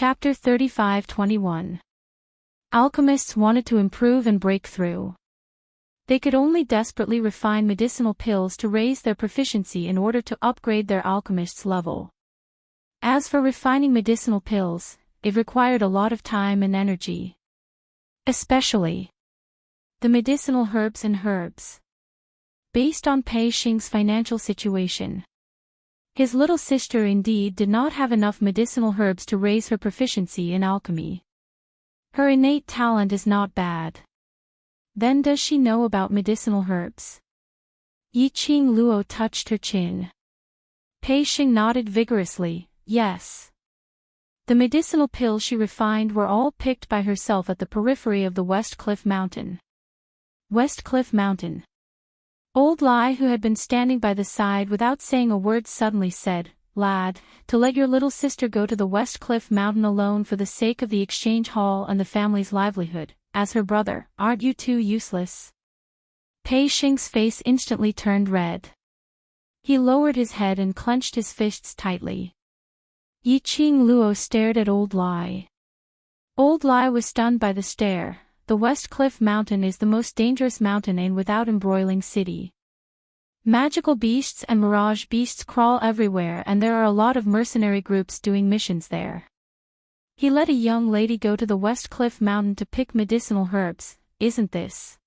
Chapter 35-21. Alchemists wanted to improve and break through. They could only desperately refine medicinal pills to raise their proficiency in order to upgrade their alchemist's level. As for refining medicinal pills, it required a lot of time and energy. Especially the medicinal herbs and herbs. Based on Pei Xing's financial situation, his little sister indeed did not have enough medicinal herbs to raise her proficiency in alchemy. Her innate talent is not bad. Then does she know about medicinal herbs? Yiqing Luo touched her chin. Pei Xing nodded vigorously, yes. The medicinal pills she refined were all picked by herself at the periphery of the West Cliff Mountain. West Cliff Mountain. Old Lai, who had been standing by the side without saying a word, suddenly said, "Lad, to let your little sister go to the West Cliff Mountain alone for the sake of the exchange hall and the family's livelihood, as her brother, aren't you too useless?" Pei Xing's face instantly turned red. He lowered his head and clenched his fists tightly. Yiqing Luo stared at Old Lai. Old Lai was stunned by the stare. The West Cliff Mountain is the most dangerous mountain in Without Embroiling City. Magical beasts and mirage beasts crawl everywhere, and there are a lot of mercenary groups doing missions there. He let a young lady go to the West Cliff Mountain to pick medicinal herbs, isn't this?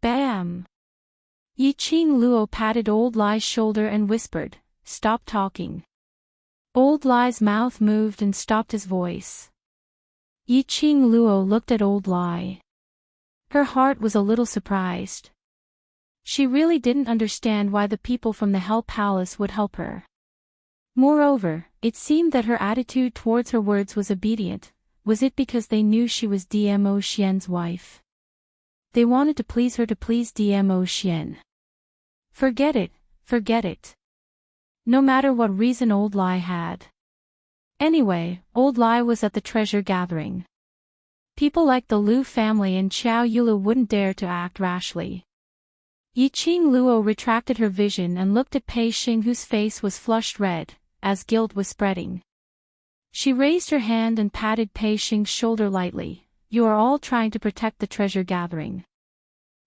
Bam! Yiqing Luo patted Old Lai's shoulder and whispered, "Stop talking." Old Lai's mouth moved and stopped his voice. Yiqing Luo looked at Old Lai. Her heart was a little surprised. She really didn't understand why the people from the Hell Palace would help her. Moreover, it seemed that her attitude towards her words was obedient. Was it because they knew she was Dmo Xian's wife? They wanted to please her to please Dmo Xian. Forget it, forget it. No matter what reason Old Lai had. Anyway, Old Lai was at the treasure gathering. People like the Lu family and Qiao Yulu wouldn't dare to act rashly. Yiqing Luo retracted her vision and looked at Pei Xing, whose face was flushed red, as guilt was spreading. She raised her hand and patted Pei Xing's shoulder lightly. "You are all trying to protect the treasure gathering.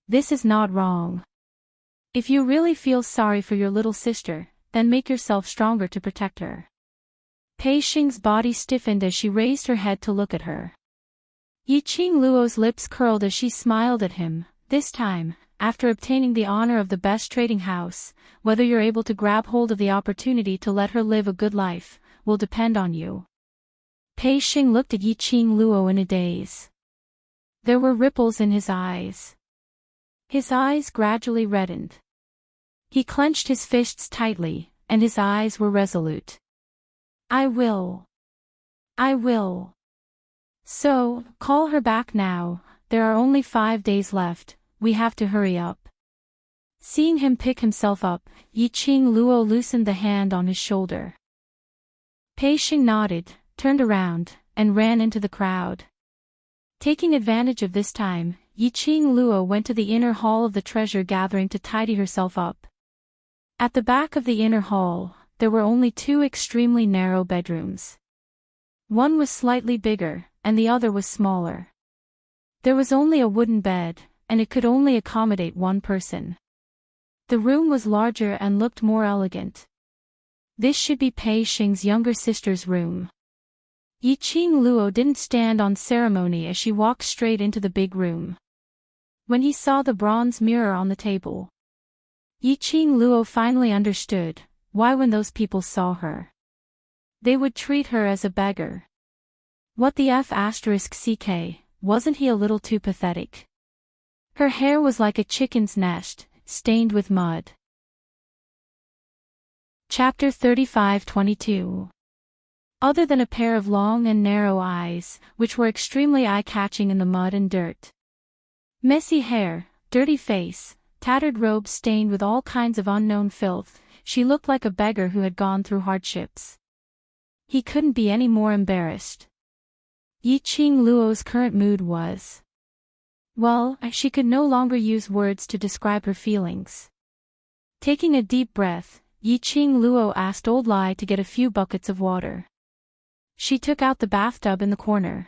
This is not wrong. If you really feel sorry for your little sister, then make yourself stronger to protect her." Pei Xing's body stiffened as she raised her head to look at her. Yiqing Luo's lips curled as she smiled at him. "This time, after obtaining the honor of the best trading house, whether you're able to grab hold of the opportunity to let her live a good life, will depend on you." Pei Xing looked at Yiqing Luo in a daze. There were ripples in his eyes. His eyes gradually reddened. He clenched his fists tightly, and his eyes were resolute. I will. So, call her back now. There are only 5 days left, we have to hurry up." Seeing him pick himself up, Yiqing Luo loosened the hand on his shoulder. Pei Xing nodded, turned around, and ran into the crowd. Taking advantage of this time, Yiqing Luo went to the inner hall of the treasure gathering to tidy herself up. At the back of the inner hall, there were only 2 extremely narrow bedrooms. One was slightly bigger, and the other was smaller. There was only a wooden bed, and it could only accommodate 1 person. The room was larger and looked more elegant. This should be Pei Xing's younger sister's room. Yiqing Luo didn't stand on ceremony as she walked straight into the big room. When he saw the bronze mirror on the table, Yiqing Luo finally understood why when those people saw her, they would treat her as a beggar. What the f***ck, wasn't he a little too pathetic? Her hair was like a chicken's nest, stained with mud. Chapter 35-22. Other than a pair of long and narrow eyes, which were extremely eye-catching in the mud and dirt. Messy hair, dirty face, tattered robes stained with all kinds of unknown filth, she looked like a beggar who had gone through hardships. He couldn't be any more embarrassed. Yiqing Luo's current mood was, well, she could no longer use words to describe her feelings. Taking a deep breath, Yiqing Luo asked Old Lai to get a few buckets of water. She took out the bathtub in the corner.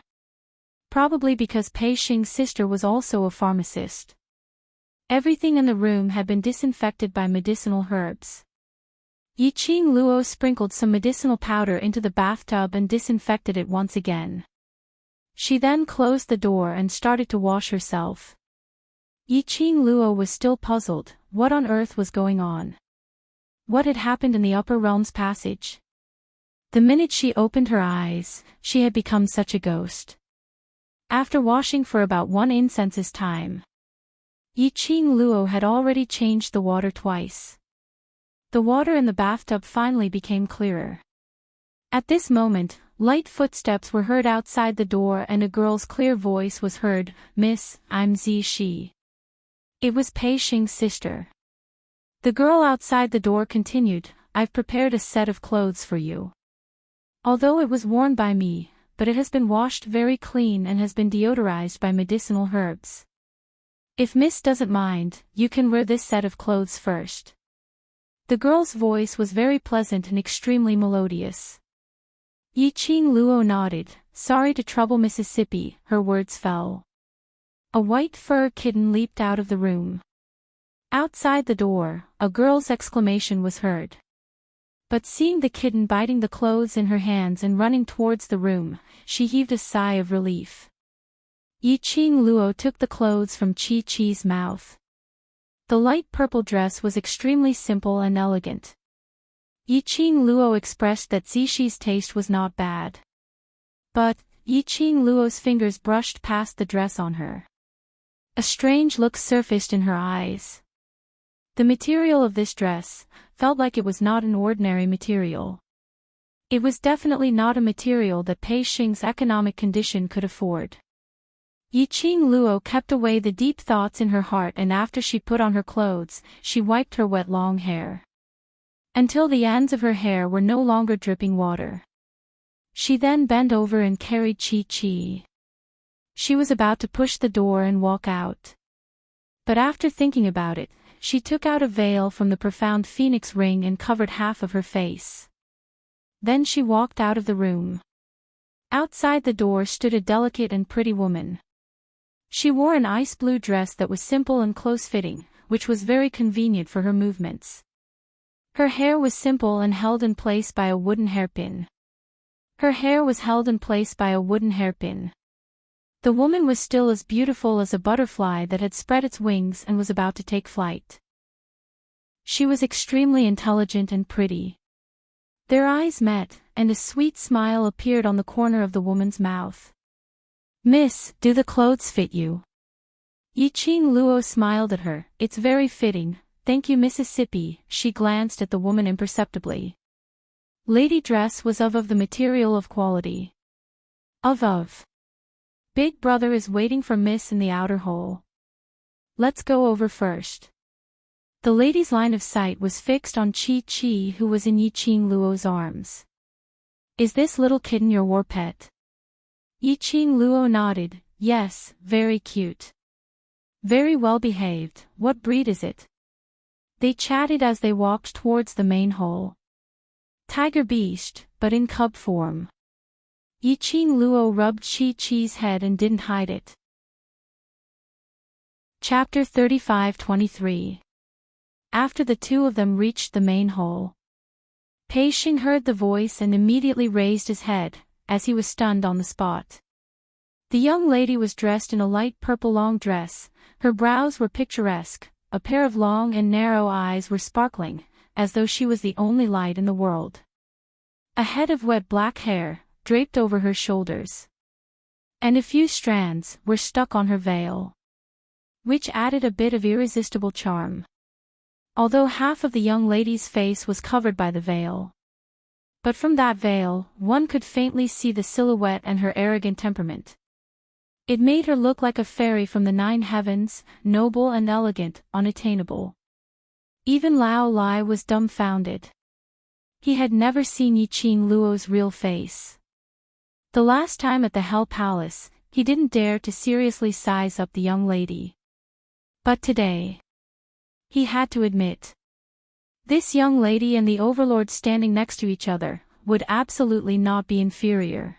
Probably because Pei Xing's sister was also a pharmacist. Everything in the room had been disinfected by medicinal herbs. Yiqing Luo sprinkled some medicinal powder into the bathtub and disinfected it once again. She then closed the door and started to wash herself. Yiqing Luo was still puzzled. What on earth was going on? What had happened in the upper realms passage? The minute she opened her eyes, she had become such a ghost. After washing for about 1 incense's time, Yiqing Luo had already changed the water twice. The water in the bathtub finally became clearer. At this moment, light footsteps were heard outside the door and a girl's clear voice was heard, "Miss, I'm Shi." It was Pei Xing's sister. The girl outside the door continued, "I've prepared a set of clothes for you. Although it was worn by me, but it has been washed very clean and has been deodorized by medicinal herbs. If Miss doesn't mind, you can wear this set of clothes first." The girl's voice was very pleasant and extremely melodious. Yiqing Luo nodded. "Sorry to trouble Mississippi," her words fell. A white fur kitten leaped out of the room. Outside the door, a girl's exclamation was heard. But seeing the kitten biting the clothes in her hands and running towards the room, she heaved a sigh of relief. Yiqing Luo took the clothes from Chi-Chi's mouth. The light purple dress was extremely simple and elegant. Yiqing Luo expressed that Zishi's taste was not bad. But, Yiqing Luo's fingers brushed past the dress on her. A strange look surfaced in her eyes. The material of this dress felt like it was not an ordinary material. It was definitely not a material that Pei Xing's economic condition could afford. Yiqing Luo kept away the deep thoughts in her heart, and after she put on her clothes, she wiped her wet long hair. Until the ends of her hair were no longer dripping water. She then bent over and carried Chi-Chi. She was about to push the door and walk out. But after thinking about it, she took out a veil from the profound phoenix ring and covered half of her face. Then she walked out of the room. Outside the door stood a delicate and pretty woman. She wore an ice blue dress that was simple and close-fitting, which was very convenient for her movements. Her hair was simple and held in place by a wooden hairpin. The woman was still as beautiful as a butterfly that had spread its wings and was about to take flight. She was extremely intelligent and pretty. Their eyes met, and a sweet smile appeared on the corner of the woman's mouth. "Miss, do the clothes fit you?" Yiqing Luo smiled at her. "It's very fitting, thank you Mississippi." She glanced at the woman imperceptibly. Lady dress was of the material of quality. Big brother is waiting for Miss in the outer hole. Let's go over first. The lady's line of sight was fixed on Chi-Chi, who was in Yiqing Luo's arms. "Is this little kitten your war pet?" Yiqing Luo nodded. "Yes, very cute. Very well behaved. What breed is it?" They chatted as they walked towards the main hole. "Tiger beast, but in cub form." Yiqing Luo rubbed Chi-Chi's head and didn't hide it. Chapter 35-23. After the two of them reached the main hole, Pei Xing heard the voice and immediately raised his head, as he was stunned on the spot. The young lady was dressed in a light purple long dress, her brows were picturesque, a pair of long and narrow eyes were sparkling, as though she was the only light in the world. A head of wet black hair draped over her shoulders, and a few strands were stuck on her veil, which added a bit of irresistible charm. Although half of the young lady's face was covered by the veil, but from that veil, one could faintly see the silhouette and her arrogant temperament. It made her look like a fairy from the 9 heavens, noble and elegant, unattainable. Even Lao Lai was dumbfounded. He had never seen Yiqing Luo's real face. The last time at the Hell Palace, he didn't dare to seriously size up the young lady. But today, he had to admit. This young lady and the overlord standing next to each other, would absolutely not be inferior.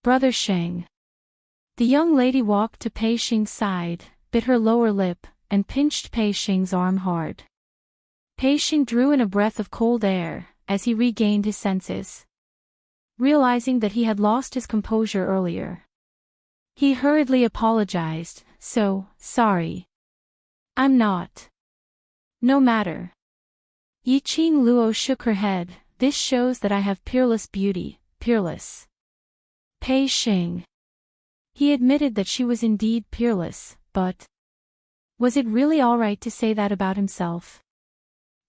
Brother Sheng. The young lady walked to Pei Xing's side, bit her lower lip, and pinched Pei Xing's arm hard. Pei Xing drew in a breath of cold air, as he regained his senses. Realizing that he had lost his composure earlier, he hurriedly apologized, sorry. I'm not. No matter. Yiqing Luo shook her head, this shows that I have peerless beauty, peerless. Pei Xing. He admitted that she was indeed peerless, but was it really alright to say that about himself?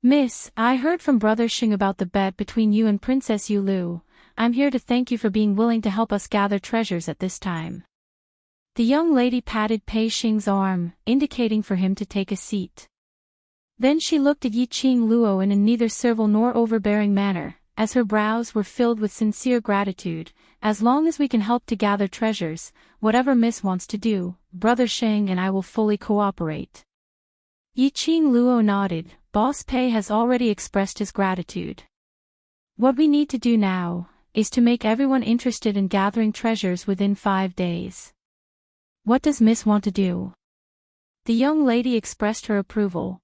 Miss, I heard from Brother Xing about the bet between you and Princess Yulu. I'm here to thank you for being willing to help us gather treasures at this time. The young lady patted Pei Xing's arm, indicating for him to take a seat. Then she looked at Yiqing Luo in a neither servile nor overbearing manner, as her brows were filled with sincere gratitude. As long as we can help to gather treasures, whatever Miss wants to do, Brother Sheng and I will fully cooperate. Yiqing Luo nodded. Boss Pei has already expressed his gratitude. What we need to do now is to make everyone interested in gathering treasures within 5 days. What does Miss want to do? The young lady expressed her approval.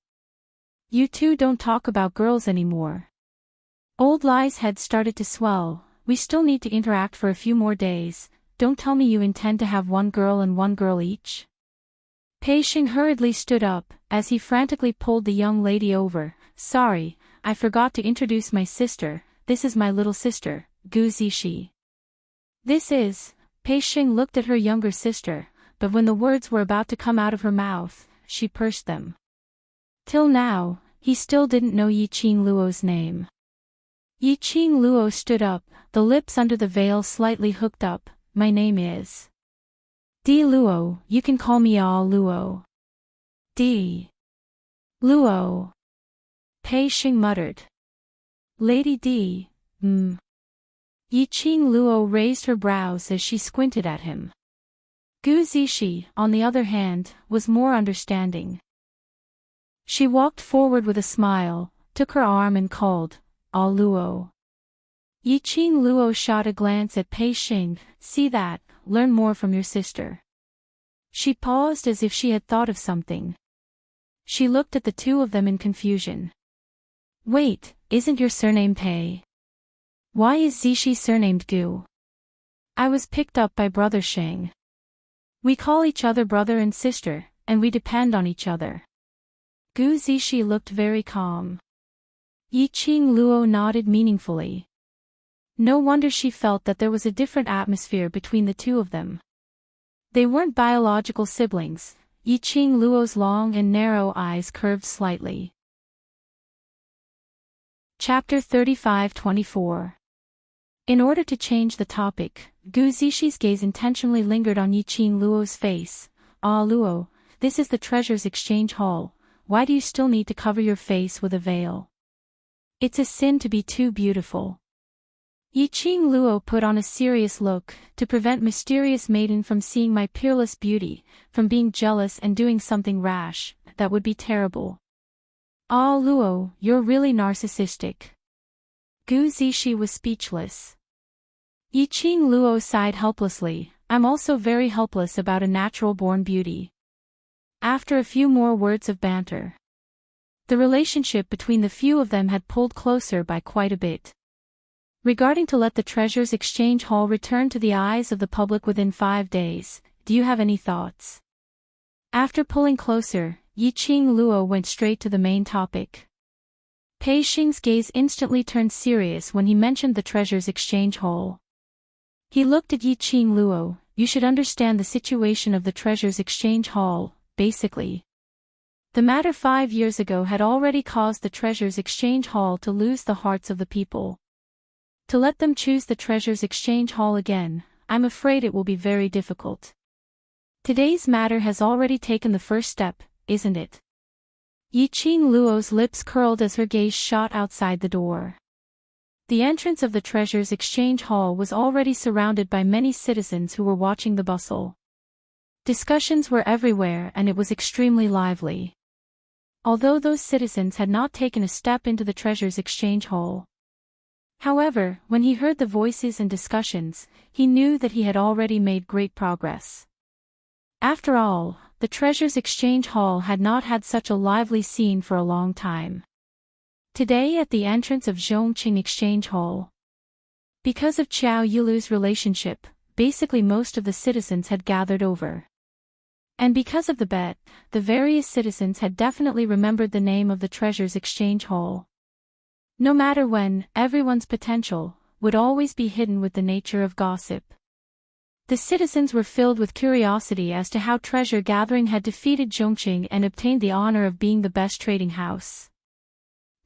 You two don't talk about girls anymore. Old Lai's head started to swell. We still need to interact for a few more days. Don't tell me you intend to have one girl and one girl each. Pei Xing hurriedly stood up, as he frantically pulled the young lady over. Sorry, I forgot to introduce my sister. This is my little sister, Gu Zixi. This is. Pei Xing looked at her younger sister, but when the words were about to come out of her mouth, she pursed them. Till now, he still didn't know Yiqing Luo's name. Yiqing Luo stood up, the lips under the veil slightly hooked up. My name is Di Luo, you can call me Ah Luo. Di Luo. Pei Xing muttered. Lady Di, Yiqing Luo raised her brows as she squinted at him. Gu Zixi, on the other hand, was more understanding. She walked forward with a smile, took her arm and called, Ah Luo. Yiqing Luo shot a glance at Pei Xing. See that, learn more from your sister. She paused as if she had thought of something. She looked at the two of them in confusion. Wait, isn't your surname Pei? Why is Zixi surnamed Gu? I was picked up by Brother Sheng. We call each other brother and sister, and we depend on each other. Gu Zixi looked very calm. Yiqing Luo nodded meaningfully. No wonder she felt that there was a different atmosphere between the two of them. They weren't biological siblings. Yiqing Luo's long and narrow eyes curved slightly. Chapter 35-24. In order to change the topic, Gu Zixi's gaze intentionally lingered on Yiqing Luo's face. Ah Luo, this is the Treasures Exchange Hall. Why do you still need to cover your face with a veil? It's a sin to be too beautiful. Yiqing Luo put on a serious look, to prevent mysterious maiden from seeing my peerless beauty, from being jealous and doing something rash. That would be terrible. Ah Luo, you're really narcissistic. Gu Zixi was speechless. Yiqing Luo sighed helplessly. I'm also very helpless about a natural-born beauty. After a few more words of banter, the relationship between the few of them had pulled closer by quite a bit. Regarding to let the Treasures Exchange Hall return to the eyes of the public within 5 days, do you have any thoughts? After pulling closer, Yiqing Luo went straight to the main topic. Pei Xing's gaze instantly turned serious when he mentioned the Treasures Exchange Hall. He looked at Yiqing Luo. You should understand the situation of the Treasures Exchange Hall, basically. The matter 5 years ago had already caused the Treasures Exchange Hall to lose the hearts of the people. To let them choose the Treasures Exchange Hall again, I'm afraid it will be very difficult. Today's matter has already taken the first step, isn't it? Yiqing Luo's lips curled as her gaze shot outside the door. The entrance of the Treasures Exchange Hall was already surrounded by many citizens who were watching the bustle. Discussions were everywhere and it was extremely lively. Although those citizens had not taken a step into the Treasures Exchange Hall, However, when he heard the voices and discussions, he knew that he had already made great progress. After all, the Treasures Exchange Hall had not had such a lively scene for a long time. Today at the entrance of Zhongqing Exchange Hall. Because of Qiao Yulu's relationship, basically most of the citizens had gathered over. And because of the bet, the various citizens had definitely remembered the name of the Treasures Exchange Hall. No matter when, everyone's potential would always be hidden with the nature of gossip. The citizens were filled with curiosity as to how Treasure Gathering had defeated Zhongqing and obtained the honor of being the best trading house.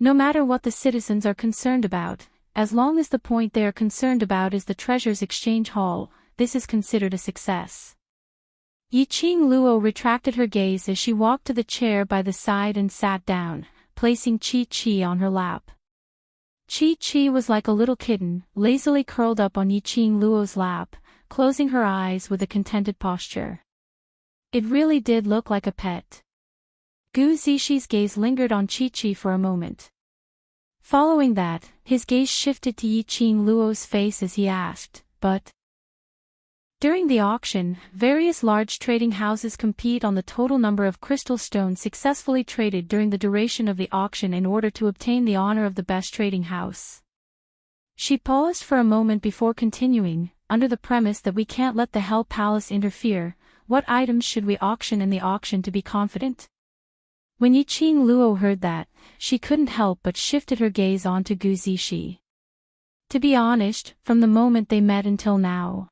No matter what the citizens are concerned about, as long as the point they are concerned about is the Treasures Exchange Hall, this is considered a success. Yiqing Luo retracted her gaze as she walked to the chair by the side and sat down, placing Qi on her lap. Qi was like a little kitten, lazily curled up on Yiqing Luo's lap, closing her eyes with a contented posture. It really did look like a pet. Gu Zixi gaze lingered on Qi for a moment. Following that, his gaze shifted to Yiqing Luo's face as he asked, "But?" During the auction, various large trading houses compete on the total number of crystal stones successfully traded during the duration of the auction in order to obtain the honor of the best trading house. She paused for a moment before continuing, under the premise that we can't let the Hell Palace interfere, what items should we auction in the auction to be confident? When Yiqing Luo heard that, she couldn't help but shifted her gaze onto Gu Zixi. To be honest, from the moment they met until now,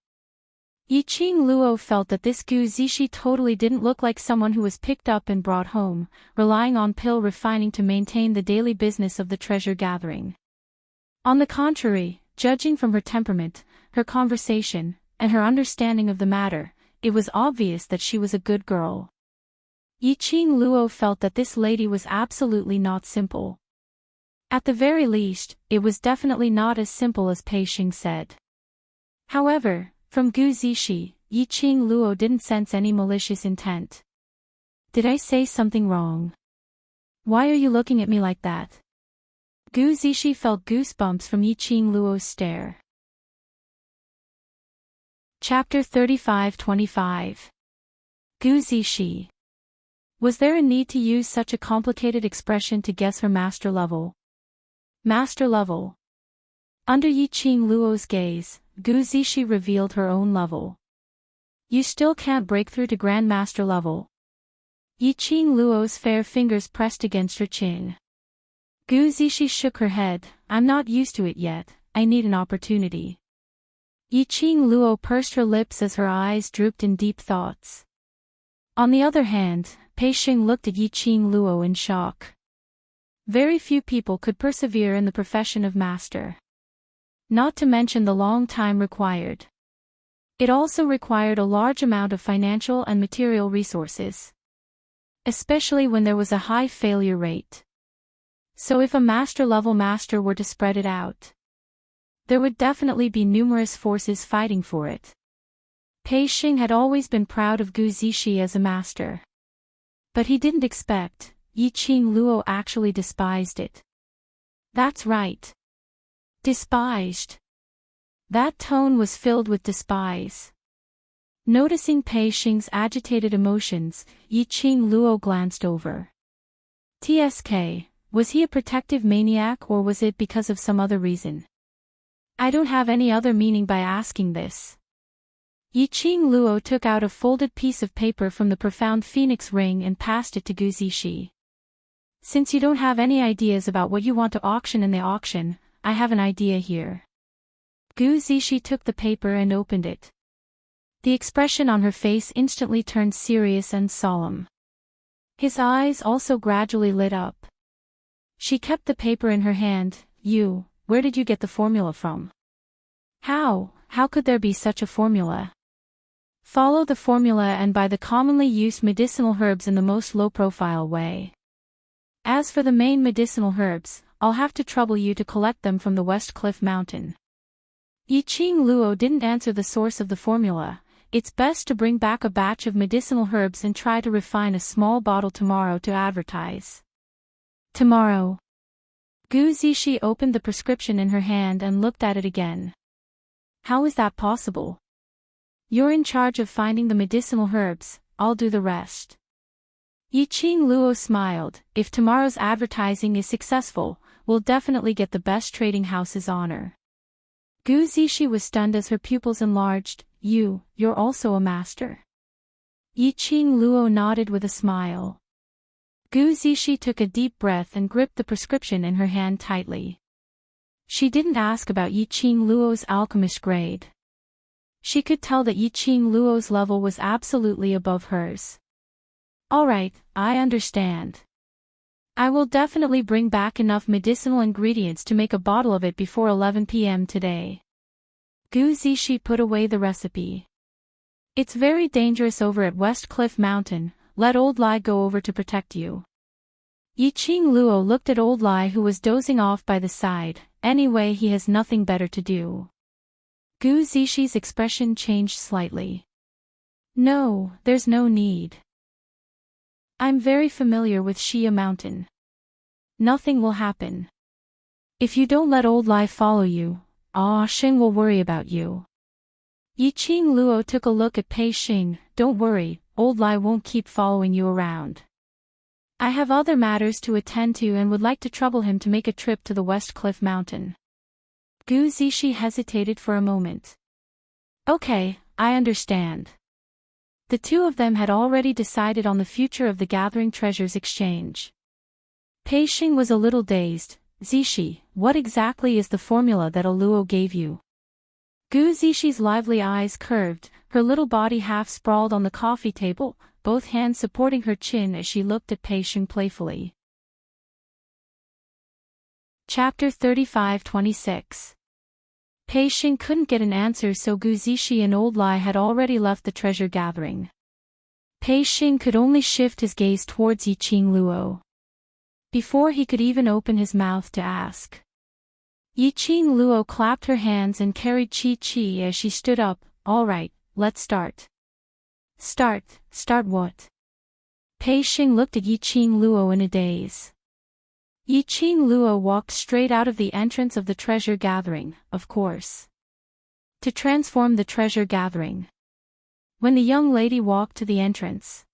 Yiqing Luo felt that this Gu Zixi totally didn't look like someone who was picked up and brought home, relying on pill refining to maintain the daily business of the treasure gathering. On the contrary, judging from her temperament, her conversation, and her understanding of the matter, it was obvious that she was a good girl. Yiqing Luo felt that this lady was absolutely not simple. At the very least, it was definitely not as simple as Pei Xing said. However, from Gu Zixi, Yiqing Luo didn't sense any malicious intent. "Did I say something wrong? Why are you looking at me like that?" Gu Zixi felt goosebumps from Yiqing Luo's stare. Chapter 35-25. Gu Zixi. Was there a need to use such a complicated expression to guess her master level? Master level. Under Yiqing Luo's gaze, Gu Zixi revealed her own level. "You still can't break through to Grandmaster level." Yiqing Luo's fair fingers pressed against her chin. Gu Zixi shook her head. "I'm not used to it yet, I need an opportunity." Yiqing Luo pursed her lips as her eyes drooped in deep thoughts. On the other hand, Pei Xing looked at Yiqing Luo in shock. Very few people could persevere in the profession of master. Not to mention the long time required. It also required a large amount of financial and material resources. Especially when there was a high failure rate. So if a master-level master were to spread it out, there would definitely be numerous forces fighting for it. Pei Xing had always been proud of Gu Zixi as a master. But he didn't expect, Yiqing Luo actually despised it. That's right. Despised. That tone was filled with despise. Noticing Pei Xing's agitated emotions, Yiqing Luo glanced over. TSK, was he a protective maniac or was it because of some other reason? I don't have any other meaning by asking this. Yiqing Luo took out a folded piece of paper from the profound phoenix ring and passed it to Gu Zixi. Since you don't have any ideas about what you want to auction in the auction, I have an idea here. Gu Zixi took the paper and opened it. The expression on her face instantly turned serious and solemn. His eyes also gradually lit up. She kept the paper in her hand. Where did you get the formula from? How could there be such a formula? Follow the formula and buy the commonly used medicinal herbs in the most low-profile way. As for the main medicinal herbs, I'll have to trouble you to collect them from the West Cliff Mountain. Yiqing Luo didn't answer the source of the formula. It's best to bring back a batch of medicinal herbs and try to refine a small bottle tomorrow to advertise. Tomorrow. Gu Zishi opened the prescription in her hand and looked at it again. How is that possible? You're in charge of finding the medicinal herbs, I'll do the rest. Yiqing Luo smiled. If tomorrow's advertising is successful, we'll definitely get the best trading house's honor. Gu Zishi was stunned as her pupils enlarged. You're also a master? Yiqing Luo nodded with a smile. Gu Zishi took a deep breath and gripped the prescription in her hand tightly. She didn't ask about Yiqing Luo's alchemist grade. She could tell that Yiqing Luo's level was absolutely above hers. Alright, I understand. I will definitely bring back enough medicinal ingredients to make a bottle of it before 11 p.m. today. Gu Zishi put away the recipe. It's very dangerous over at West Cliff Mountain, let Old Lai go over to protect you. Yiqing Luo looked at Old Lai who was dozing off by the side. Anyway, he has nothing better to do. Gu Zishi's expression changed slightly. No, there's no need. I'm very familiar with Xia Mountain. Nothing will happen. If you don't let Old Lai follow you, Sheng will worry about you. Yiqing Luo took a look at Pei Xing. Don't worry, Old Lai won't keep following you around. I have other matters to attend to and would like to trouble him to make a trip to the West Cliff Mountain. Gu Zishi hesitated for a moment. Okay, I understand. The two of them had already decided on the future of the Gathering Treasures exchange. Pei Xing was a little dazed. Zishi, what exactly is the formula that Luo gave you? Gu Zishi's lively eyes curved, her little body half sprawled on the coffee table, both hands supporting her chin as she looked at Pei Xing playfully. Chapter 35-26. Pei Xing couldn't get an answer, so Gu Zishi and Old Lai had already left the treasure gathering. Pei Xing could only shift his gaze towards Yiqing Luo. Before he could even open his mouth to ask. Yiqing Luo clapped her hands and carried Chi as she stood up. All right, let's start. Start what? Pei Xing looked at Yiqing Luo in a daze. Yiqing Luo walked straight out of the entrance of the treasure gathering, of course. To transform the treasure gathering. When the young lady walked to the entrance,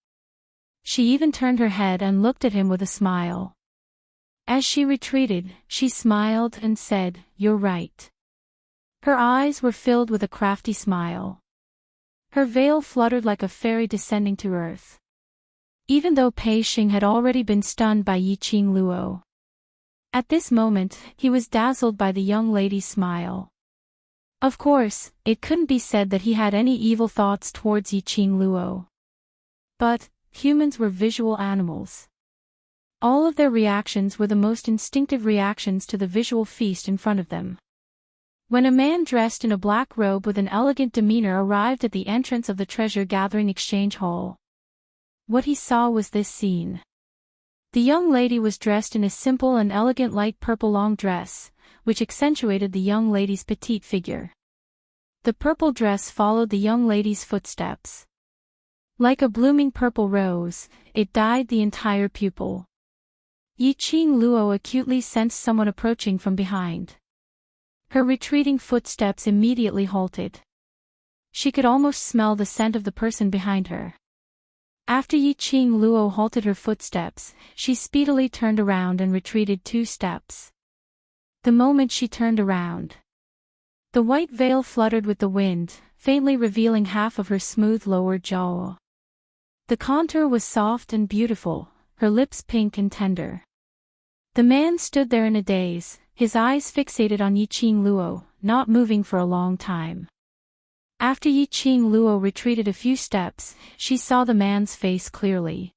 she even turned her head and looked at him with a smile. As she retreated, she smiled and said, "You're right." Her eyes were filled with a crafty smile. Her veil fluttered like a fairy descending to earth. Even though Pei Xing had already been stunned by Yiqing Luo. At this moment, he was dazzled by the young lady's smile. Of course, it couldn't be said that he had any evil thoughts towards Yiqing Luo. But, humans were visual animals. All of their reactions were the most instinctive reactions to the visual feast in front of them. When a man dressed in a black robe with an elegant demeanor arrived at the entrance of the treasure gathering exchange hall, what he saw was this scene. The young lady was dressed in a simple and elegant light purple long dress, which accentuated the young lady's petite figure. The purple dress followed the young lady's footsteps. Like a blooming purple rose, it dyed the entire pupil. Yiqing Luo acutely sensed someone approaching from behind. Her retreating footsteps immediately halted. She could almost smell the scent of the person behind her. After Yiqing Luo halted her footsteps, she speedily turned around and retreated 2 steps. The moment she turned around, the white veil fluttered with the wind, faintly revealing half of her smooth lower jaw. The contour was soft and beautiful, her lips pink and tender. The man stood there in a daze, his eyes fixated on Yiqing Luo, not moving for a long time. After Yiqing Luo retreated a few steps, she saw the man's face clearly.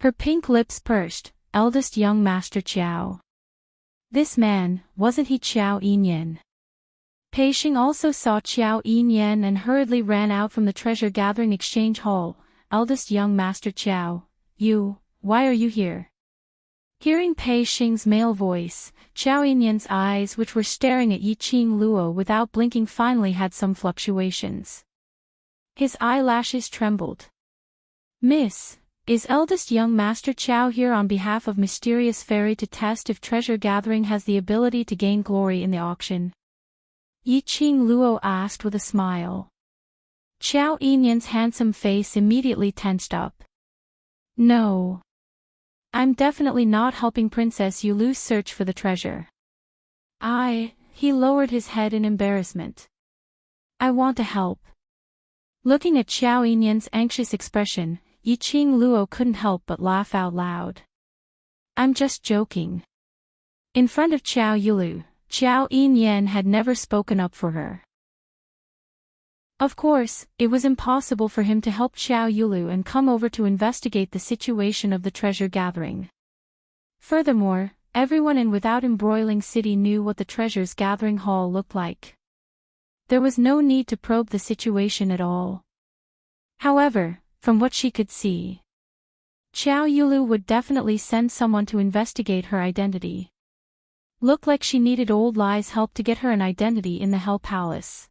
Her pink lips pursed. Eldest young master Qiao. This man, wasn't he Qiao Yinyan? Pei Xing also saw Qiao Yinyan and hurriedly ran out from the treasure gathering exchange hall. Eldest young master Qiao, why are you here? Hearing Pei Xing's male voice, Qiao Yinyan's eyes, which were staring at Yiqing Luo without blinking, finally had some fluctuations. His eyelashes trembled. Miss, Is eldest young Master Chow here on behalf of Mysterious Fairy to test if treasure gathering has the ability to gain glory in the auction? Yi Qing Luo asked with a smile. Xiao Yinyan's handsome face immediately tensed up. No. I'm definitely not helping Princess Yulu's search for the treasure. He lowered his head in embarrassment. I want to help. Looking at Xiao Yinyan's anxious expression, Yi Qing Luo couldn't help but laugh out loud. I'm just joking. In front of Xiao Yulu, Xiao Yinyan had never spoken up for her. Of course, it was impossible for him to help Xiao Yulu and come over to investigate the situation of the treasure gathering. Furthermore, everyone in Without Embroiling City knew what the treasures gathering hall looked like. There was no need to probe the situation at all. However, from what she could see, Xiao Yulu would definitely send someone to investigate her identity. Looked like she needed Old Lie's help to get her an identity in the Hell Palace.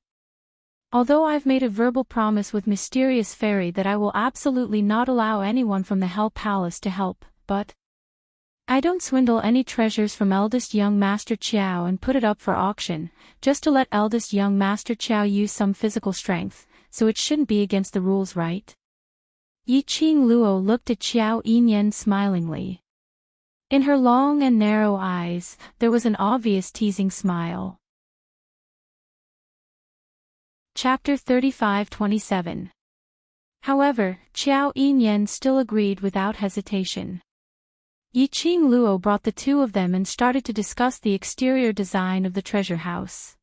Although I've made a verbal promise with Mysterious Fairy that I will absolutely not allow anyone from the Hell Palace to help, but I don't swindle any treasures from eldest young Master Qiao and put it up for auction, just to let eldest young Master Qiao use some physical strength, so it shouldn't be against the rules, right? Yi Qing Luo looked at Xiao Yinyan smilingly. In her long and narrow eyes, there was an obvious teasing smile. Chapter 35-27. However, Xiao Yinyan still agreed without hesitation. Yi Qing Luo brought the two of them and started to discuss the exterior design of the treasure house.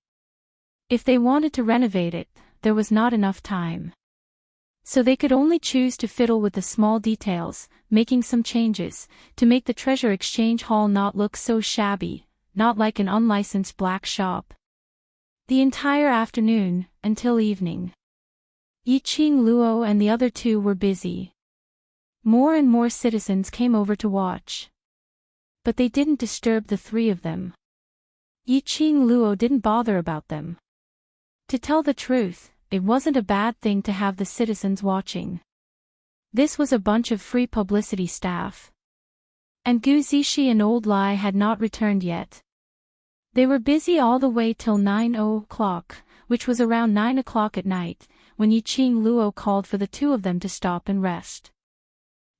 If they wanted to renovate it, there was not enough time. So they could only choose to fiddle with the small details, making some changes, to make the treasure exchange hall not look so shabby, not like an unlicensed black shop. The entire afternoon, until evening, Yi Qing Luo and the other two were busy. More and more citizens came over to watch. But they didn't disturb the three of them. Yi Qing Luo didn't bother about them. To tell the truth, it wasn't a bad thing to have the citizens watching. This was a bunch of free publicity staff. And Gu Zishi and Old Lie had not returned yet. They were busy all the way till 9 o'clock, which was around 9 o'clock at night, when Yi Qing Luo called for the two of them to stop and rest.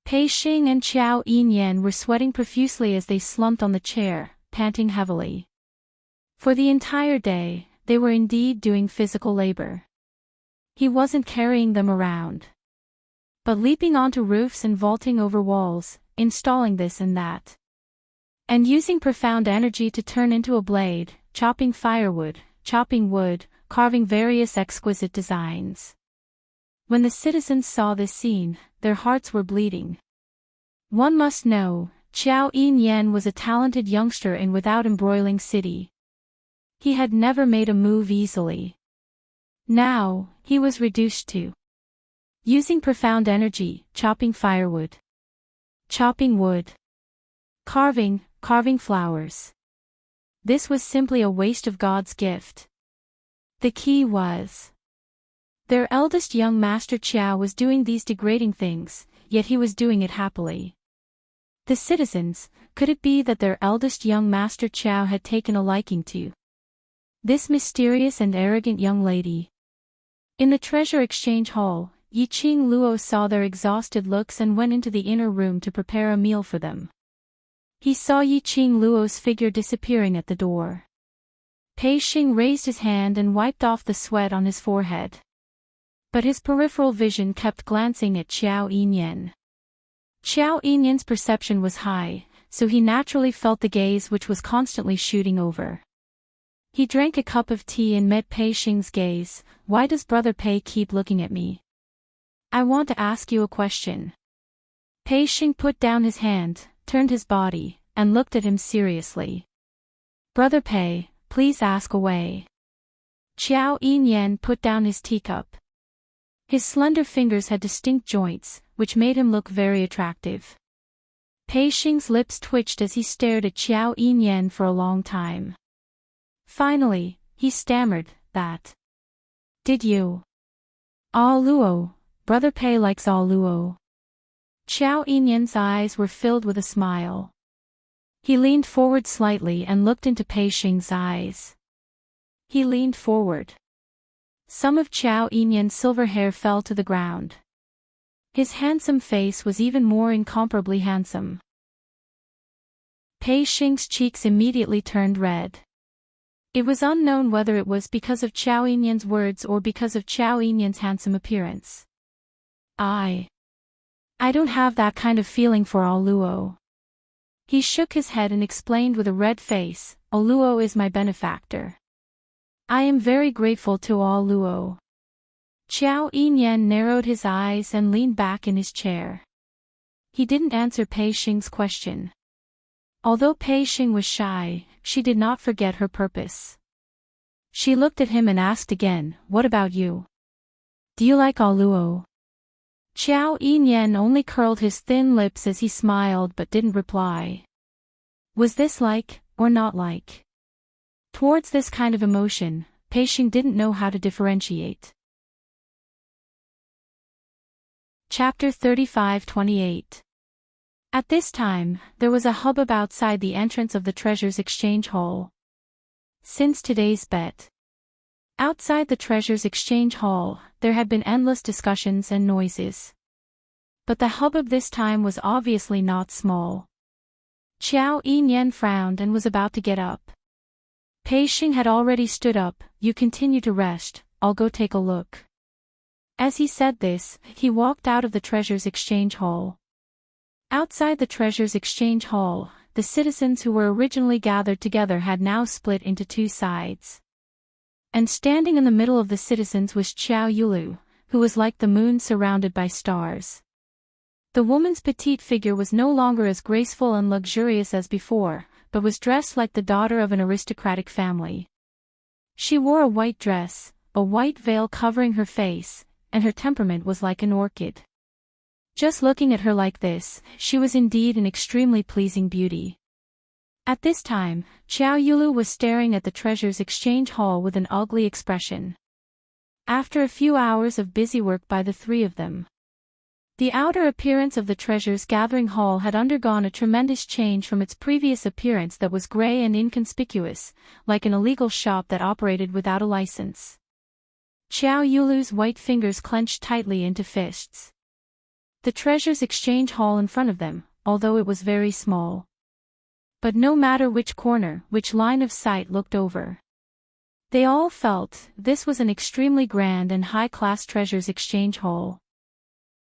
Pei Xing and Xiao Yinyan were sweating profusely as they slumped on the chair, panting heavily. For the entire day, they were indeed doing physical labor. He wasn't carrying them around, but leaping onto roofs and vaulting over walls, installing this and that. And using profound energy to turn into a blade, chopping firewood, chopping wood, carving various exquisite designs. When the citizens saw this scene, their hearts were bleeding. One must know, Xiao Yinyan was a talented youngster in Without Embroiling City. He had never made a move easily. Now, he was reduced to using profound energy, chopping firewood, chopping wood, carving flowers. This was simply a waste of God's gift. The key was their eldest young Master Qiao was doing these degrading things, yet he was doing it happily. The citizens, could it be that their eldest young Master Qiao had taken a liking to this mysterious and arrogant young lady? In the treasure exchange hall, Yi Qing Luo saw their exhausted looks and went into the inner room to prepare a meal for them. He saw Yi Qing Luo's figure disappearing at the door. Pei Xing raised his hand and wiped off the sweat on his forehead. But his peripheral vision kept glancing at Xiao Yinyan. Xiao Yinyan's perception was high, so he naturally felt the gaze which was constantly shooting over. He drank a cup of tea and met Pei Xing's gaze. Why does Brother Pei keep looking at me? I want to ask you a question. Pei Xing put down his hand, turned his body, and looked at him seriously. Brother Pei, please ask away. Xiao Yinyan put down his teacup. His slender fingers had distinct joints, which made him look very attractive. Pei Xing's lips twitched as he stared at Xiao Yinyan for a long time. Finally, he stammered, that. Did you? Ah Luo, Brother Pei likes Ah Luo. Xiao Yinyan's eyes were filled with a smile. He leaned forward slightly and looked into Pei Xing's eyes. He leaned forward. Some of Xiao Yinyan's silver hair fell to the ground. His handsome face was even more incomparably handsome. Pei Xing's cheeks immediately turned red. It was unknown whether it was because of Xiao Yinyan's words or because of Xiao Yinyan's handsome appearance. I don't have that kind of feeling for Luo. He shook his head and explained with a red face, Luo is my benefactor. I am very grateful to Luo. Xiao Yinyan narrowed his eyes and leaned back in his chair. He didn't answer Pei Xing's question. Although Pei Xing was shy, she did not forget her purpose. She looked at him and asked again, what about you? Do you like Luo? Xiao Yinyan only curled his thin lips as he smiled but didn't reply. Was this like, or not like? Towards this kind of emotion, Pei Xing didn't know how to differentiate. Chapter 35-28. At this time, there was a hubbub outside the entrance of the Treasures Exchange Hall. Since today's bet. Outside the Treasures Exchange Hall, there had been endless discussions and noises. But the hubbub this time was obviously not small. Xiao Yinyan frowned and was about to get up. Pei Xing had already stood up. You continue to rest, I'll go take a look. As he said this, he walked out of the Treasures Exchange Hall. Outside the Treasures Exchange Hall, the citizens who were originally gathered together had now split into two sides. And standing in the middle of the citizens was Xiao Yulu, who was like the moon surrounded by stars. The woman's petite figure was no longer as graceful and luxurious as before, but was dressed like the daughter of an aristocratic family. She wore a white dress, a white veil covering her face, and her temperament was like an orchid. Just looking at her like this, she was indeed an extremely pleasing beauty. At this time, Xiao Yulu was staring at the Treasures Exchange Hall with an ugly expression. After a few hours of busy work by the three of them, the outer appearance of the Treasures Gathering Hall had undergone a tremendous change from its previous appearance that was gray and inconspicuous, like an illegal shop that operated without a license. Xiao Yulu's white fingers clenched tightly into fists. The Treasures Exchange Hall in front of them, although it was very small. But no matter which corner, which line of sight looked over, they all felt this was an extremely grand and high-class Treasures Exchange Hall.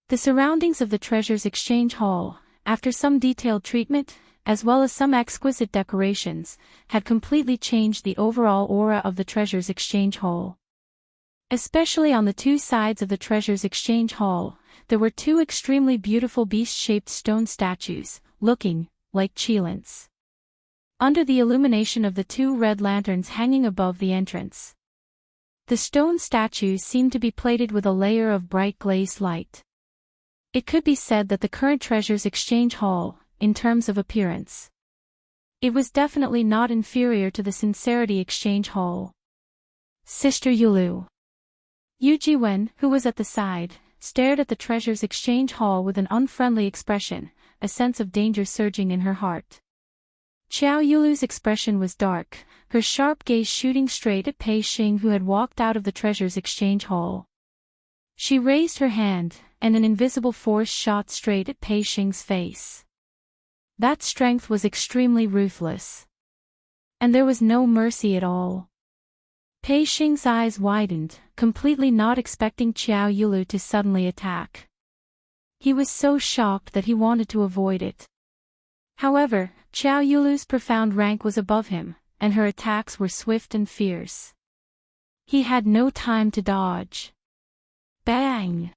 The surroundings of the Treasures Exchange Hall, after some detailed treatment, as well as some exquisite decorations, had completely changed the overall aura of the Treasures Exchange Hall. Especially on the two sides of the Treasures Exchange Hall, there were two extremely beautiful beast-shaped stone statues, looking like Qilins. Under the illumination of the two red lanterns hanging above the entrance, the stone statues seemed to be plated with a layer of bright glazed light. It could be said that the current Treasures Exchange Hall, in terms of appearance, it was definitely not inferior to the Sincerity Exchange Hall. Sister Yulu. Yu Jiwen, who was at the side, stared at the Treasures Exchange Hall with an unfriendly expression, a sense of danger surging in her heart. Xiao Yulu's expression was dark, her sharp gaze shooting straight at Pei Xing, who had walked out of the Treasures Exchange Hall. She raised her hand, and an invisible force shot straight at Pei Xing's face. That strength was extremely ruthless. And there was no mercy at all. Pei Xing's eyes widened, completely not expecting Xiao Yulu to suddenly attack. He was so shocked that he wanted to avoid it. However, Xiao Yulu's profound rank was above him, and her attacks were swift and fierce. He had no time to dodge. Bang!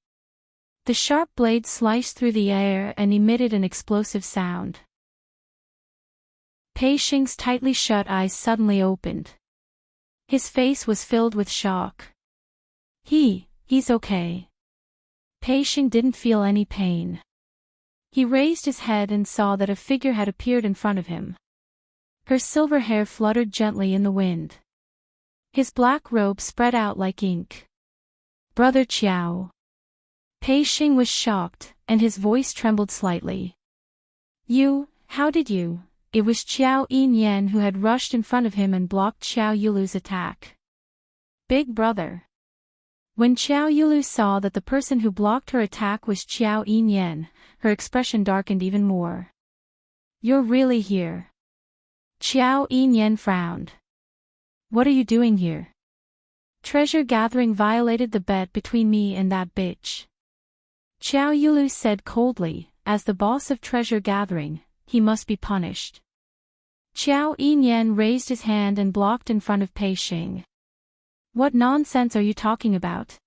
The sharp blade sliced through the air and emitted an explosive sound. Pei Xing's tightly shut eyes suddenly opened. His face was filled with shock. He's okay. Pei Xing didn't feel any pain. He raised his head and saw that a figure had appeared in front of him. Her silver hair fluttered gently in the wind. His black robe spread out like ink. Brother Qiao. Pei Xing was shocked, and his voice trembled slightly. How did you? It was Qiao Yinyan who had rushed in front of him and blocked Xiao Yulu's attack. Big brother. When Xiao Yulu saw that the person who blocked her attack was Qiao Yinyan, her expression darkened even more. You're really here? Qiao Yinyan frowned. What are you doing here? Treasure gathering violated the bet between me and that bitch. Xiao Yulu said coldly, as the boss of treasure gathering, he must be punished. Qiao Yinyan raised his hand and blocked in front of Pei Xing. What nonsense are you talking about?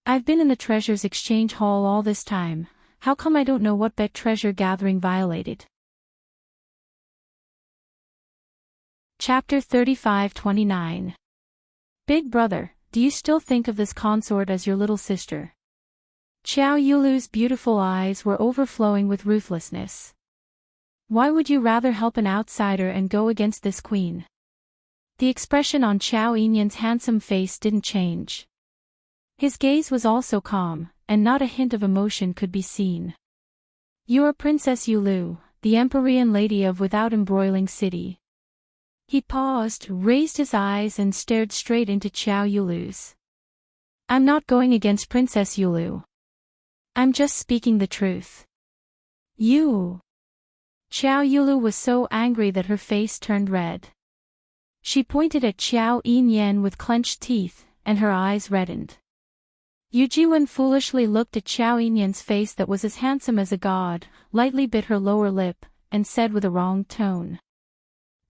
I've been in the treasures exchange hall all this time, how come I don't know what bet treasure gathering violated? Chapter 35-29. Big brother, do you still think of this consort as your little sister? Xiao Yulu's beautiful eyes were overflowing with ruthlessness. Why would you rather help an outsider and go against this queen? The expression on Qiao Yinyan's handsome face didn't change. His gaze was also calm, and not a hint of emotion could be seen. You are Princess Yulu, the Empyrean lady of Without Embroiling City. He paused, raised his eyes and stared straight into Xiao Yulu's. I'm not going against Princess Yulu. I'm just speaking the truth. You. Xiao Yulu was so angry that her face turned red. She pointed at Qiao Yinyan with clenched teeth, and her eyes reddened. Yu Jiwen foolishly looked at Xiao Yinyan's face that was as handsome as a god, lightly bit her lower lip, and said with a wrong tone.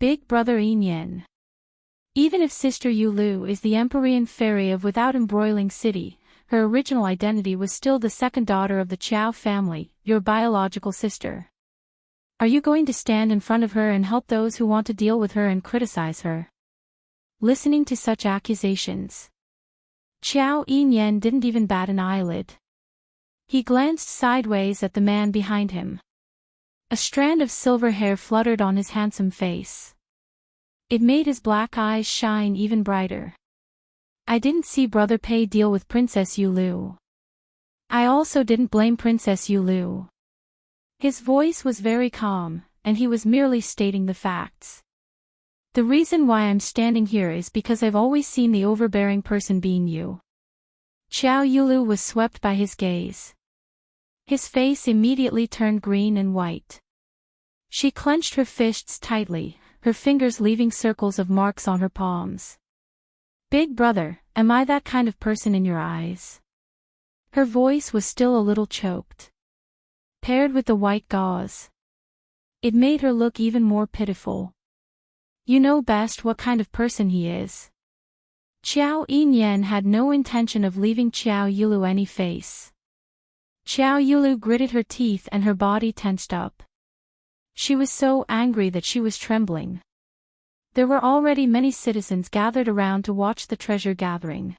Big brother Yinyan. Even if Sister Yulu is the Empyrean fairy of Without Embroiling City, her original identity was still the second daughter of the Qiao family, your biological sister. Are you going to stand in front of her and help those who want to deal with her and criticize her? Listening to such accusations, Qiao Yinyan didn't even bat an eyelid. He glanced sideways at the man behind him. A strand of silver hair fluttered on his handsome face. It made his black eyes shine even brighter. I didn't see Brother Pei deal with Princess Yulu. I also didn't blame Princess Yulu. His voice was very calm, and he was merely stating the facts. The reason why I'm standing here is because I've always seen the overbearing person being you. Xiao Yulu was swept by his gaze. His face immediately turned green and white. She clenched her fists tightly, her fingers leaving circles of marks on her palms. Big brother, am I that kind of person in your eyes? Her voice was still a little choked. Paired with the white gauze, it made her look even more pitiful. You know best what kind of person he is. Qiao Yinyan had no intention of leaving Xiao Yulu any face. Xiao Yulu gritted her teeth and her body tensed up. She was so angry that she was trembling. There were already many citizens gathered around to watch the treasure gathering.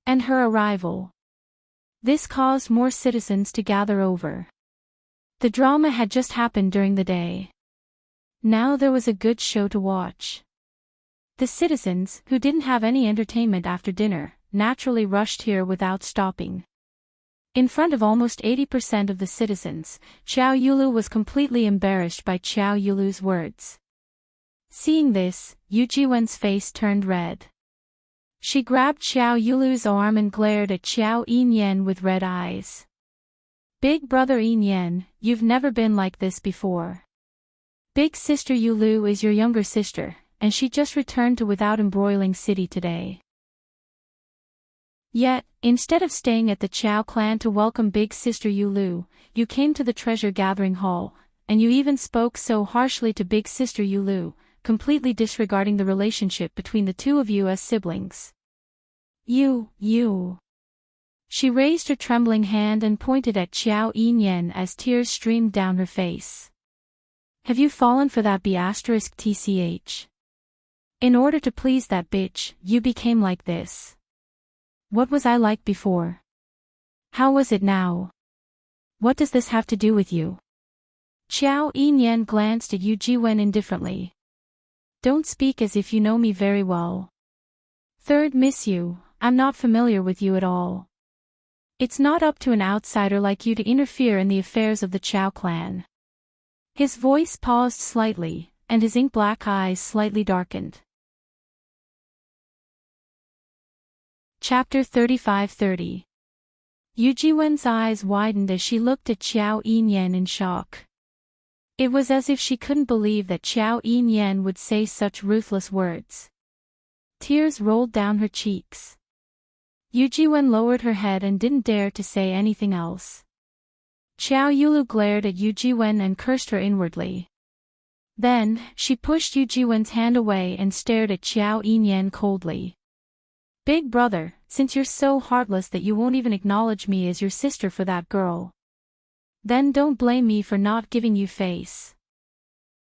And her arrival. This caused more citizens to gather over. The drama had just happened during the day. Now there was a good show to watch. The citizens, who didn't have any entertainment after dinner, naturally rushed here without stopping. In front of almost 80% of the citizens, Xiao Yulu was completely embarrassed by Xiao Yulu's words. Seeing this, Yu Jiwen's face turned red. She grabbed Xiao Yulu's arm and glared at Xiao Yinyan with red eyes. Big brother Yinyan, you've never been like this before. Big sister Yulu is your younger sister, and she just returned to Without Embroiling City today. Yet, instead of staying at the Qiao clan to welcome big sister Yulu, you came to the treasure gathering hall, and you even spoke so harshly to big sister Yulu, completely disregarding the relationship between the two of you as siblings. You. She raised her trembling hand and pointed at Xiao Yinyan as tears streamed down her face. Have you fallen for that B***tch? In order to please that bitch, you became like this. What was I like before? How was it now? What does this have to do with you? Xiao Yinyan glanced at Yu Jiwen indifferently. Don't speak as if you know me very well. Third, miss you, I'm not familiar with you at all. It's not up to an outsider like you to interfere in the affairs of the Chow clan. His voice paused slightly, and his ink-black eyes slightly darkened. Chapter 35-30. Yu Jiwen's eyes widened as she looked at Xiao Yinyan in shock. It was as if she couldn't believe that Xiao Yinyan would say such ruthless words. Tears rolled down her cheeks. Yu Jiwen lowered her head and didn't dare to say anything else. Xiao Yulu glared at Yu Jiwen and cursed her inwardly. Then, she pushed Yu Jiwen's hand away and stared at Xiao Yinyan coldly. Big brother, since you're so heartless that you won't even acknowledge me as your sister for that girl, then don't blame me for not giving you face.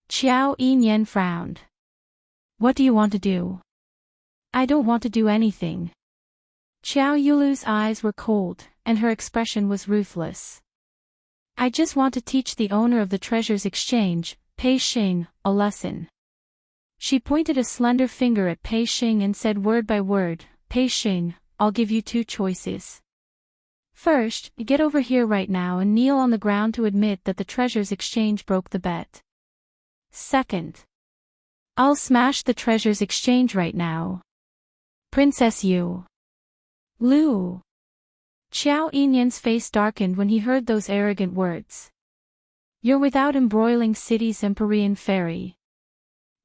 Xiao Yinyan frowned. What do you want to do? I don't want to do anything. Xiao Yulu's eyes were cold, and her expression was ruthless. I just want to teach the owner of the Treasures Exchange, Pei Xing, a lesson. She pointed a slender finger at Pei Xing and said word by word, Pei Xing, I'll give you two choices. First, get over here right now and kneel on the ground to admit that the Treasures Exchange broke the bet. Second, I'll smash the Treasures Exchange right now. Princess Yu. Lu. Xiao Yinyan's face darkened when he heard those arrogant words. You're Without Embroiling City's Empyrean Fairy.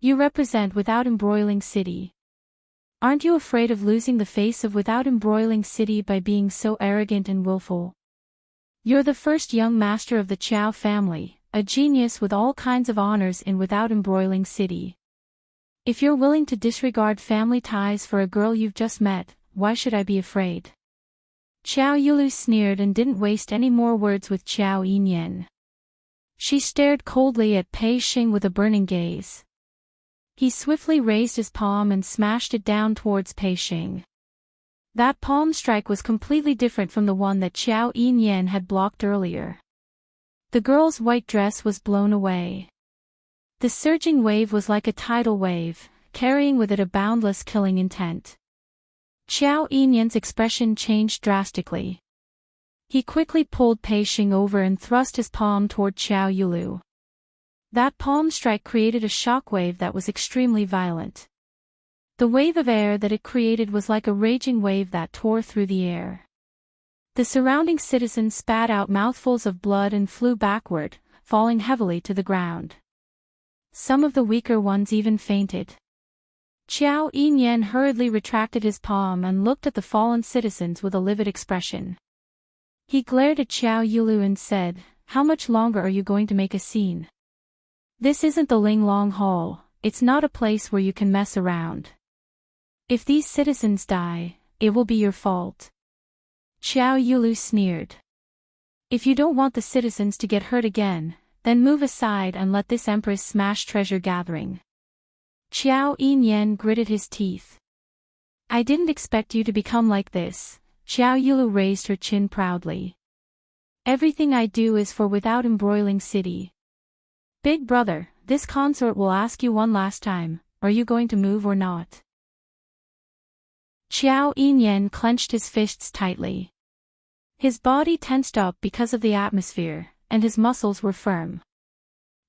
You represent Without Embroiling City. Aren't you afraid of losing the face of Without Embroiling City by being so arrogant and willful? You're the first young master of the Qiao family, a genius with all kinds of honors in Without Embroiling City. If you're willing to disregard family ties for a girl you've just met, why should I be afraid? Xiao Yulu sneered and didn't waste any more words with Xiao Yinyan. She stared coldly at Pei Xing with a burning gaze. He swiftly raised his palm and smashed it down towards Pei Xing. That palm strike was completely different from the one that Xiao Yinyan had blocked earlier. The girl's white dress was blown away. The surging wave was like a tidal wave, carrying with it a boundless killing intent. Xiao Yinyan's expression changed drastically. He quickly pulled Pei Xing over and thrust his palm toward Xiao Yulu. That palm strike created a shockwave that was extremely violent. The wave of air that it created was like a raging wave that tore through the air. The surrounding citizens spat out mouthfuls of blood and flew backward, falling heavily to the ground. Some of the weaker ones even fainted. Xiao Yinyan hurriedly retracted his palm and looked at the fallen citizens with a livid expression. He glared at Xiao Yulu and said, How much longer are you going to make a scene? This isn't the Linglong Hall, it's not a place where you can mess around. If these citizens die, it will be your fault. Xiao Yulu sneered. If you don't want the citizens to get hurt again, then move aside and let this empress smash treasure gathering. Xiao Yinyan gritted his teeth. I didn't expect you to become like this. Xiao Yulu raised her chin proudly. Everything I do is for Without Embroiling City. Big brother, this consort will ask you one last time, are you going to move or not? Xiao Yinyan clenched his fists tightly. His body tensed up because of the atmosphere, and his muscles were firm.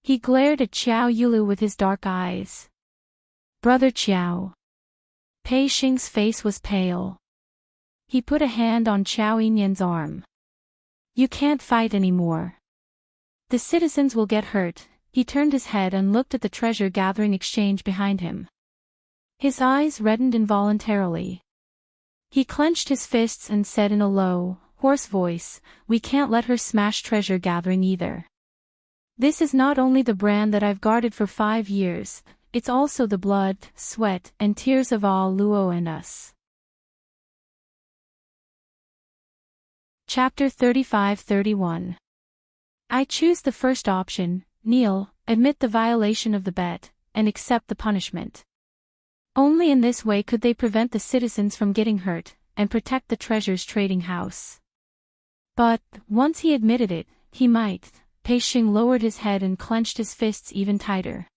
He glared at Xiao Yulu with his dark eyes. Brother Xiao. Pei Xing's face was pale. He put a hand on Xiao Yinyan's arm. You can't fight anymore. The citizens will get hurt. He turned his head and looked at the treasure-gathering exchange behind him. His eyes reddened involuntarily. He clenched his fists and said in a low, hoarse voice, We can't let her smash treasure gathering either. This is not only the brand that I've guarded for 5 years, it's also the blood, sweat, and tears of all Luo and us. Chapter 35-31. I choose the first option, kneel, admit the violation of the bet, and accept the punishment. Only in this way could they prevent the citizens from getting hurt, and protect the treasures trading house. But, once he admitted it, he might. Pei Xing lowered his head and clenched his fists even tighter.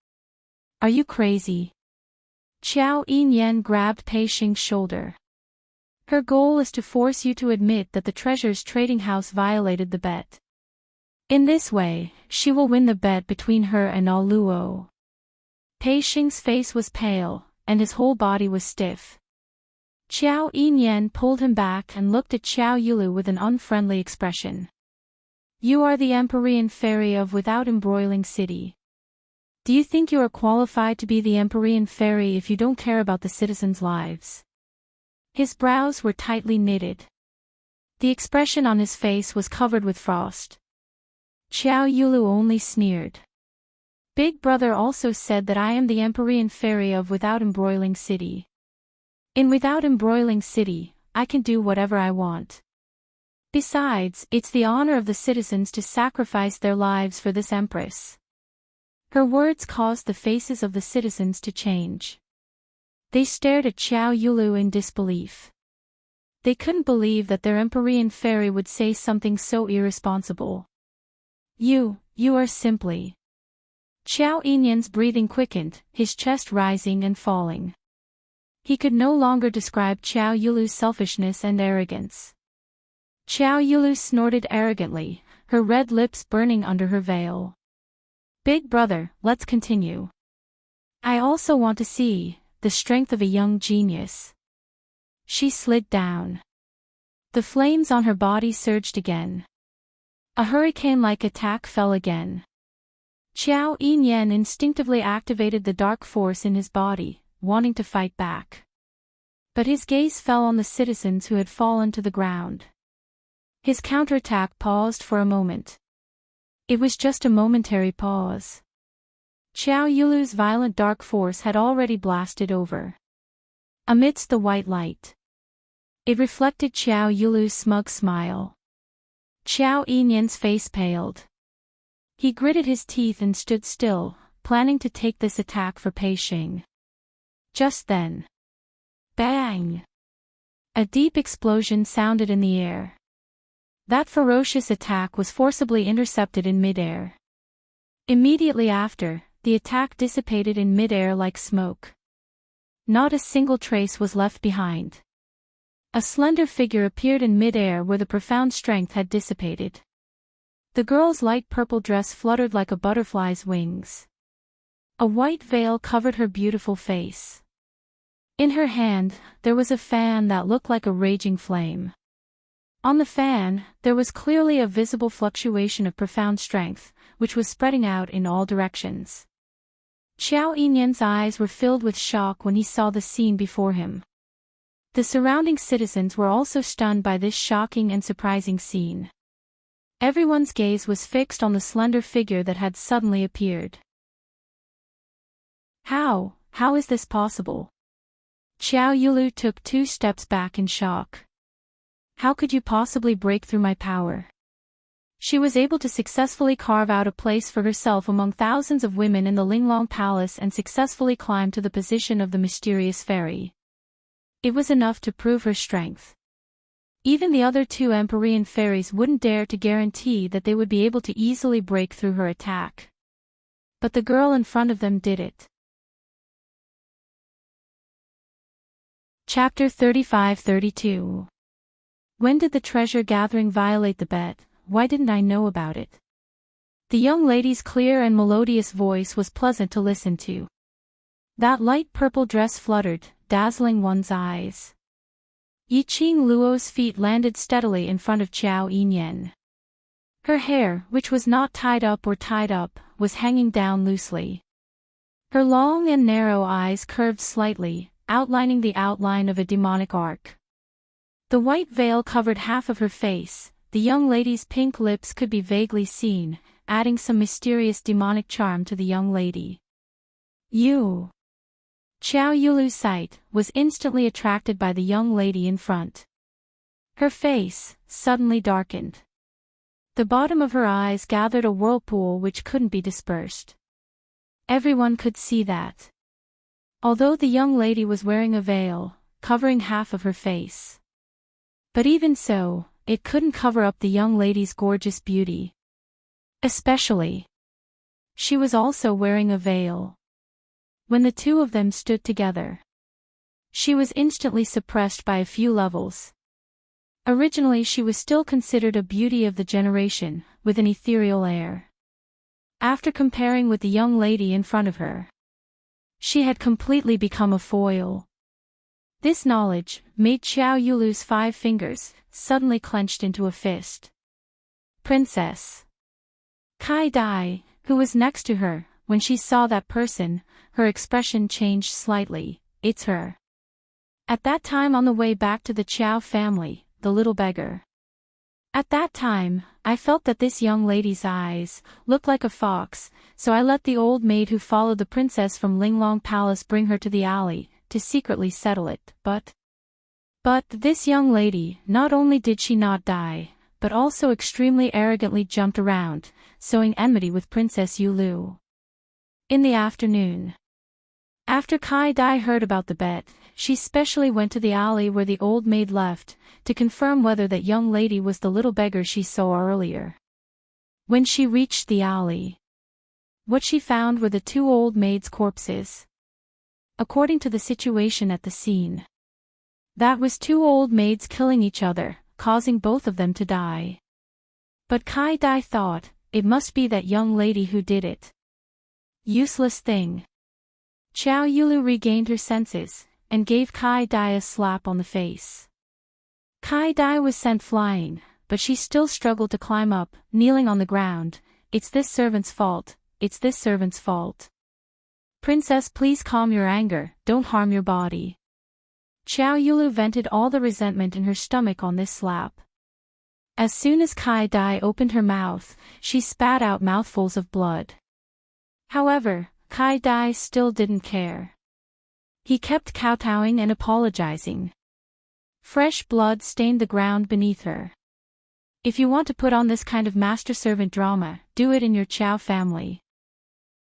Are you crazy? Xiao Yinyan grabbed Pei Xing's shoulder. Her goal is to force you to admit that the treasures trading house violated the bet. In this way, she will win the bet between her and all Luo. Pei Xing's face was pale, and his whole body was stiff. Qiao Yinyan pulled him back and looked at Xiao Yulu with an unfriendly expression. You are the Empyrean fairy of Without Embroiling City. Do you think you are qualified to be the Empyrean fairy if you don't care about the citizens' lives? His brows were tightly knitted. The expression on his face was covered with frost. Xiao Yulu only sneered. Big Brother also said that I am the Empyrean fairy of Without Embroiling City. In Without Embroiling City, I can do whatever I want. Besides, it's the honor of the citizens to sacrifice their lives for this empress. Her words caused the faces of the citizens to change. They stared at Xiao Yulu in disbelief. They couldn't believe that their Empyrean fairy would say something so irresponsible. You are simply... Xiao Yinyan's breathing quickened, his chest rising and falling. He could no longer describe Xiao Yulu's selfishness and arrogance. Xiao Yulu snorted arrogantly, her red lips burning under her veil. Big Brother, let's continue. I also want to see the strength of a young genius. She slid down. The flames on her body surged again. A hurricane-like attack fell again. Qiao Yinyan instinctively activated the dark force in his body, wanting to fight back. But his gaze fell on the citizens who had fallen to the ground. His counterattack paused for a moment. It was just a momentary pause. Xiao Yulu's violent dark force had already blasted over. Amidst the white light, it reflected Xiao Yulu's smug smile. Xiao Yinyan's face paled. He gritted his teeth and stood still, planning to take this attack for Pei Xing. Just then. Bang! A deep explosion sounded in the air. That ferocious attack was forcibly intercepted in midair. Immediately after, the attack dissipated in midair like smoke. Not a single trace was left behind. A slender figure appeared in midair where the profound strength had dissipated. The girl's light purple dress fluttered like a butterfly's wings. A white veil covered her beautiful face. In her hand, there was a fan that looked like a raging flame. On the fan, there was clearly a visible fluctuation of profound strength, which was spreading out in all directions. Xiao Yinyan's eyes were filled with shock when he saw the scene before him. The surrounding citizens were also stunned by this shocking and surprising scene. Everyone's gaze was fixed on the slender figure that had suddenly appeared. How is this possible? Xiao Yulu took 2 steps back in shock. How could you possibly break through my power? She was able to successfully carve out a place for herself among thousands of women in the Linglong Palace and successfully climb to the position of the mysterious fairy. It was enough to prove her strength. Even the other 2 Empyrean fairies wouldn't dare to guarantee that they would be able to easily break through her attack. But the girl in front of them did it. Chapter 35-32. When did the treasure gathering violate the bet? Why didn't I know about it? The young lady's clear and melodious voice was pleasant to listen to. That light purple dress fluttered, dazzling one's eyes. Yiqing Luo's feet landed steadily in front of Qiao Yinyan. Her hair, which was not tied up, was hanging down loosely. Her long and narrow eyes curved slightly, outlining the outline of a demonic arc. The white veil covered half of her face, the young lady's pink lips could be vaguely seen, adding some mysterious demonic charm to the young lady. You! Xiao Yulu's sight was instantly attracted by the young lady in front. Her face suddenly darkened. The bottom of her eyes gathered a whirlpool which couldn't be dispersed. Everyone could see that. Although the young lady was wearing a veil, covering half of her face. But even so, it couldn't cover up the young lady's gorgeous beauty. Especially, she was also wearing a veil. When the 2 of them stood together, She was instantly suppressed by a few levels. Originally she was still considered a beauty of the generation, with an ethereal air. After comparing with the young lady in front of her, she had completely become a foil. This knowledge made Xiao Yulu's 5 fingers suddenly clenched into a fist. Princess Kai Dai, who was next to her, when she saw that person, her expression changed slightly. It's her. At that time on the way back to the Qiao family, the little beggar. At that time, I felt that this young lady's eyes looked like a fox, so I let the old maid who followed the princess from Linglong Palace bring her to the alley, to secretly settle it, but this young lady, not only did she not die, but also extremely arrogantly jumped around, sowing enmity with Princess Yulu. In the afternoon, after Kai Dai heard about the bet, she specially went to the alley where the old maid left, to confirm whether that young lady was the little beggar she saw earlier. When she reached the alley, what she found were the 2 old maids' corpses. According to the situation at the scene, that was 2 old maids killing each other, causing both of them to die. But Kai Dai thought, it must be that young lady who did it. Useless thing. Xiao Yulu regained her senses, and gave Kai Dai a slap on the face. Kai Dai was sent flying, but she still struggled to climb up, kneeling on the ground. It's this servant's fault, it's this servant's fault. Princess, please calm your anger, don't harm your body. Xiao Yulu vented all the resentment in her stomach on this slap. As soon as Kai Dai opened her mouth, she spat out mouthfuls of blood. However, Kai Dai still didn't care. He kept kowtowing and apologizing. Fresh blood stained the ground beneath her. If you want to put on this kind of master-servant drama, do it in your Qiao family.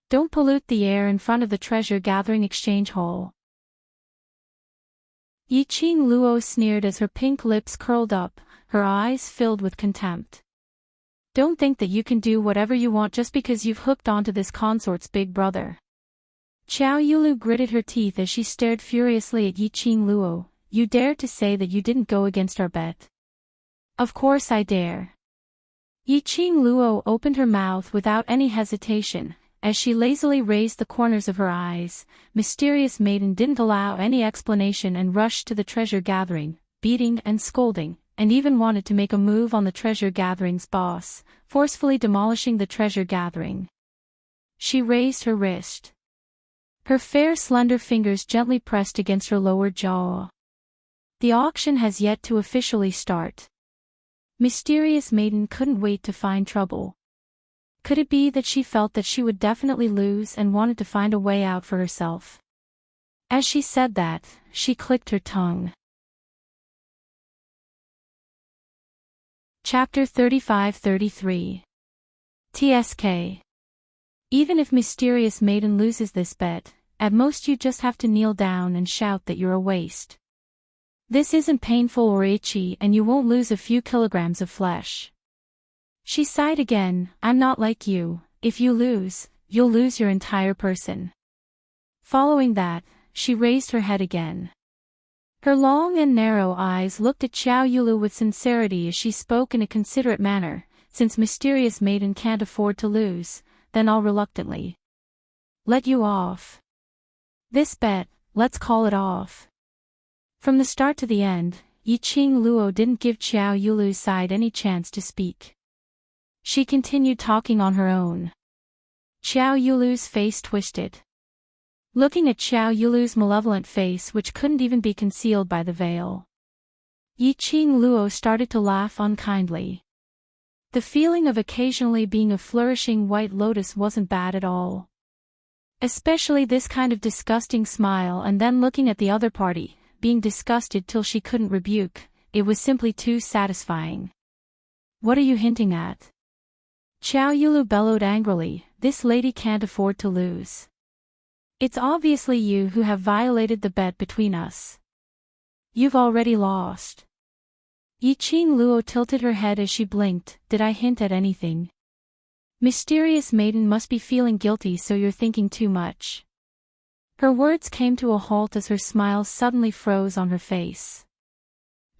Don't pollute the air in front of the treasure-gathering exchange hall. Yiqing Luo sneered as her pink lips curled up, her eyes filled with contempt. Don't think that you can do whatever you want just because you've hooked onto this consort's big brother. Xiao Yulu gritted her teeth as she stared furiously at Yiqing Luo. You dare to say that you didn't go against our bet? Of course I dare. Yiqing Luo opened her mouth without any hesitation. As she lazily raised the corners of her eyes, Mysterious Maiden didn't allow any explanation and rushed to the treasure gathering, beating and scolding, and even wanted to make a move on the treasure gathering's boss, forcefully demolishing the treasure gathering. She raised her wrist. Her fair slender fingers gently pressed against her lower jaw. The auction has yet to officially start. Mysterious Maiden couldn't wait to find trouble. Could it be that she felt that she would definitely lose and wanted to find a way out for herself? As she said that, she clicked her tongue. Chapter 35-33. TSK. Even if Mysterious Maiden loses this bet, at most you just have to kneel down and shout that you're a waste. This isn't painful or itchy and you won't lose a few kilograms of flesh. She sighed again. I'm not like you. If you lose, you'll lose your entire person. Following that, she raised her head again. Her long and narrow eyes looked at Xiao Yulu with sincerity as she spoke in a considerate manner. Since Mysterious Maiden can't afford to lose, then I'll reluctantly let you off. This bet, let's call it off. From the start to the end, Yiqing Luo didn't give Xiao Yulu's side any chance to speak. She continued talking on her own. Xiao Yulu's face twisted. Looking at Xiao Yulu's malevolent face which couldn't even be concealed by the veil, Yiqing Luo started to laugh unkindly. The feeling of occasionally being a flourishing white lotus wasn't bad at all. Especially this kind of disgusting smile and then looking at the other party, being disgusted till she couldn't rebuke, it was simply too satisfying. What are you hinting at? Xiao Yulu bellowed angrily, this lady can't afford to lose. It's obviously you who have violated the bet between us. You've already lost. Yiqing Luo tilted her head as she blinked. Did I hint at anything? Mysterious Maiden must be feeling guilty, so you're thinking too much. Her words came to a halt as her smile suddenly froze on her face.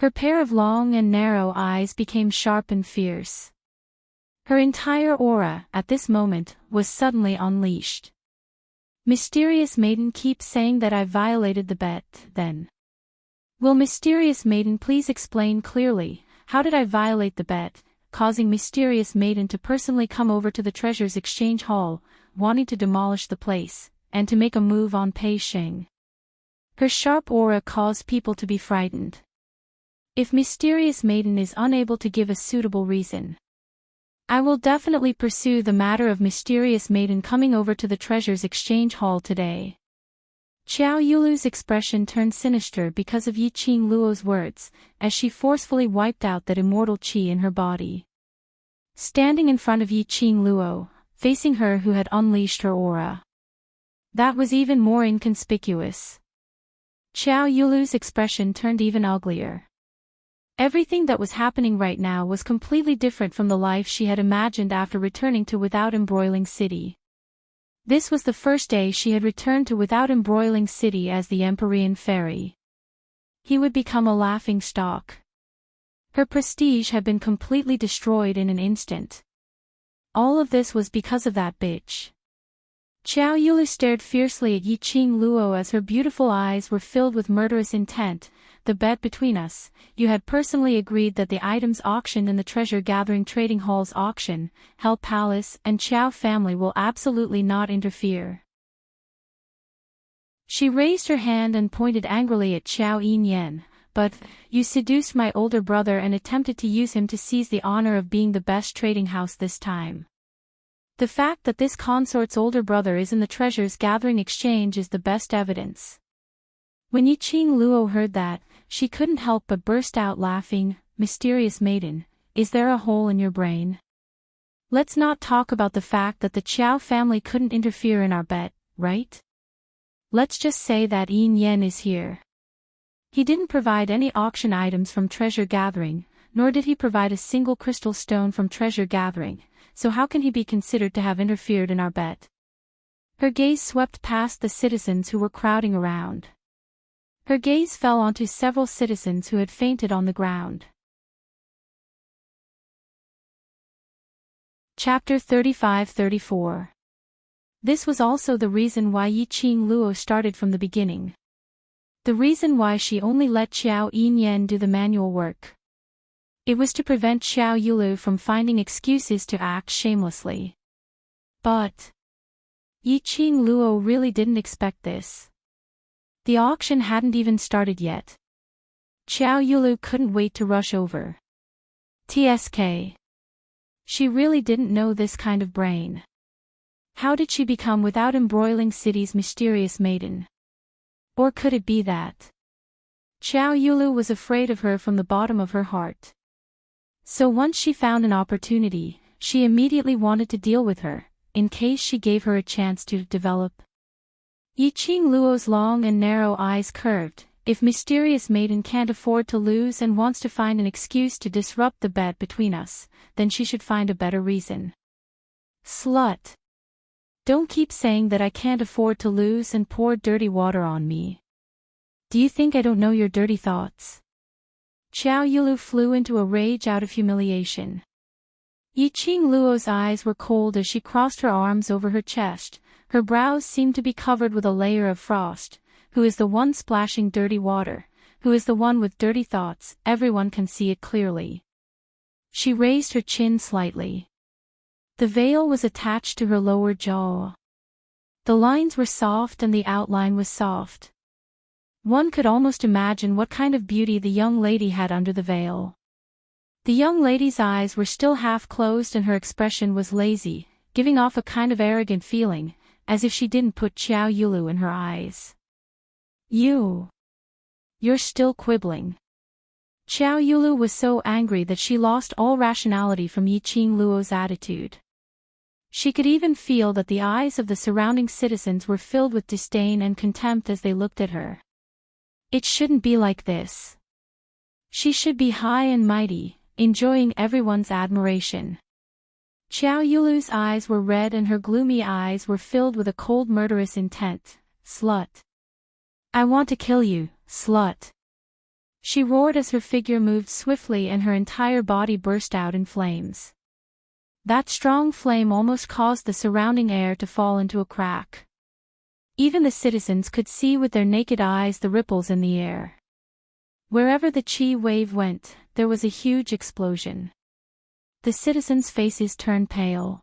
Her pair of long and narrow eyes became sharp and fierce. Her entire aura, at this moment, was suddenly unleashed. Mysterious Maiden keeps saying that I violated the bet, then. Will Mysterious Maiden please explain clearly, how did I violate the bet, causing Mysterious Maiden to personally come over to the Treasures Exchange Hall, wanting to demolish the place, and to make a move on Pei Sheng. Her sharp aura caused people to be frightened. If Mysterious Maiden is unable to give a suitable reason, I will definitely pursue the matter of Mysterious Maiden coming over to the Treasures Exchange Hall today. Xiao Yulu's expression turned sinister because of Yi Qing Luo's words, as she forcefully wiped out that immortal qi in her body. Standing in front of Yi Qing Luo, facing her who had unleashed her aura. That was even more inconspicuous. Xiao Yulu's expression turned even uglier. Everything that was happening right now was completely different from the life she had imagined after returning to Without Embroiling City. This was the first day she had returned to Without Embroiling City as the Empyrean Fairy. He would become a laughing stock. Her prestige had been completely destroyed in an instant. All of this was because of that bitch. Xiao Yulu stared fiercely at Yi Qing Luo as her beautiful eyes were filled with murderous intent. The bet between us, you had personally agreed that the items auctioned in the Treasure Gathering Trading Hall's auction, Hell Palace and Qiao family will absolutely not interfere. She raised her hand and pointed angrily at Xiao Yinyan, but, you seduced my older brother and attempted to use him to seize the honor of being the best trading house this time. The fact that this consort's older brother is in the Treasures Gathering Exchange is the best evidence. When Yi Qing Luo heard that, she couldn't help but burst out laughing. Mysterious Maiden, is there a hole in your brain? Let's not talk about the fact that the Qiao family couldn't interfere in our bet, right? Let's just say that Yin Yen is here. He didn't provide any auction items from Treasure Gathering, nor did he provide a single crystal stone from Treasure Gathering, so how can he be considered to have interfered in our bet? Her gaze swept past the citizens who were crowding around. Her gaze fell onto several citizens who had fainted on the ground. Chapter 35-34. This was also the reason why Yi Qing Luo started from the beginning. The reason why she only let Xiao Yinyan do the manual work. It was to prevent Xiao Yulu from finding excuses to act shamelessly. But Yi Qing Luo really didn't expect this. The auction hadn't even started yet. Xiao Yulu couldn't wait to rush over. TSK. She really didn't know this kind of brain. How did she become Without Embroiling City's Mysterious Maiden? Or could it be that Xiao Yulu was afraid of her from the bottom of her heart? So once she found an opportunity, she immediately wanted to deal with her, in case she gave her a chance to develop. Yi Qing Luo's long and narrow eyes curved. If Mysterious Maiden can't afford to lose and wants to find an excuse to disrupt the bet between us, then she should find a better reason. Slut. Don't keep saying that I can't afford to lose and pour dirty water on me. Do you think I don't know your dirty thoughts? Xiao Yulu flew into a rage out of humiliation. Yi Qing Luo's eyes were cold as she crossed her arms over her chest. Her brows seemed to be covered with a layer of frost. Who is the one splashing dirty water? Who is the one with dirty thoughts? Everyone can see it clearly. She raised her chin slightly. The veil was attached to her lower jaw. The lines were soft and the outline was soft. One could almost imagine what kind of beauty the young lady had under the veil. The young lady's eyes were still half closed and her expression was lazy, giving off a kind of arrogant feeling, as if she didn't put Xiao Yulu in her eyes. You're still quibbling. Xiao Yulu was so angry that she lost all rationality from Yi Qing Luo's attitude. She could even feel that the eyes of the surrounding citizens were filled with disdain and contempt as they looked at her. It shouldn't be like this. She should be high and mighty, enjoying everyone's admiration. Xiao Yulu's eyes were red and her gloomy eyes were filled with a cold murderous intent. slut. I want to kill you, slut. She roared as her figure moved swiftly and her entire body burst out in flames. That strong flame almost caused the surrounding air to fall into a crack. Even the citizens could see with their naked eyes the ripples in the air. Wherever the chi wave went, there was a huge explosion. The citizens' faces turned pale.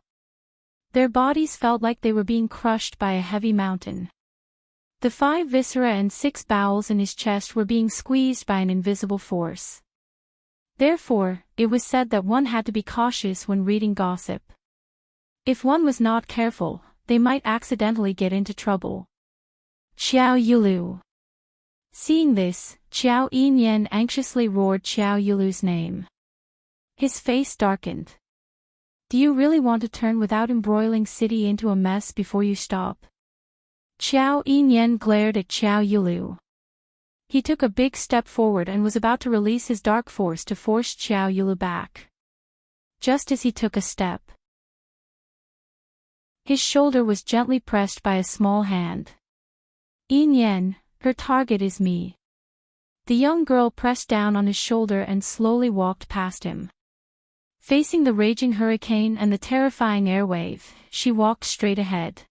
Their bodies felt like they were being crushed by a heavy mountain. The 5 viscera and 6 bowels in his chest were being squeezed by an invisible force. Therefore, it was said that one had to be cautious when reading gossip. If one was not careful, they might accidentally get into trouble. Xiao Yulu. Seeing this, Qiao Yinyan anxiously roared Xiao Yulu's name. His face darkened. Do you really want to turn without embroiling city into a mess before you stop? Qiao Yinyan glared at Xiao Yulu. He took a big step forward and was about to release his dark force to force Xiao Yulu back. Just as he took a step, his shoulder was gently pressed by a small hand. Yinyan, her target is me. The young girl pressed down on his shoulder and slowly walked past him. Facing the raging hurricane and the terrifying airwave, she walked straight ahead.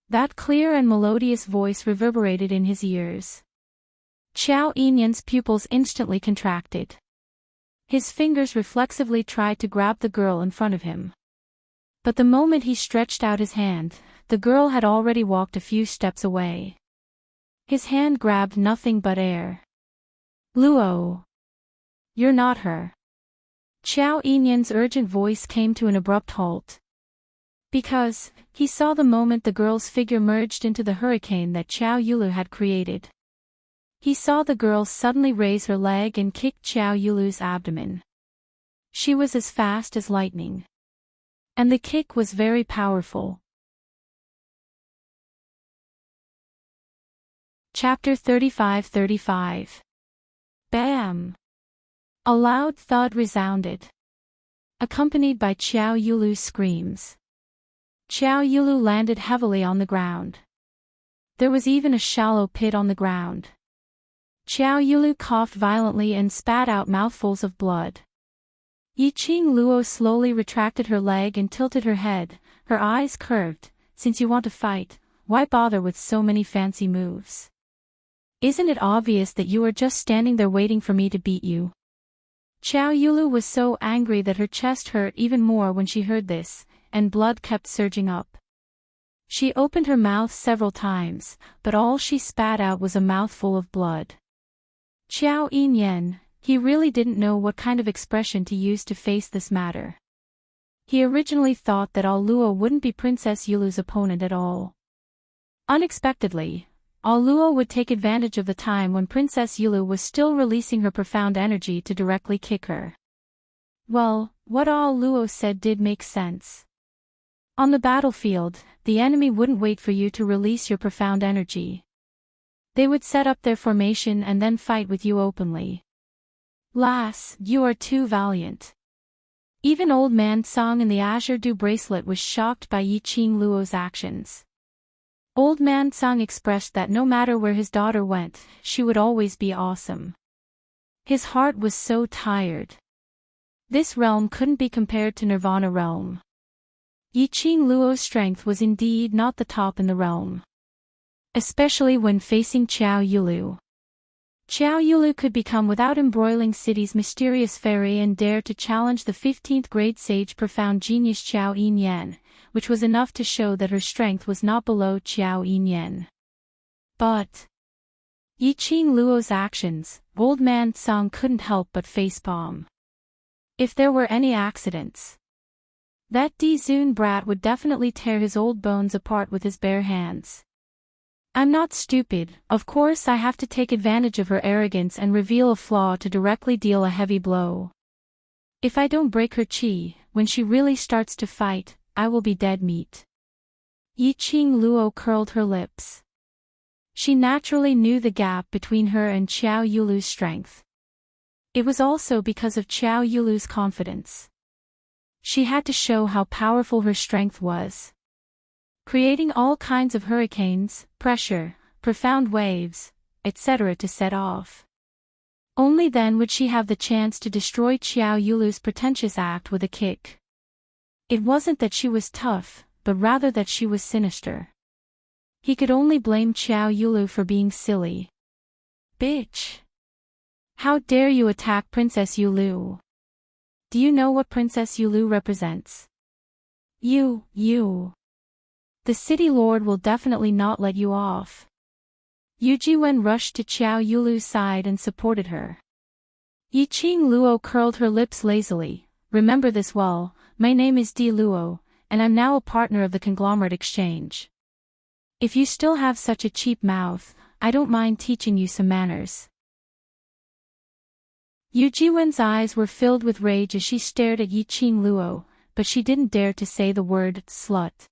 That clear and melodious voice reverberated in his ears. Qiao Yinyan's pupils instantly contracted. His fingers reflexively tried to grab the girl in front of him. But the moment he stretched out his hand, the girl had already walked a few steps away. His hand grabbed nothing but air. Luo. You're not her. Qiao Yinyan's urgent voice came to an abrupt halt. Because, he saw the moment the girl's figure merged into the hurricane that Xiao Yulu had created. He saw the girl suddenly raise her leg and kick Xiao Yulu's abdomen. She was as fast as lightning. And the kick was very powerful. Chapter 35-35. Bam! A loud thud resounded, accompanied by Xiao Yulu's screams. Xiao Yulu landed heavily on the ground. There was even a shallow pit on the ground. Xiao Yulu coughed violently and spat out mouthfuls of blood. Yiqing Luo slowly retracted her leg and tilted her head, her eyes curved. Since you want to fight, why bother with so many fancy moves? Isn't it obvious that you are just standing there waiting for me to beat you? Xiao Yulu was so angry that her chest hurt even more when she heard this, and blood kept surging up. She opened her mouth several times, but all she spat out was a mouthful of blood. Qiao Yinyan, he really didn't know what kind of expression to use to face this matter. He originally thought that Luo wouldn't be Princess Yulu's opponent at all. Unexpectedly, Luo would take advantage of the time when Princess Yulu was still releasing her profound energy to directly kick her. Well, what Luo said did make sense. On the battlefield, the enemy wouldn't wait for you to release your profound energy. They would set up their formation and then fight with you openly. Lass, you are too valiant. Even old man Song in the Azure Dew bracelet was shocked by Yiqing Luo's actions. Old man Song expressed that no matter where his daughter went, she would always be awesome. His heart was so tired. This realm couldn't be compared to Nirvana realm. Yiqing Luo's strength was indeed not the top in the realm. Especially when facing Qiao Yulu. Qiao Yulu could become without embroiling city's mysterious fairy and dare to challenge the 15th grade sage profound genius Qiao Yinyan, which was enough to show that her strength was not below Qiao Yinyan. But Yiqing Luo's actions, old man Song couldn't help but facepalm. If there were any accidents, that Dizun brat would definitely tear his old bones apart with his bare hands. I'm not stupid, of course I have to take advantage of her arrogance and reveal a flaw to directly deal a heavy blow. If I don't break her chi, when she really starts to fight, I will be dead meat. Yiqing Luo curled her lips. She naturally knew the gap between her and Qiao Yulu's strength. It was also because of Qiao Yulu's confidence. She had to show how powerful her strength was. creating all kinds of hurricanes, pressure, profound waves, etc. to set off. Only then would she have the chance to destroy Xiao Yulu's pretentious act with a kick. It wasn't that she was tough, but rather that she was sinister. He could only blame Xiao Yulu for being silly. Bitch! How dare you attack Princess Yulu? Do you know what Princess Yulu represents? You. The city lord will definitely not let you off. Yu Jiwen rushed to Xiao Yulu's side and supported her. Yi Qing Luo curled her lips lazily. Remember this well, my name is Di Luo, and I'm now a partner of the conglomerate exchange. If you still have such a cheap mouth, I don't mind teaching you some manners. Yu Jiwen's eyes were filled with rage as she stared at Yi Qing Luo, but she didn't dare to say the word slut.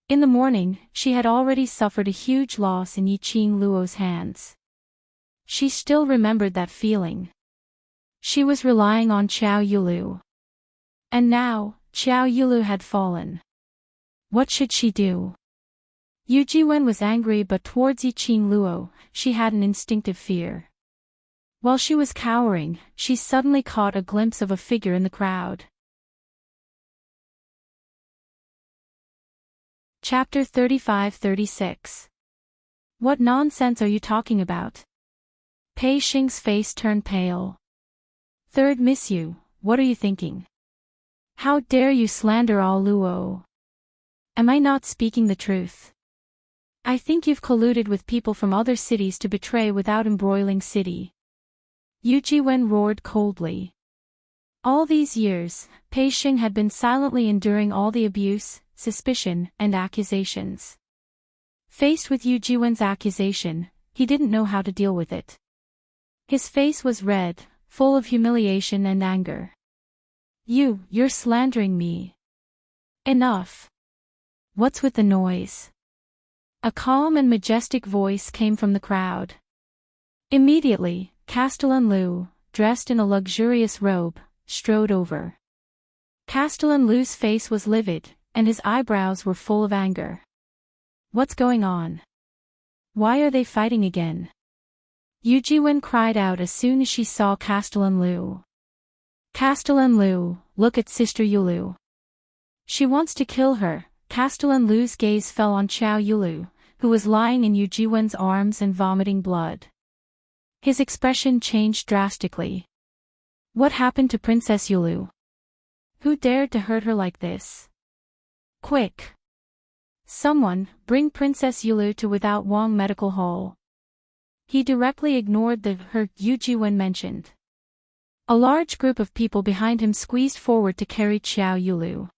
In the morning, she had already suffered a huge loss in Yi Qing Luo's hands. She still remembered that feeling. She was relying on Xiao Yulu. And now, Xiao Yulu had fallen. What should she do? Yu Jiwen was angry, but towards Yi Qing Luo, she had an instinctive fear. While she was cowering, she suddenly caught a glimpse of a figure in the crowd. Chapter 35-36. What nonsense are you talking about? Pei Xing's face turned pale. Third miss you, what are you thinking? How dare you slander all Luo? Am I not speaking the truth? I think you've colluded with people from other cities to betray Without Embroiling City. Yu Jiwen roared coldly. All these years, Pei Xing had been silently enduring all the abuse, suspicion, and accusations. Faced with Yu Jiwen's accusation, he didn't know how to deal with it. His face was red, full of humiliation and anger. You're slandering me. Enough. What's with the noise? A calm and majestic voice came from the crowd. Immediately, Castellan Lu, dressed in a luxurious robe, strode over. Castellan Lu's face was livid, and his eyebrows were full of anger. What's going on? Why are they fighting again? Yu Jiwen cried out as soon as she saw Castellan Lu. Castellan Lu, look at Sister Yulu. She wants to kill her. Castellan Lu's gaze fell on Xiao Yulu, who was lying in Yu Jiwen's arms and vomiting blood. His expression changed drastically. What happened to Princess Yulu? Who dared to hurt her like this? Quick! Someone, bring Princess Yulu to Without Wong Medical Hall. He directly ignored the her Yu Jiwen mentioned. A large group of people behind him squeezed forward to carry Xiao Yulu.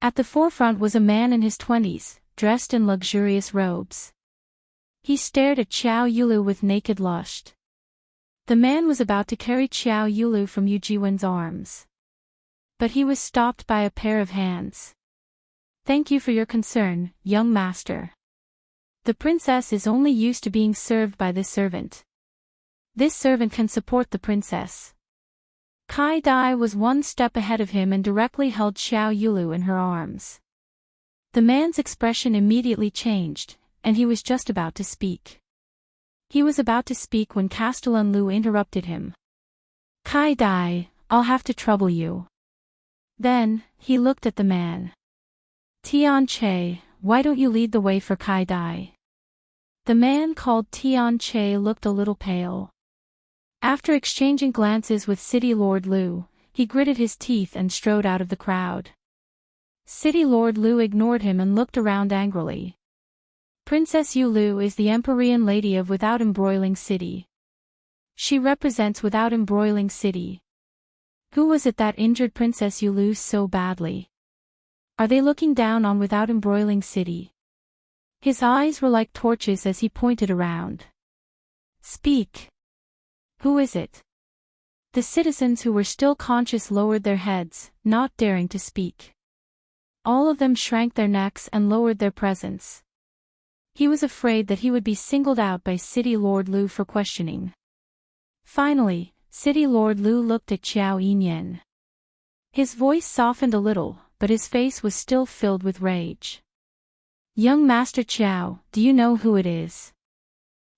At the forefront was a man in his 20s, dressed in luxurious robes. He stared at Xiao Yulu with naked lust. The man was about to carry Xiao Yulu from Yu Jiwen's arms. But he was stopped by a pair of hands. Thank you for your concern, young master. The princess is only used to being served by this servant. This servant can support the princess. Kai Dai was one step ahead of him and directly held Xiao Yulu in her arms. The man's expression immediately changed, and he was just about to speak. He was about to speak when Castellan Lu interrupted him. Kai Dai, I'll have to trouble you. Then, he looked at the man. Tian Che, why don't you lead the way for Kai Dai? The man called Tian Che looked a little pale. After exchanging glances with City Lord Lu, he gritted his teeth and strode out of the crowd. City Lord Lu ignored him and looked around angrily. Princess Yulu is the Empyrean Lady of Without Embroiling City. She represents Without Embroiling City. Who was it that injured Princess Yulu so badly? Are they looking down on Without Embroiling City? His eyes were like torches as he pointed around. Speak. Who is it? The citizens who were still conscious lowered their heads, not daring to speak. All of them shrank their necks and lowered their presence. He was afraid that he would be singled out by City Lord Lu for questioning. Finally, City Lord Lu looked at Xiao Yinyan. His voice softened a little, but his face was still filled with rage. Young Master Qiao, do you know who it is?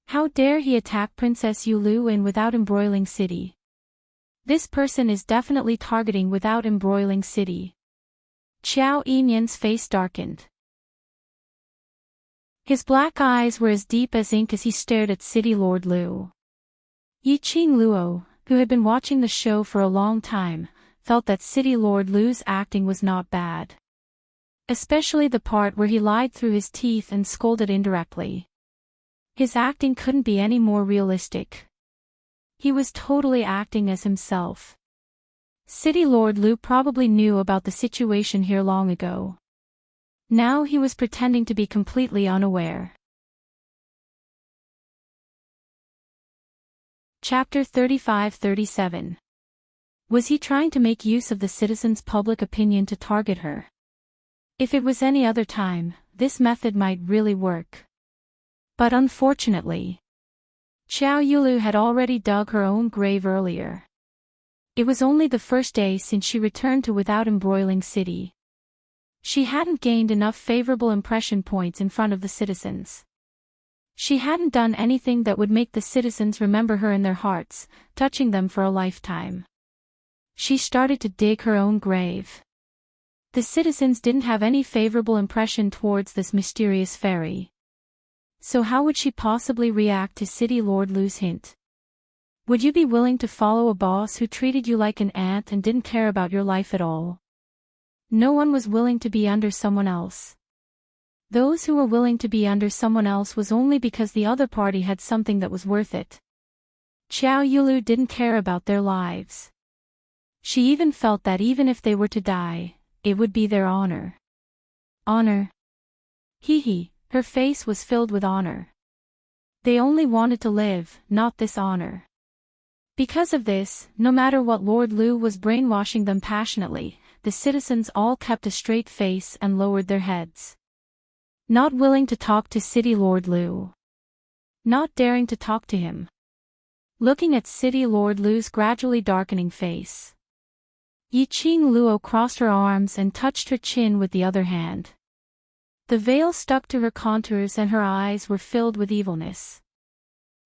How dare he attack Princess Yulu in Without Embroiling City? This person is definitely targeting Without Embroiling City. Qiao Yinyan's face darkened. His black eyes were as deep as ink as he stared at City Lord Lu. Yiqing Luo, who had been watching the show for a long time, felt that City Lord Lu's acting was not bad. Especially the part where he lied through his teeth and scolded indirectly. His acting couldn't be any more realistic. He was totally acting as himself. City Lord Lu probably knew about the situation here long ago. Now he was pretending to be completely unaware. Chapter 35-37. Was he trying to make use of the citizens' public opinion to target her? If it was any other time, this method might really work. But unfortunately, Qiao Yulu had already dug her own grave earlier. It was only the first day since she returned to Without Embroiling City. She hadn't gained enough favorable impression points in front of the citizens. She hadn't done anything that would make the citizens remember her in their hearts, touching them for a lifetime. She started to dig her own grave. The citizens didn't have any favorable impression towards this mysterious fairy. So how would she possibly react to City Lord Lu's hint? Would you be willing to follow a boss who treated you like an ant and didn't care about your life at all? No one was willing to be under someone else. Those who were willing to be under someone else was only because the other party had something that was worth it. Qiao Yulu didn't care about their lives. She even felt that even if they were to die, it would be their honor. Honor? Hee. Her face was filled with honor. They only wanted to live, not this honor. Because of this, no matter what Lord Lu was brainwashing them passionately, the citizens all kept a straight face and lowered their heads. Not willing to talk to City Lord Lu. Not daring to talk to him. Looking at City Lord Lu's gradually darkening face. Yiqing Luo crossed her arms and touched her chin with the other hand. The veil stuck to her contours and her eyes were filled with evilness.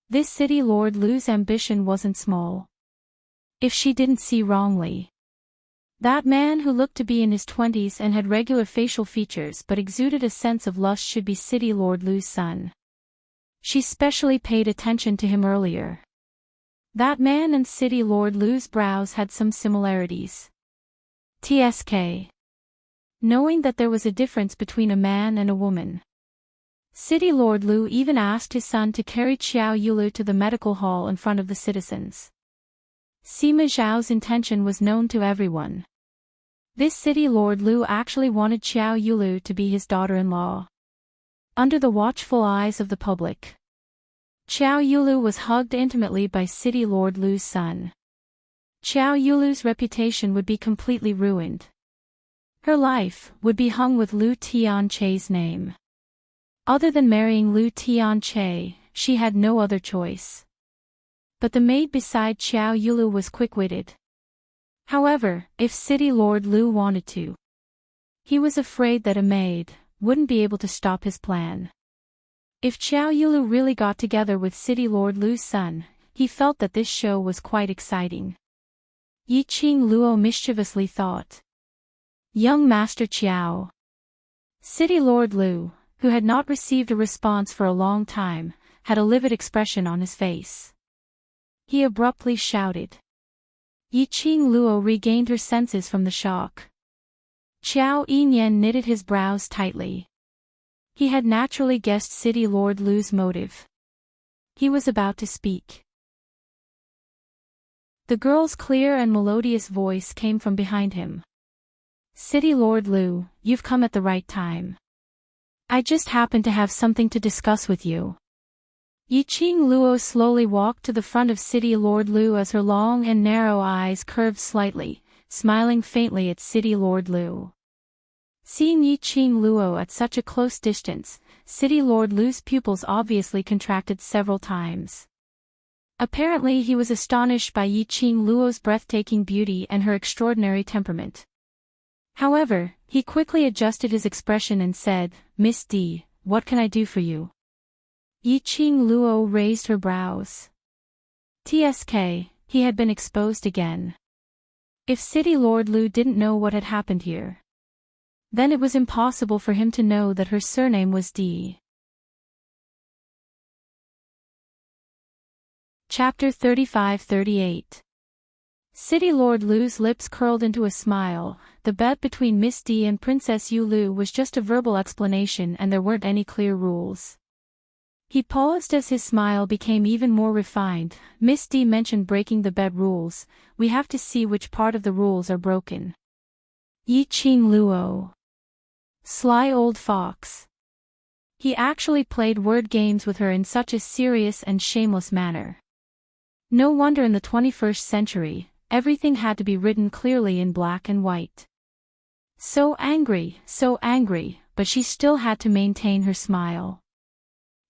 This City Lord Lu's ambition wasn't small. If she didn't see wrongly. That man who looked to be in his 20s and had regular facial features but exuded a sense of lust should be City Lord Lu's son. She specially paid attention to him earlier. That man and City Lord Lu's brows had some similarities. TSK. Knowing that there was a difference between a man and a woman. City Lord Lu even asked his son to carry Qiao Yulu to the medical hall in front of the citizens. Sima Zhao's intention was known to everyone. This City Lord Lu actually wanted Qiao Yulu to be his daughter-in-law. Under the watchful eyes of the public, Qiao Yulu was hugged intimately by City Lord Lu's son. Qiao Yulu's reputation would be completely ruined. Her life would be hung with Lu Tianche's name. Other than marrying Lu Tianche, she had no other choice. But the maid beside Qiao Yulu was quick-witted. However, if City Lord Lu wanted to, he was afraid that a maid wouldn't be able to stop his plan. If Qiao Yulu really got together with City Lord Lu's son, he felt that this show was quite exciting. Yiqing Luo mischievously thought. Young Master Qiao. City Lord Lu, who had not received a response for a long time, had a livid expression on his face. He abruptly shouted. Yiqing Luo regained her senses from the shock. Qiao Yinyan knitted his brows tightly. He had naturally guessed City Lord Lu's motive. He was about to speak. The girl's clear and melodious voice came from behind him. City Lord Lu, you've come at the right time. I just happen to have something to discuss with you. Yiqing Luo slowly walked to the front of City Lord Lu as her long and narrow eyes curved slightly, smiling faintly at City Lord Lu. Seeing Yiqing Luo at such a close distance, City Lord Lu's pupils obviously contracted several times. Apparently he was astonished by Yiqing Luo's breathtaking beauty and her extraordinary temperament. However, he quickly adjusted his expression and said, "Miss D, what can I do for you?" Yiqing Luo raised her brows. TSK, he had been exposed again. If City Lord Lu didn't know what had happened here, then it was impossible for him to know that her surname was D. Chapter 35-38. City Lord Lu's lips curled into a smile. The bet between Miss D and Princess Yu Lu was just a verbal explanation and there weren't any clear rules. He paused as his smile became even more refined. Miss D mentioned breaking the bet rules. We have to see which part of the rules are broken. Yiqing Luo. Sly old fox. He actually played word games with her in such a serious and shameless manner. No wonder in the 21st century, everything had to be written clearly in black and white. So angry, but she still had to maintain her smile.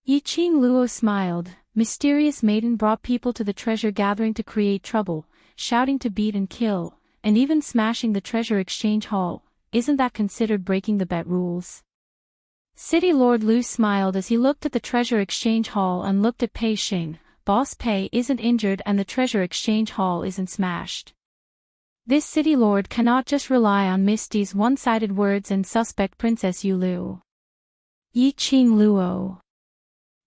Yiqing Luo smiled. Mysterious maiden brought people to the treasure gathering to create trouble, shouting to beat and kill, and even smashing the treasure exchange hall. Isn't that considered breaking the bet rules? City Lord Lu smiled as he looked at the treasure exchange hall and looked at Pei Xing. Boss Pei isn't injured and the treasure exchange hall isn't smashed. This city lord cannot just rely on Miss D's one-sided words and suspect Princess Yu Lu. Yiqing Luo.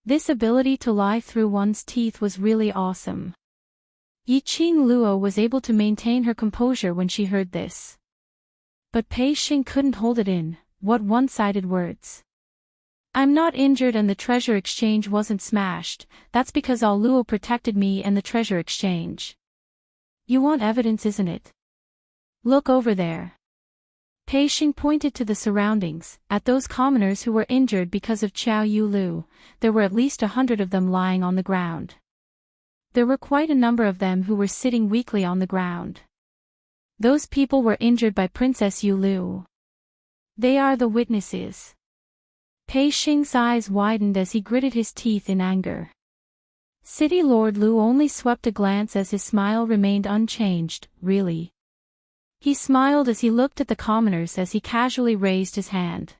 This ability to lie through one's teeth was really awesome. Yiqing Luo was able to maintain her composure when she heard this. But Pei Xing couldn't hold it in. What one-sided words? I'm not injured and the treasure exchange wasn't smashed. That's because All Luo protected me and the treasure exchange. You want evidence, isn't it? Look over there. Pei Xing pointed to the surroundings, at those commoners who were injured because of Qiao Yu Lu. There were at least 100 of them lying on the ground. There were quite a number of them who were sitting weakly on the ground. Those people were injured by Princess Yu Lu. They are the witnesses. Pei Xing's eyes widened as he gritted his teeth in anger. City Lord Lu only swept a glance as his smile remained unchanged. Really? He smiled as he looked at the commoners as he casually raised his hand.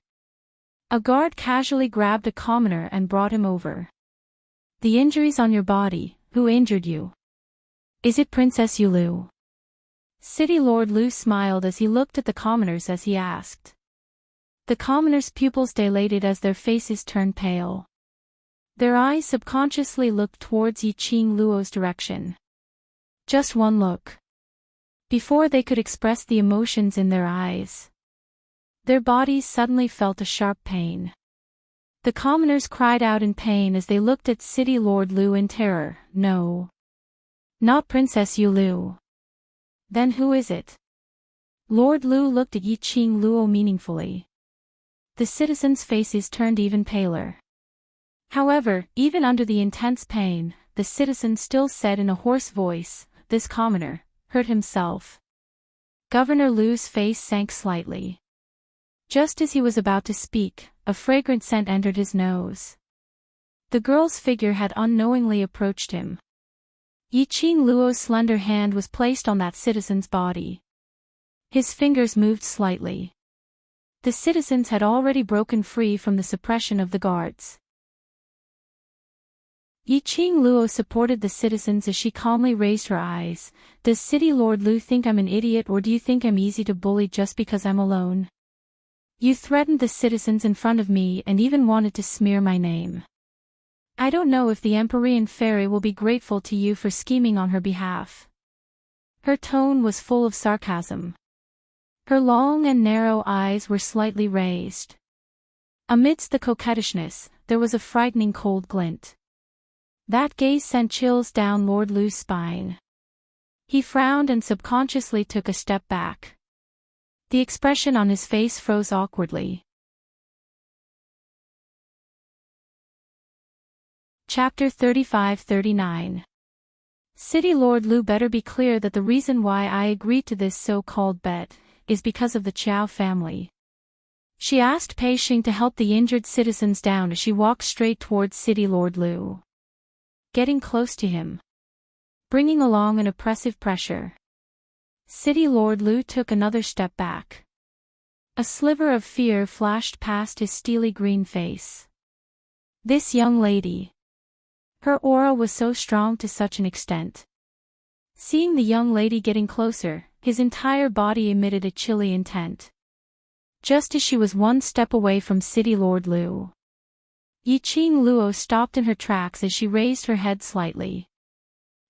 A guard casually grabbed a commoner and brought him over. The injuries on your body, who injured you? Is it Princess Yu Lu? City Lord Lu smiled as he looked at the commoners as he asked. The commoners' pupils dilated as their faces turned pale. Their eyes subconsciously looked towards Yiqing Luo's direction. Just one look. Before they could express the emotions in their eyes, their bodies suddenly felt a sharp pain. The commoners cried out in pain as they looked at City Lord Lu in terror. No. Not Princess Yu Lu. Then who is it? Lord Lu looked at Yiqing Luo meaningfully. The citizens' faces turned even paler. However, even under the intense pain, the citizen still said in a hoarse voice, "This commoner hurt himself." Governor Lu's face sank slightly. Just as he was about to speak, a fragrant scent entered his nose. The girl's figure had unknowingly approached him. Yiqing Luo's slender hand was placed on that citizen's body. His fingers moved slightly. The citizens had already broken free from the suppression of the guards. Yiqing Luo supported the citizens as she calmly raised her eyes. Does City Lord Lu think I'm an idiot, or do you think I'm easy to bully just because I'm alone? You threatened the citizens in front of me and even wanted to smear my name. I don't know if the Empyrean Fairy will be grateful to you for scheming on her behalf. Her tone was full of sarcasm. Her long and narrow eyes were slightly raised. Amidst the coquettishness, there was a frightening cold glint. That gaze sent chills down Lord Lu's spine. He frowned and subconsciously took a step back. The expression on his face froze awkwardly. Chapter 35-39. City Lord Lu better be clear that the reason why I agreed to this so-called bet is because of the Qiao family. She asked Pei Xing to help the injured citizens down as she walked straight towards City Lord Lu. Getting close to him, bringing along an oppressive pressure. City Lord Lu took another step back. A sliver of fear flashed past his steely green face. This young lady. Her aura was so strong to such an extent. Seeing the young lady getting closer, his entire body emitted a chilly intent. Just as she was one step away from City Lord Lu. Yiqing Luo stopped in her tracks as she raised her head slightly.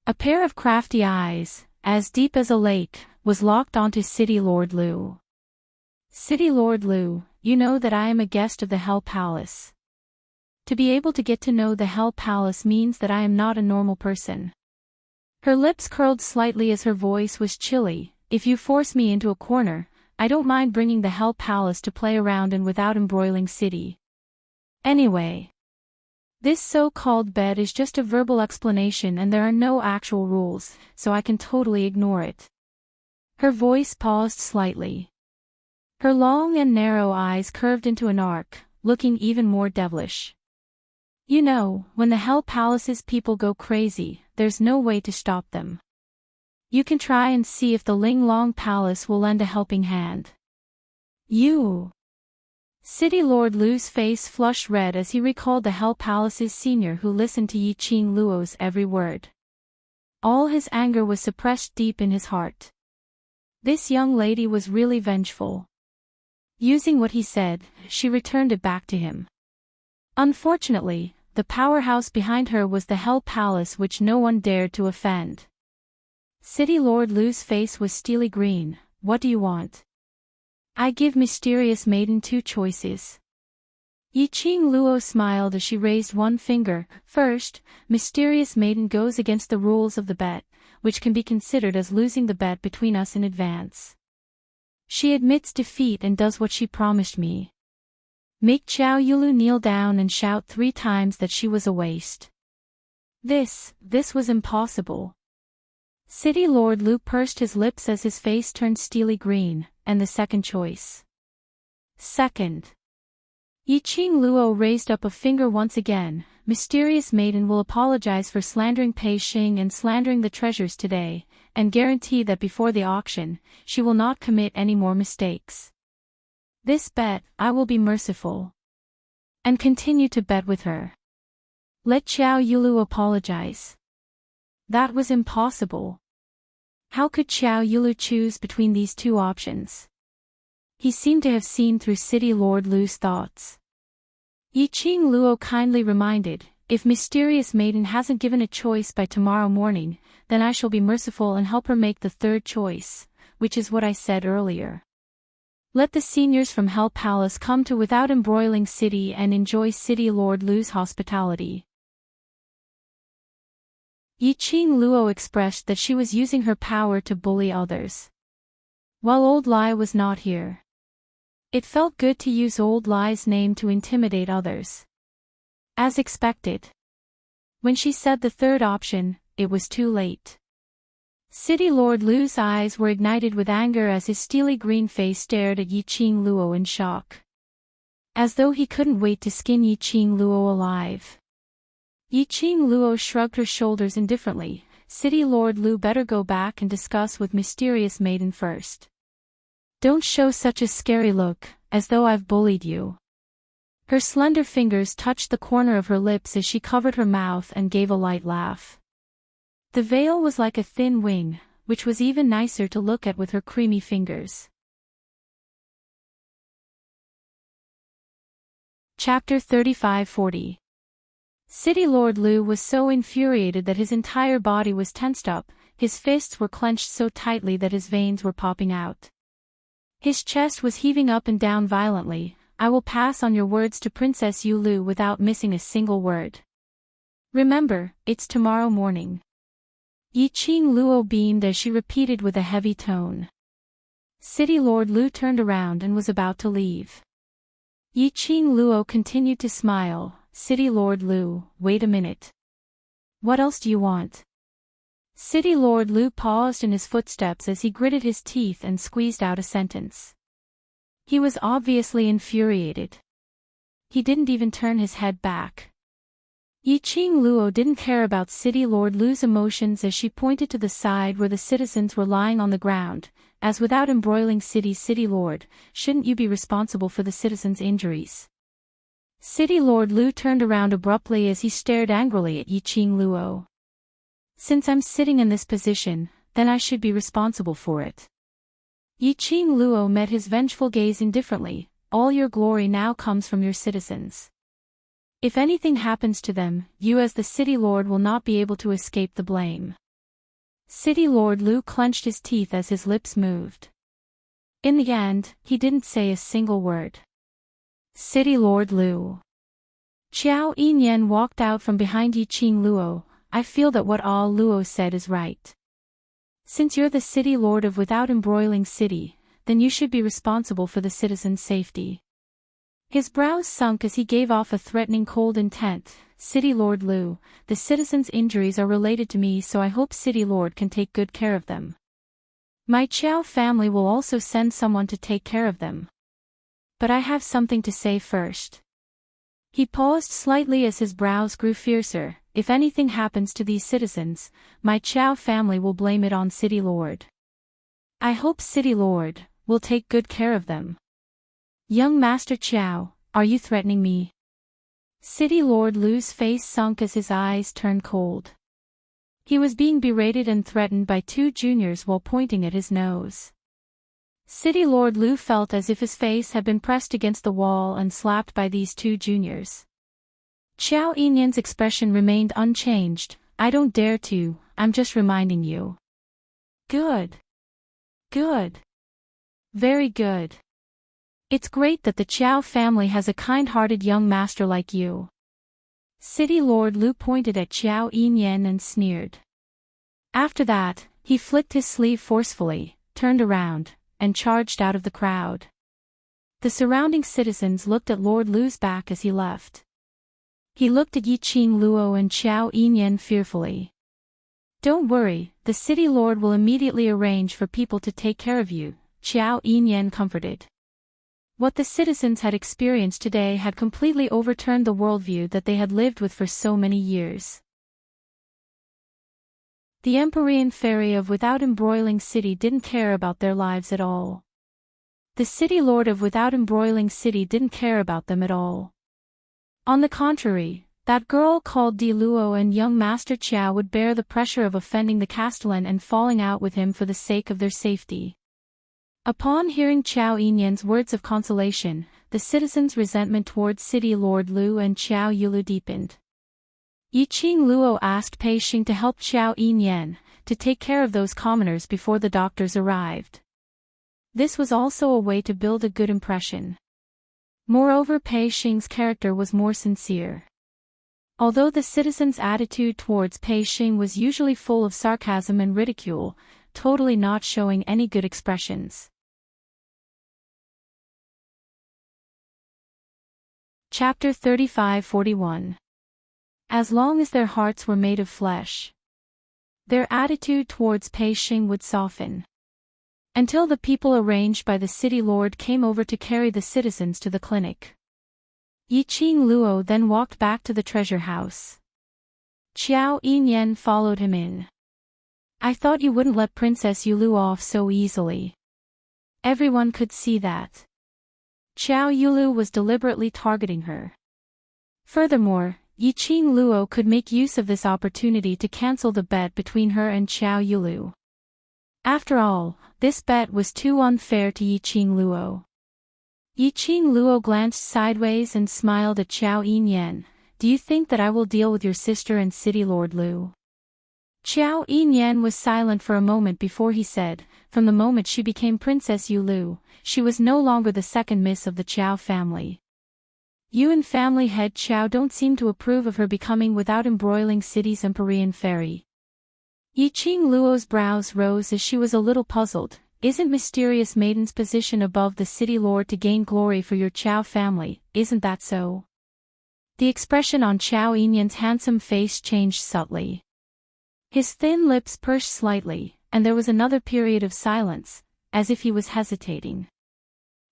A pair of crafty eyes, as deep as a lake, was locked onto City Lord Lu. City Lord Lu, you know that I am a guest of the Hell Palace. To be able to get to know the Hell Palace means that I am not a normal person. Her lips curled slightly as her voice was chilly. If you force me into a corner, I don't mind bringing the Hell Palace to play around in without embroiling City. Anyway. This so-called bed is just a verbal explanation and there are no actual rules, so I can totally ignore it. Her voice paused slightly. Her long and narrow eyes curved into an arc, looking even more devilish. You know, when the Hell Palace's people go crazy, there's no way to stop them. You can try and see if the Ling Long Palace will lend a helping hand. You. City Lord Lu's face flushed red as he recalled the Hell Palace's senior who listened to Yiqing Luo's every word. All his anger was suppressed deep in his heart. This young lady was really vengeful. Using what he said, she returned it back to him. Unfortunately, the powerhouse behind her was the Hell Palace which no one dared to offend. City Lord Lu's face was steely green. What do you want? I give Mysterious Maiden two choices. Yiqing Luo smiled as she raised one finger. First, Mysterious Maiden goes against the rules of the bet, which can be considered as losing the bet between us in advance. She admits defeat and does what she promised me. Make Xiao Yulu kneel down and shout 3 times that she was a waste. This was impossible. City Lord Lu pursed his lips as his face turned steely green, and the second choice. Second. Yiqing Luo raised up a finger once again. Mysterious Maiden will apologize for slandering Pei Xing and slandering the treasures today, and guarantee that before the auction, she will not commit any more mistakes. This bet, I will be merciful. And continue to bet with her. Let Xiao Yulu apologize. That was impossible. How could Xiao Yulu choose between these two options? He seemed to have seen through City Lord Lu's thoughts. Yiqing Luo kindly reminded, if Mysterious Maiden hasn't given a choice by tomorrow morning, then I shall be merciful and help her make the third choice, which is what I said earlier. Let the seniors from Hell Palace come to Without Embroiling City and enjoy City Lord Lu's hospitality. Yiqing Luo expressed that she was using her power to bully others. While Old Lai was not here. It felt good to use Old Lai's name to intimidate others. As expected. When she said the third option, it was too late. City Lord Lu's eyes were ignited with anger as his steely green face stared at Yiqing Luo in shock. As though he couldn't wait to skin Yiqing Luo alive. Yiqing Luo shrugged her shoulders indifferently. City Lord Lu better go back and discuss with Mysterious Maiden first. Don't show such a scary look, as though I've bullied you. Her slender fingers touched the corner of her lips as she covered her mouth and gave a light laugh. The veil was like a thin wing, which was even nicer to look at with her creamy fingers. Chapter 35-40. City Lord Lu was so infuriated that his entire body was tensed up, his fists were clenched so tightly that his veins were popping out. His chest was heaving up and down violently. I will pass on your words to Princess Yu Lu without missing a single word. Remember, it's tomorrow morning. Yiqing Luo beamed as she repeated with a heavy tone. City Lord Lu turned around and was about to leave. Yiqing Luo continued to smile. City Lord Lu, wait a minute. What else do you want? City Lord Lu paused in his footsteps as he gritted his teeth and squeezed out a sentence. He was obviously infuriated. He didn't even turn his head back. Yiqing Luo didn't care about City Lord Lu's emotions as she pointed to the side where the citizens were lying on the ground, as without embroiling City Lord, shouldn't you be responsible for the citizens' injuries? City Lord Lu turned around abruptly as he stared angrily at Yiqing Luo. Since I'm sitting in this position, then I should be responsible for it. Yiqing Luo met his vengeful gaze indifferently. All your glory now comes from your citizens. If anything happens to them, you as the City Lord will not be able to escape the blame. City Lord Lu clenched his teeth as his lips moved. In the end, he didn't say a single word. City Lord Lu. Qiao Yinyan walked out from behind Yiqing Luo. I feel that what all Luo said is right. Since you're the City Lord of Without Embroiling City, then you should be responsible for the citizens' safety. His brows sunk as he gave off a threatening cold intent. City Lord Lu, the citizens' injuries are related to me, so I hope City Lord can take good care of them. My Qiao family will also send someone to take care of them. But I have something to say first. He paused slightly as his brows grew fiercer. If anything happens to these citizens, my Qiao family will blame it on City Lord. I hope City Lord will take good care of them. Young Master Qiao, are you threatening me? City Lord Lu's face sunk as his eyes turned cold. He was being berated and threatened by two juniors while pointing at his nose. City Lord Lu felt as if his face had been pressed against the wall and slapped by these two juniors. Qiao Yinyan's expression remained unchanged. I don't dare to, I'm just reminding you. Good. Good. Very good. It's great that the Qiao family has a kind-hearted young master like you. City Lord Lu pointed at Qiao Yinyan and sneered. After that, he flicked his sleeve forcefully, turned around, and charged out of the crowd. The surrounding citizens looked at Lord Lu's back as he left. He looked at Yiqing Luo and Qiao Yinyan fearfully. Don't worry, the City Lord will immediately arrange for people to take care of you, Qiao Yinyan comforted. What the citizens had experienced today had completely overturned the worldview that they had lived with for so many years. The Empyrean Fairy of Without Embroiling City didn't care about their lives at all. The City Lord of Without Embroiling City didn't care about them at all. On the contrary, that girl called Di Luo and young Master Qiao would bear the pressure of offending the Castellan and falling out with him for the sake of their safety. Upon hearing Qiao Yinyan's words of consolation, the citizens' resentment towards City Lord Lu and Qiao Yulu deepened. Yiqing Luo asked Pei Xing to help Qiao Yinyan to take care of those commoners before the doctors arrived. This was also a way to build a good impression. Moreover, Pei Xing's character was more sincere. Although the citizens' attitude towards Pei Xing was usually full of sarcasm and ridicule, totally not showing any good expressions. Chapter 35-41. As long as their hearts were made of flesh, their attitude towards Pei Xing would soften. Until the people arranged by the City Lord came over to carry the citizens to the clinic. Yiqing Luo then walked back to the treasure house. Qiao Yinyan followed him in. I thought you wouldn't let Princess Yulu off so easily. Everyone could see that. Qiao Yulu was deliberately targeting her. Furthermore, Yiqing Luo could make use of this opportunity to cancel the bet between her and Qiao Yulu. After all, this bet was too unfair to Yiqing Luo. Yiqing Luo glanced sideways and smiled at Qiao Yinyan. Do you think that I will deal with your sister and City Lord Lu? Qiao Yinyan was silent for a moment before he said, from the moment she became Princess Yulu, she was no longer the second miss of the Qiao family. You and family head Qiao don't seem to approve of her becoming Without Embroiling City's Empyrean Fairy. Yiqing Luo's brows rose as she was a little puzzled. Isn't Mysterious Maiden's position above the City Lord to gain glory for your Qiao family, isn't that so? The expression on Qiao Yinyan's handsome face changed subtly. His thin lips pursed slightly, and there was another period of silence, as if he was hesitating.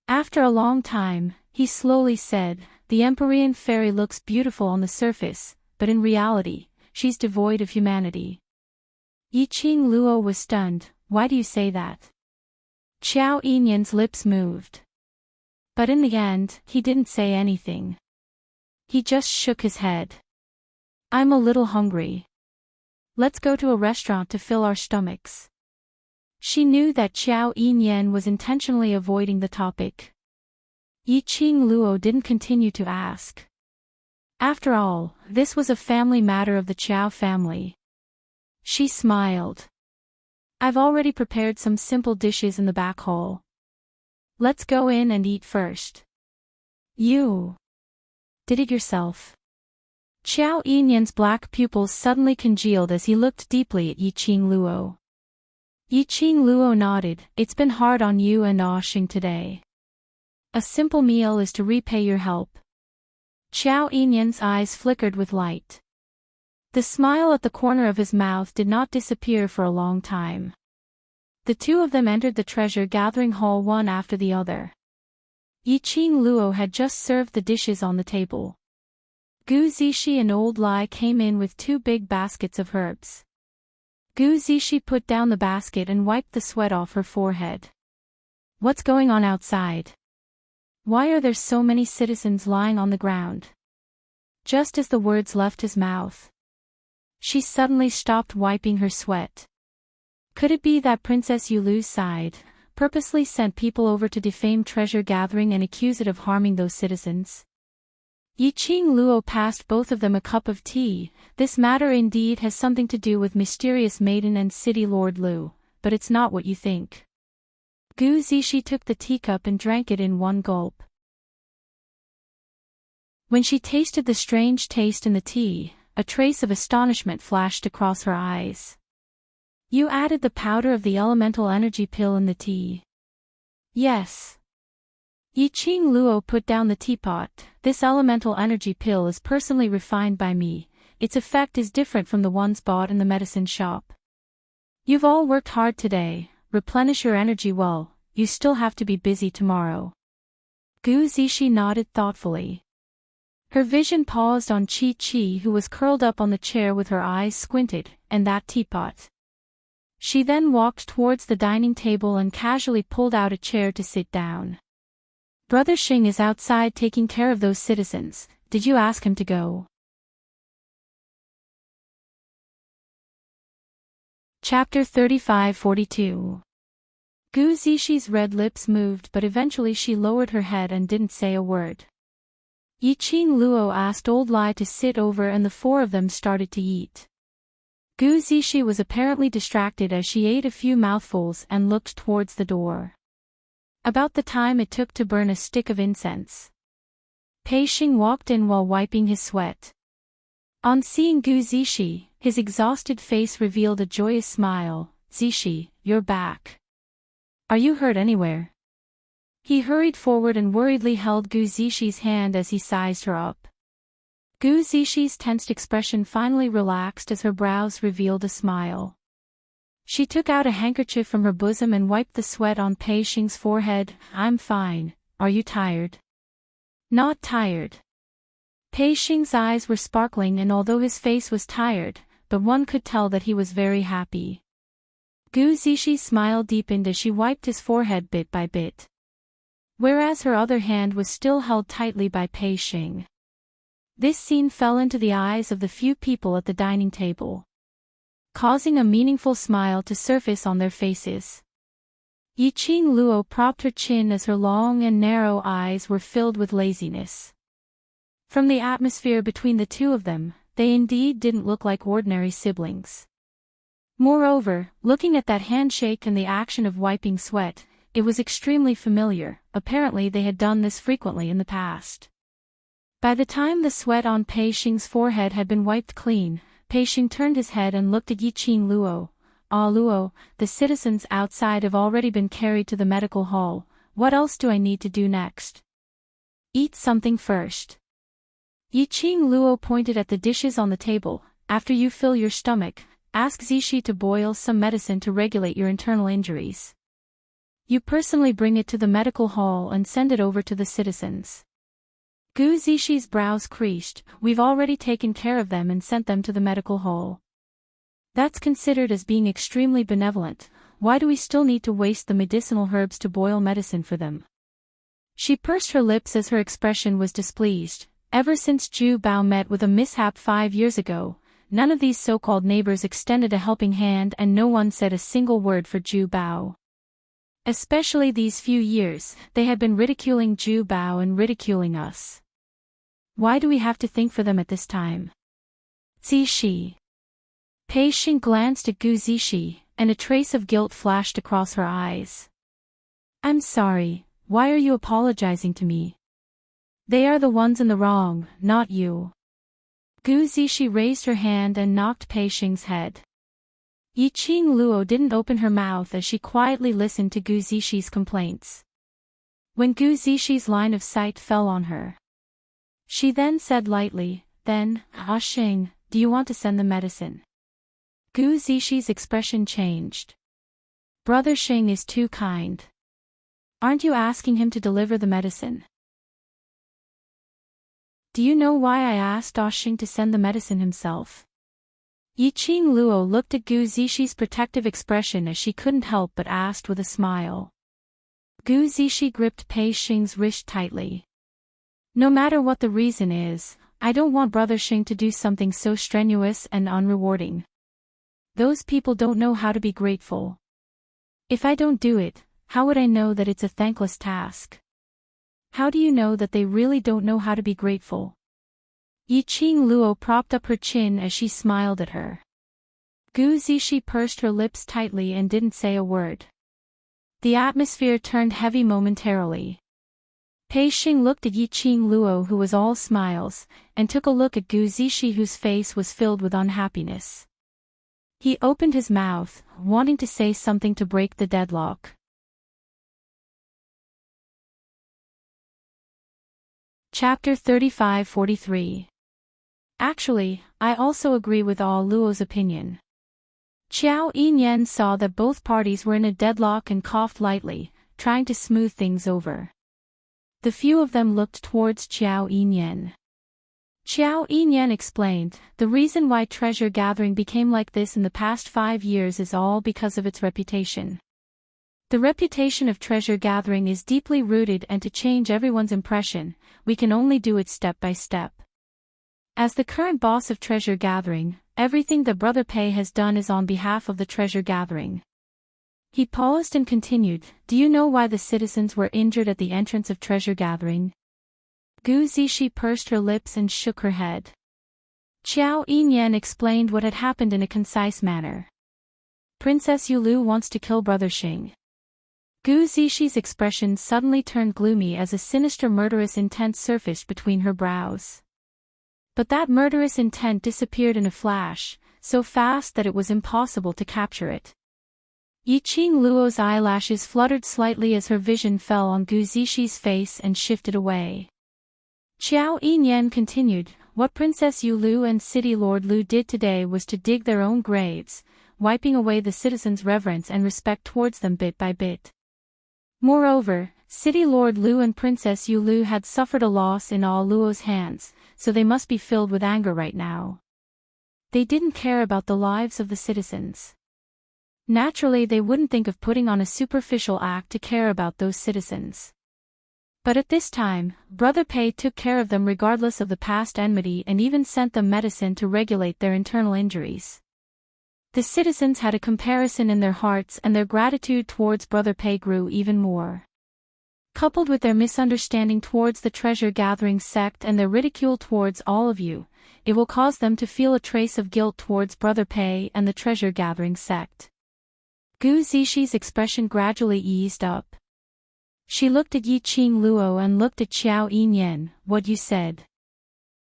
After a long time, he slowly said, the Empyrean Fairy looks beautiful on the surface, but in reality, she's devoid of humanity. Yiqing Luo was stunned. Why do you say that? Qiao Yinyan's lips moved. But in the end, he didn't say anything. He just shook his head. I'm a little hungry. Let's go to a restaurant to fill our stomachs. She knew that Qiao Yinyan was intentionally avoiding the topic. Yiqing Luo didn't continue to ask. After all, this was a family matter of the Qiao family. She smiled. I've already prepared some simple dishes in the back hall. Let's go in and eat first. You did it yourself. Qiao Yinyan's black pupils suddenly congealed as he looked deeply at Yiqing Luo. Yiqing Luo nodded. It's been hard on you and Oshing today. A simple meal is to repay your help. Qiao Yinyan's eyes flickered with light. The smile at the corner of his mouth did not disappear for a long time. The two of them entered the treasure-gathering hall one after the other. Yiqing Luo had just served the dishes on the table. Gu Zishi and Old Lai came in with 2 big baskets of herbs. Gu Zishi put down the basket and wiped the sweat off her forehead. What's going on outside? Why are there so many citizens lying on the ground? Just as the words left his mouth, she suddenly stopped wiping her sweat. Could it be that Princess Yulu's side purposely sent people over to defame treasure gathering and accuse it of harming those citizens? Yiqing Luo passed both of them a cup of tea. This matter indeed has something to do with mysterious maiden and city lord Lu, but it's not what you think. Gu Zishi took the teacup and drank it in one gulp. When she tasted the strange taste in the tea, a trace of astonishment flashed across her eyes. You added the powder of the elemental energy pill in the tea. Yes. Yiqing Luo put down the teapot. This elemental energy pill is personally refined by me. Its effect is different from the ones bought in the medicine shop. You've all worked hard today. Replenish your energy well. You still have to be busy tomorrow. Gu Zishi nodded thoughtfully. Her vision paused on Chi-Chi, who was curled up on the chair with her eyes squinted, and that teapot. She then walked towards the dining table and casually pulled out a chair to sit down. Brother Xing is outside taking care of those citizens. Did you ask him to go? Chapter 35-42. Gu Zishi's red lips moved, but eventually she lowered her head and didn't say a word. Yiqing Luo asked Old Lai to sit over and the 4 of them started to eat. Gu Zishi was apparently distracted as she ate a few mouthfuls and looked towards the door. About the time it took to burn a stick of incense. Pei Xing walked in while wiping his sweat. On seeing Gu Zishi, his exhausted face revealed a joyous smile. Zishi, you're back. Are you hurt anywhere? He hurried forward and worriedly held Gu Zishi's hand as he sized her up. Gu Zishi's tensed expression finally relaxed as her brows revealed a smile. She took out a handkerchief from her bosom and wiped the sweat on Pei Xing's forehead. I'm fine. Are you tired? Not tired. Pei Xing's eyes were sparkling, and although his face was tired, but one could tell that he was very happy. Gu Zishi's smile deepened as she wiped his forehead bit by bit, whereas her other hand was still held tightly by Pei Xing. This scene fell into the eyes of the few people at the dining table, causing a meaningful smile to surface on their faces. Yiqing Luo propped her chin as her long and narrow eyes were filled with laziness. From the atmosphere between the two of them, they indeed didn't look like ordinary siblings. Moreover, looking at that handshake and the action of wiping sweat, it was extremely familiar. Apparently they had done this frequently in the past. By the time the sweat on Pei Xing's forehead had been wiped clean, Pei Xing turned his head and looked at Yiqing Luo. Ah Luo, the citizens outside have already been carried to the medical hall. What else do I need to do next? Eat something first. Yiqing Luo pointed at the dishes on the table. After you fill your stomach, ask Zishi to boil some medicine to regulate your internal injuries. You personally bring it to the medical hall and send it over to the citizens. Gu Zixi brows creased. We've already taken care of them and sent them to the medical hole. That's considered as being extremely benevolent. Why do we still need to waste the medicinal herbs to boil medicine for them? She pursed her lips as her expression was displeased. Ever since Ju Bao met with a mishap 5 years ago, none of these so-called neighbors extended a helping hand and no one said a single word for Ju Bao. Especially these few years, they had been ridiculing Ju Bao and ridiculing us. Why do we have to think for them at this time? Zixi. Pei Xing glanced at Gu Zixi, and a trace of guilt flashed across her eyes. I'm sorry, why are you apologizing to me? They are the ones in the wrong, not you. Gu Zixi raised her hand and knocked Pei Xing's head. Yiqing Luo didn't open her mouth as she quietly listened to Gu Zixi's complaints. When Gu Zixi's line of sight fell on her, she then said lightly, then, Xing, do you want to send the medicine? Gu Zixi's expression changed. Brother Xing is too kind. Aren't you asking him to deliver the medicine? Do you know why I asked Xing to send the medicine himself? Yiqing Luo looked at Gu Zixi's protective expression as she couldn't help but asked with a smile. Gu Zixi gripped Pei Xing's wrist tightly. No matter what the reason is, I don't want Brother Xing to do something so strenuous and unrewarding. Those people don't know how to be grateful. If I don't do it, how would I know that it's a thankless task? How do you know that they really don't know how to be grateful? Yiqing Luo propped up her chin as she smiled at her. Gu Zixi pursed her lips tightly and didn't say a word. The atmosphere turned heavy momentarily. Pei Xing looked at Yiqing Luo, who was all smiles, and took a look at Gu Zixi, whose face was filled with unhappiness. He opened his mouth, wanting to say something to break the deadlock. Chapter 35-43. Actually, I also agree with all Luo's opinion. Qiao Yinyan saw that both parties were in a deadlock and coughed lightly, trying to smooth things over. The few of them looked towards Qiao Yinyan. Qiao Yinyan explained, the reason why treasure gathering became like this in the past 5 years is all because of its reputation. The reputation of treasure gathering is deeply rooted, and to change everyone's impression, we can only do it step by step. As the current boss of treasure gathering, everything that Brother Pei has done is on behalf of the treasure gathering. He paused and continued, do you know why the citizens were injured at the entrance of treasure gathering? Gu Zixi pursed her lips and shook her head. Qiao Yinyan explained what had happened in a concise manner. Princess Yulu wants to kill Brother Xing. Gu Zixi's expression suddenly turned gloomy as a sinister murderous intent surfaced between her brows. But that murderous intent disappeared in a flash, so fast that it was impossible to capture it. Yiqing Luo's eyelashes fluttered slightly as her vision fell on Gu Zixi's face and shifted away. Qiao Yinyan continued, what Princess Yulu and City Lord Lu did today was to dig their own graves, wiping away the citizens' reverence and respect towards them bit by bit. Moreover, City Lord Lu and Princess Yulu had suffered a loss in all Luo's hands, so they must be filled with anger right now. They didn't care about the lives of the citizens. Naturally, they wouldn't think of putting on a superficial act to care about those citizens. But at this time, Brother Pei took care of them regardless of the past enmity and even sent them medicine to regulate their internal injuries. The citizens had a comparison in their hearts, and their gratitude towards Brother Pei grew even more. Coupled with their misunderstanding towards the treasure-gathering sect and their ridicule towards all of you, it will cause them to feel a trace of guilt towards Brother Pei and the treasure-gathering sect. Gu Zixi's expression gradually eased up. She looked at Yiqing Luo and looked at Qiao Yinyan. What you said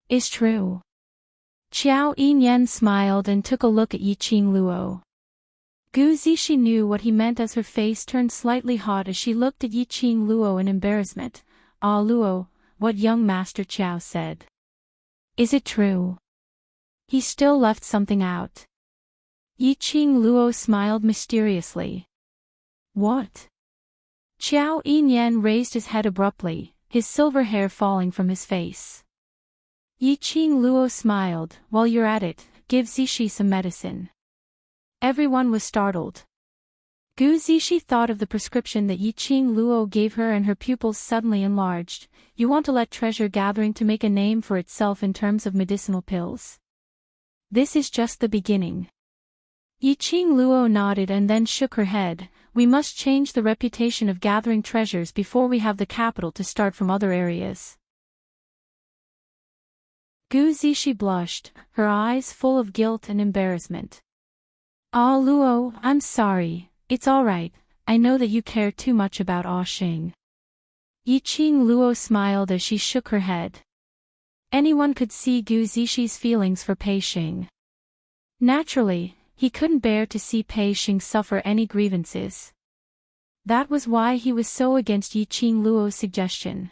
is true. Qiao Yinyan smiled and took a look at Yiqing Luo. Gu Zixi knew what he meant as her face turned slightly hot as she looked at Yiqing Luo in embarrassment. Ah Luo, what young Master Qiao said. Is it true? He still left something out. Yiqing Luo smiled mysteriously. What? Qiao Yinyan raised his head abruptly, his silver hair falling from his face. Yiqing Luo smiled. While you're at it, give Zishi some medicine. Everyone was startled. Gu Zishi thought of the prescription that Yiqing Luo gave her and her pupils suddenly enlarged. You want to let treasure gathering to make a name for itself in terms of medicinal pills? This is just the beginning. Yiqing Luo nodded and then shook her head. We must change the reputation of gathering treasures before we have the capital to start from other areas. Gu Zishi blushed, her eyes full of guilt and embarrassment. Ah Luo, I'm sorry, it's alright, I know that you care too much about Ah Xing. Yiqing Luo smiled as she shook her head. Anyone could see Gu Zishi's feelings for Pei Xing. Naturally, he couldn't bear to see Pei Xing suffer any grievances. That was why he was so against Yiqing Luo's suggestion.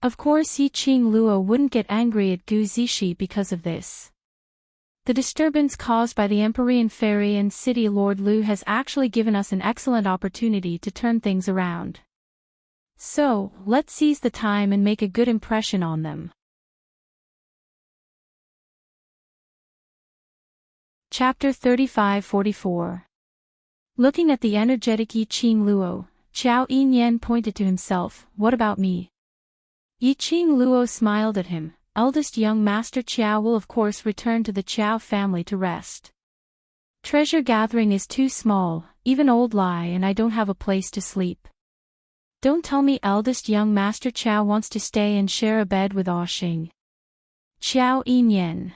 Of course Yiqing Luo wouldn't get angry at Gu Zishi because of this. The disturbance caused by the Empyrean Fairy and City Lord Lu has actually given us an excellent opportunity to turn things around. So, let's seize the time and make a good impression on them. Chapter 35-44. Looking at the energetic Yiqing Luo, Qiao Yinyan pointed to himself. What about me? Yiqing Luo smiled at him. Eldest young Master Qiao will of course return to the Qiao family to rest. Treasure gathering is too small, even old Lai and I don't have a place to sleep. Don't tell me eldest young Master Qiao wants to stay and share a bed with Ah Xing. Qiao Yinyan.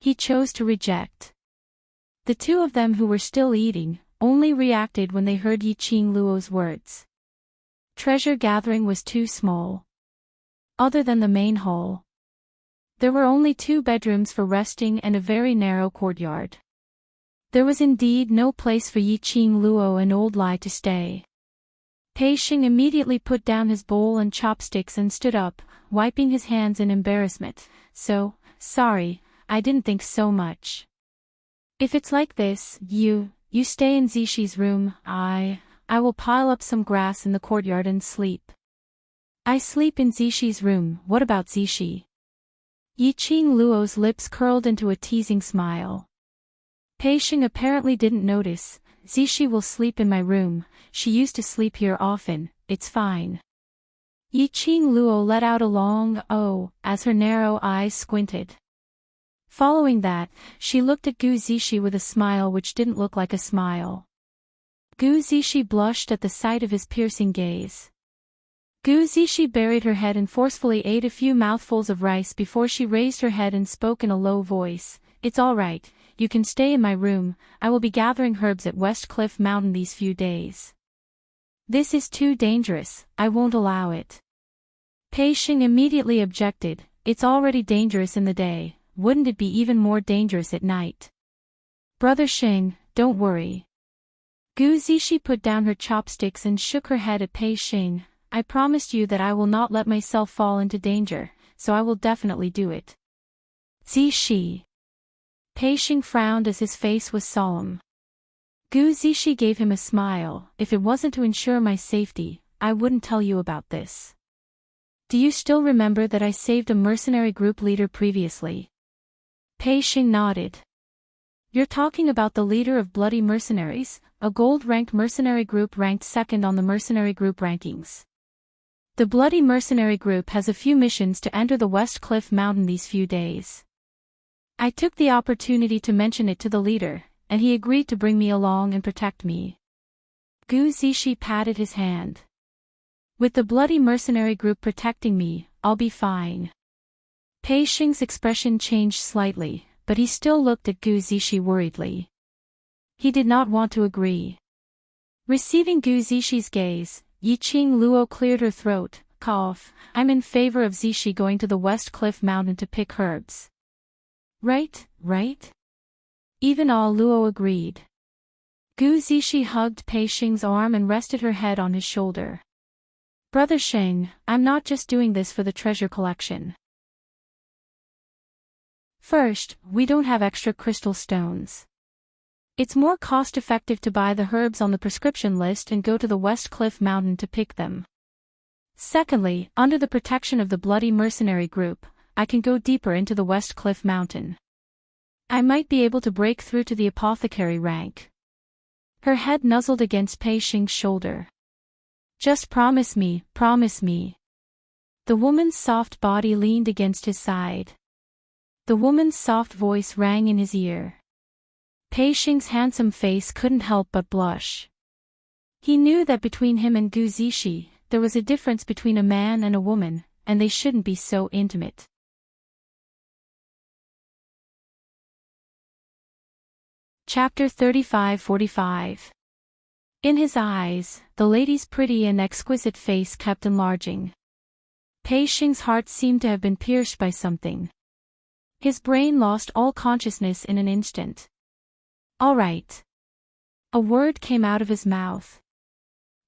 He chose to reject. The two of them who were still eating, only reacted when they heard Yiqing Luo's words. Treasure gathering was too small. Other than the main hall, there were only 2 bedrooms for resting and a very narrow courtyard. There was indeed no place for Yiqing Luo and old Lai to stay. Pei Xing immediately put down his bowl and chopsticks and stood up, wiping his hands in embarrassment. So, sorry, I didn't think so much. If it's like this, you stay in Zishi's room, I will pile up some grass in the courtyard and sleep. I sleep in Zishi's room, what about Zishi? Yiqing Luo's lips curled into a teasing smile. Pei Xing apparently didn't notice. Zishi will sleep in my room, she used to sleep here often, it's fine. Yiqing Luo let out a long oh as her narrow eyes squinted. Following that, she looked at Gu Zishi with a smile which didn't look like a smile. Gu Zishi blushed at the sight of his piercing gaze. Gu Zishi buried her head and forcefully ate a few mouthfuls of rice before she raised her head and spoke in a low voice. It's all right, you can stay in my room, I will be gathering herbs at West Cliff Mountain these few days. This is too dangerous, I won't allow it. Pei Xing immediately objected, it's already dangerous in the day, wouldn't it be even more dangerous at night? Brother Xing, don't worry. Gu Zishi put down her chopsticks and shook her head at Pei Xing. I promised you that I will not let myself fall into danger, so I will definitely do it. Zishi. Pei Xing frowned as his face was solemn. Gu Zishi gave him a smile. If it wasn't to ensure my safety, I wouldn't tell you about this. Do you still remember that I saved a mercenary group leader previously? Pei Xing nodded. You're talking about the leader of Bloody Mercenaries, a gold-ranked mercenary group ranked second on the mercenary group rankings. The Bloody Mercenary Group has a few missions to enter the West Cliff Mountain these few days. I took the opportunity to mention it to the leader, and he agreed to bring me along and protect me. Gu Zishi patted his hand. With the Bloody Mercenary Group protecting me, I'll be fine. Pei Xing's expression changed slightly, but he still looked at Gu Zishi worriedly. He did not want to agree. Receiving Gu Zishi's gaze, Yiqing Luo cleared her throat. Cough, I'm in favor of Zishi going to the West Cliff Mountain to pick herbs. Right? Even Ah Luo agreed. Gu Zishi hugged Pei Xing's arm and rested her head on his shoulder. Brother Xing, I'm not just doing this for the treasure collection. First, we don't have extra crystal stones. It's more cost-effective to buy the herbs on the prescription list and go to the West Cliff Mountain to pick them. Secondly, under the protection of the bloody mercenary group, I can go deeper into the West Cliff Mountain. I might be able to break through to the apothecary rank. Her head nuzzled against Pei Xing's shoulder. Just promise me, promise me. The woman's soft body leaned against his side. The woman's soft voice rang in his ear. Pei Xing's handsome face couldn't help but blush. He knew that between him and Gu Zishi, there was a difference between a man and a woman, and they shouldn't be so intimate. Chapter 35-45. In his eyes, the lady's pretty and exquisite face kept enlarging. Pei Xing's heart seemed to have been pierced by something. His brain lost all consciousness in an instant. All right. A word came out of his mouth.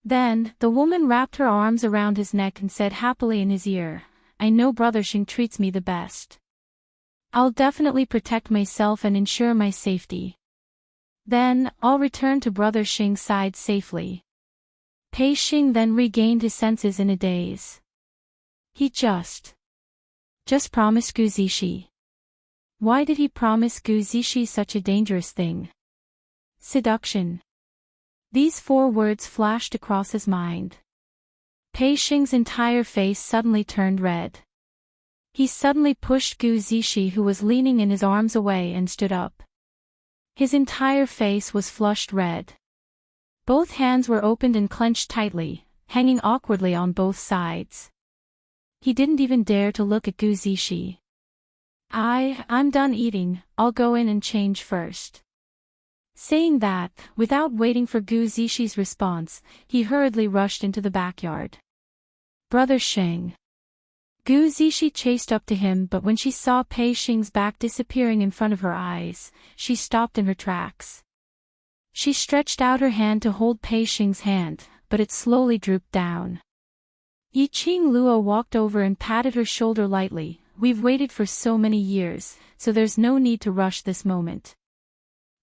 Then, the woman wrapped her arms around his neck and said happily in his ear, I know Brother Xing treats me the best. I'll definitely protect myself and ensure my safety. Then, I'll return to Brother Xing's side safely. Pei Xing then regained his senses in a daze. He just promised Gu Zishi. Why did he promise Gu Zishi such a dangerous thing? Seduction. These 4 words flashed across his mind. Pei Xing's entire face suddenly turned red. He suddenly pushed Gu Zishi, who was leaning in his arms, away and stood up. His entire face was flushed red. Both hands were opened and clenched tightly, hanging awkwardly on both sides. He didn't even dare to look at Gu Zishi. I'm done eating, I'll go in and change first. Saying that, without waiting for Gu Zishi's response, he hurriedly rushed into the backyard. Brother Xing. Gu Zishi chased up to him, but when she saw Pei Xing's back disappearing in front of her eyes, she stopped in her tracks. She stretched out her hand to hold Pei Xing's hand, but it slowly drooped down. Yiqing Luo walked over and patted her shoulder lightly. We've waited for so many years, so there's no need to rush this moment.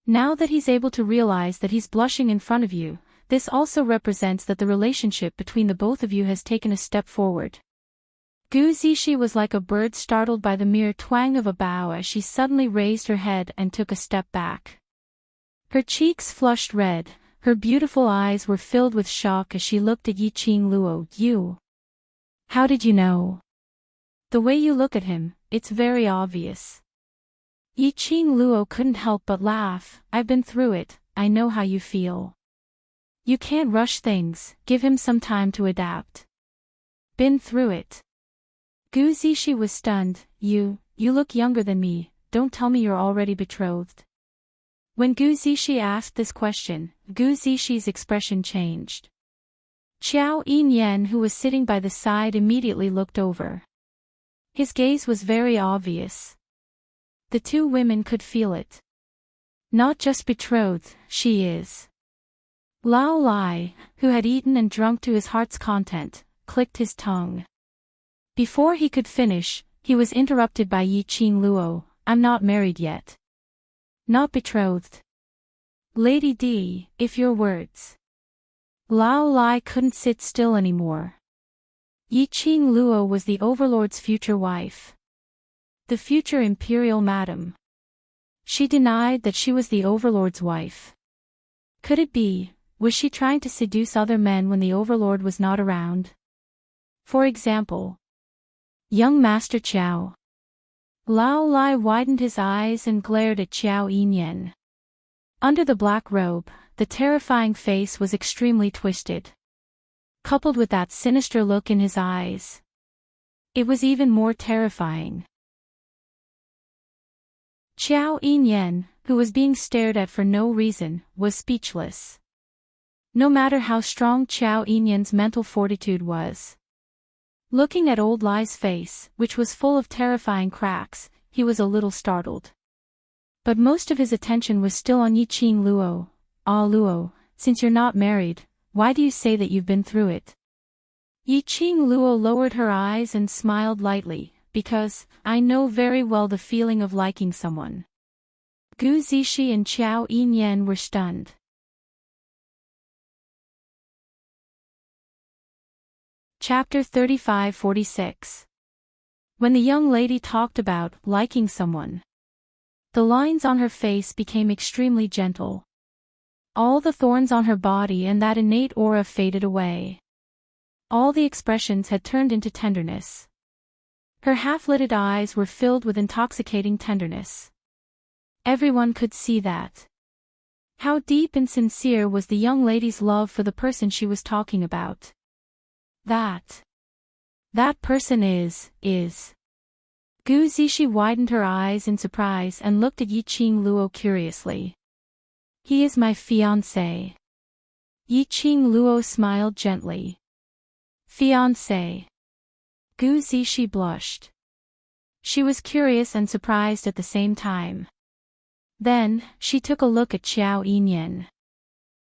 Now that he's able to realize that he's blushing in front of you, this also represents that the relationship between the both of you has taken a step forward. Gu Zishi was like a bird startled by the mere twang of a bow as she suddenly raised her head and took a step back. Her cheeks flushed red, her beautiful eyes were filled with shock as she looked at Yiqing Luo. You? How did you know? The way you look at him, it's very obvious. Yiqing Luo couldn't help but laugh. I've been through it, I know how you feel. You can't rush things, give him some time to adapt. Been through it. Gu Zishi was stunned. You look younger than me, don't tell me you're already betrothed. When Gu Zishi asked this question, Gu Zishi's expression changed. Qiao Yinyan, who was sitting by the side, immediately looked over. His gaze was very obvious. The 2 women could feel it. Not just betrothed, she is. Lao Lai, who had eaten and drunk to his heart's content, clicked his tongue. Before he could finish, he was interrupted by Yiqing Luo. I'm not married yet. Not betrothed. Lady D, if your words. Lao Lai couldn't sit still anymore. Yiqing Luo was the overlord's future wife. The future imperial madam. She denied that she was the overlord's wife. Could it be, was she trying to seduce other men when the overlord was not around? For example, young Master Qiao. Lao Lai widened his eyes and glared at Qiao Yinyan. Under the black robe, the terrifying face was extremely twisted. Coupled with that sinister look in his eyes, it was even more terrifying. Qiao Yinyan, who was being stared at for no reason, was speechless. No matter how strong Qiao Yinyan's mental fortitude was. Looking at old Lai's face, which was full of terrifying cracks, he was a little startled. But most of his attention was still on Yiqing Luo. Ah Luo, since you're not married, why do you say that you've been through it? Yiqing Luo lowered her eyes and smiled lightly. Because, I know very well the feeling of liking someone. Gu Zishi and Qiao Yinyan were stunned. Chapter 35-46. When the young lady talked about liking someone, the lines on her face became extremely gentle. All the thorns on her body and that innate aura faded away. All the expressions had turned into tenderness. Her half-lidded eyes were filled with intoxicating tenderness. Everyone could see that. How deep and sincere was the young lady's love for the person she was talking about. That person is. Gu Zishi widened her eyes in surprise and looked at Yiqing Luo curiously. He is my fiancé. Yiqing Luo smiled gently. Fiancé. Gu Zishi blushed. She was curious and surprised at the same time. Then, she took a look at Xiao Yinyan.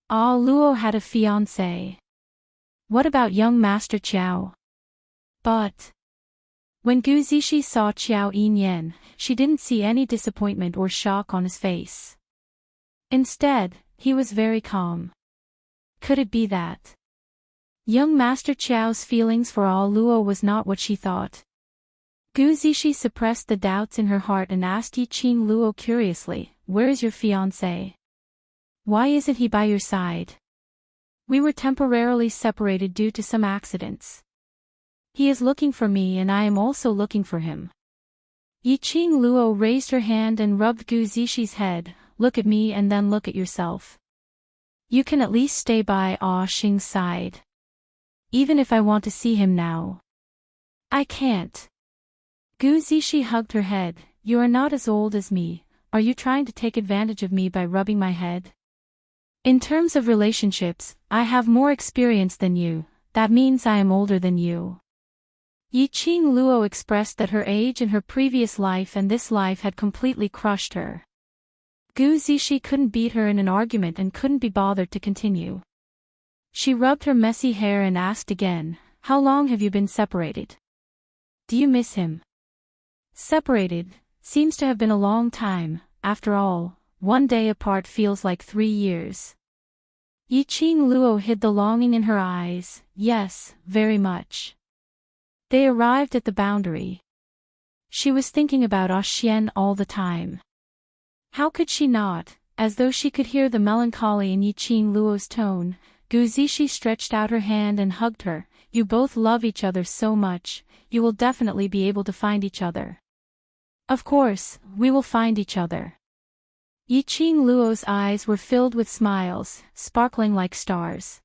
Ah, Luo had a fiancé. What about young Master Qiao? But when Gu Zishi saw Xiao Yinyan, she didn't see any disappointment or shock on his face. Instead, he was very calm. Could it be that young Master Qiao's feelings for Ah Luo was not what she thought? Gu Zishi suppressed the doubts in her heart and asked Yiqing Luo curiously, "Where is your fiancé? Why isn't he by your side?" "We were temporarily separated due to some accidents. He is looking for me and I am also looking for him." Yiqing Luo raised her hand and rubbed Gu Zishi's head. "Look at me and then look at yourself. You can at least stay by Ah Xing's side. Even if I want to see him now, I can't." Gu Zishi hugged her head. "You are not as old as me. Are you trying to take advantage of me by rubbing my head? In terms of relationships, I have more experience than you. That means I am older than you." Yiqing Luo expressed that her age in her previous life and this life had completely crushed her. Gu Zishi couldn't beat her in an argument and couldn't be bothered to continue. She rubbed her messy hair and asked again, "How long have you been separated? Do you miss him?" "Separated? Seems to have been a long time. After all, one day apart feels like 3 years." Yiqing Luo hid the longing in her eyes. "Yes, very much." They arrived at the boundary. She was thinking about Ah Xian all the time. How could she not? As though she could hear the melancholy in Yiqing Luo's tone, Gu Zishi stretched out her hand and hugged her. "You both love each other so much, you will definitely be able to find each other." "Of course, we will find each other." Yiqing Luo's eyes were filled with smiles, sparkling like stars.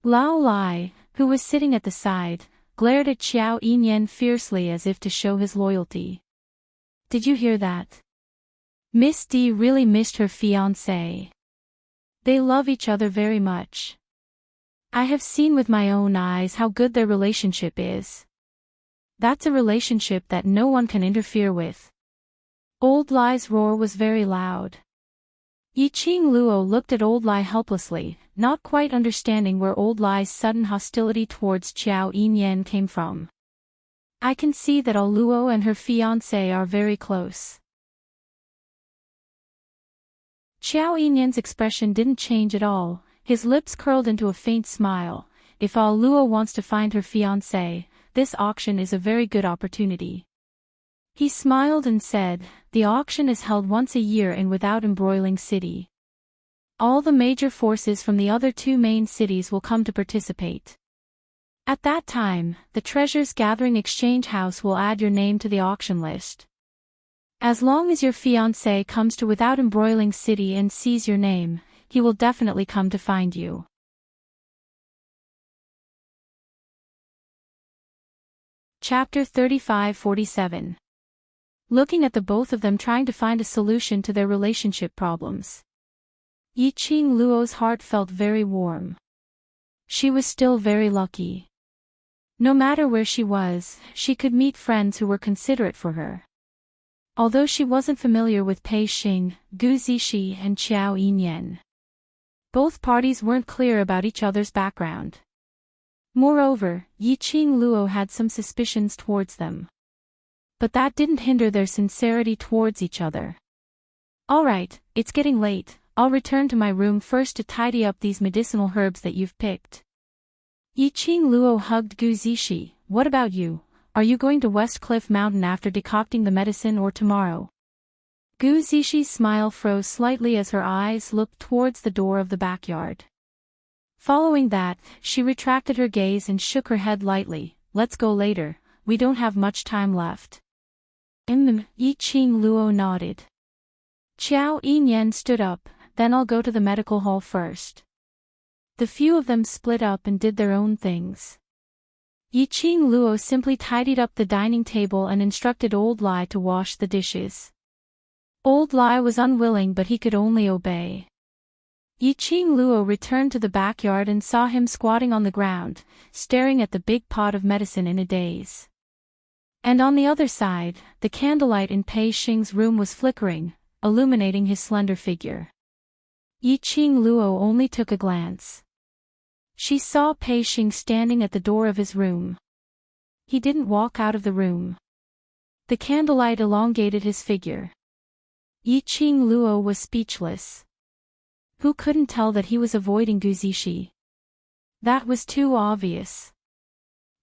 Lao Lai, who was sitting at the side, glared at Xiao Yinyan fiercely as if to show his loyalty. "Did you hear that? Miss D really missed her fiancé. They love each other very much. I have seen with my own eyes how good their relationship is. That's a relationship that no one can interfere with." Old Lai's roar was very loud. Yiqing Luo looked at Old Lai helplessly, not quite understanding where Old Lai's sudden hostility towards Xiao Yinyan came from. "I can see that Ah Luo and her fiancé are very close." Xiao Yinyan's expression didn't change at all. His lips curled into a faint smile. "If Ah Luo wants to find her fiancé, this auction is a very good opportunity." He smiled and said, "The auction is held once a year in Without Embroiling City. All the major forces from the other 2 main cities will come to participate. At that time, the Treasures Gathering Exchange House will add your name to the auction list. As long as your fiancé comes to Without Embroiling City and sees your name, he will definitely come to find you." Chapter 35-47. Looking at the both of them trying to find a solution to their relationship problems, Yiqing Luo's heart felt very warm. She was still very lucky. No matter where she was, she could meet friends who were considerate for her. Although she wasn't familiar with Pei Xing, Gu Zishi and Xiao Yinyan, both parties weren't clear about each other's background. Moreover, Yiqing Luo had some suspicions towards them. But that didn't hinder their sincerity towards each other. "Alright, it's getting late. I'll return to my room first to tidy up these medicinal herbs that you've picked." Yiqing Luo hugged Gu Zishi. What about you? Are you going to West Cliff Mountain after decocting the medicine or tomorrow? Gu Zishi's smile froze slightly as her eyes looked towards the door of the backyard. Following that, she retracted her gaze and shook her head lightly. Let's go later, we don't have much time left. Yiqing Luo nodded. Qiao Yinyan stood up. Then I'll go to the medical hall first. The few of them split up and did their own things. Yiqing Luo simply tidied up the dining table and instructed Old Lai to wash the dishes. Old Lai was unwilling but he could only obey. Yiqing Luo returned to the backyard and saw him squatting on the ground, staring at the big pot of medicine in a daze. And on the other side, the candlelight in Pei Xing's room was flickering, illuminating his slender figure. Yiqing Luo only took a glance. She saw Pei Xing standing at the door of his room. He didn't walk out of the room. The candlelight elongated his figure. Yiqing Luo was speechless. Who couldn't tell that he was avoiding Gu Zishi? That was too obvious.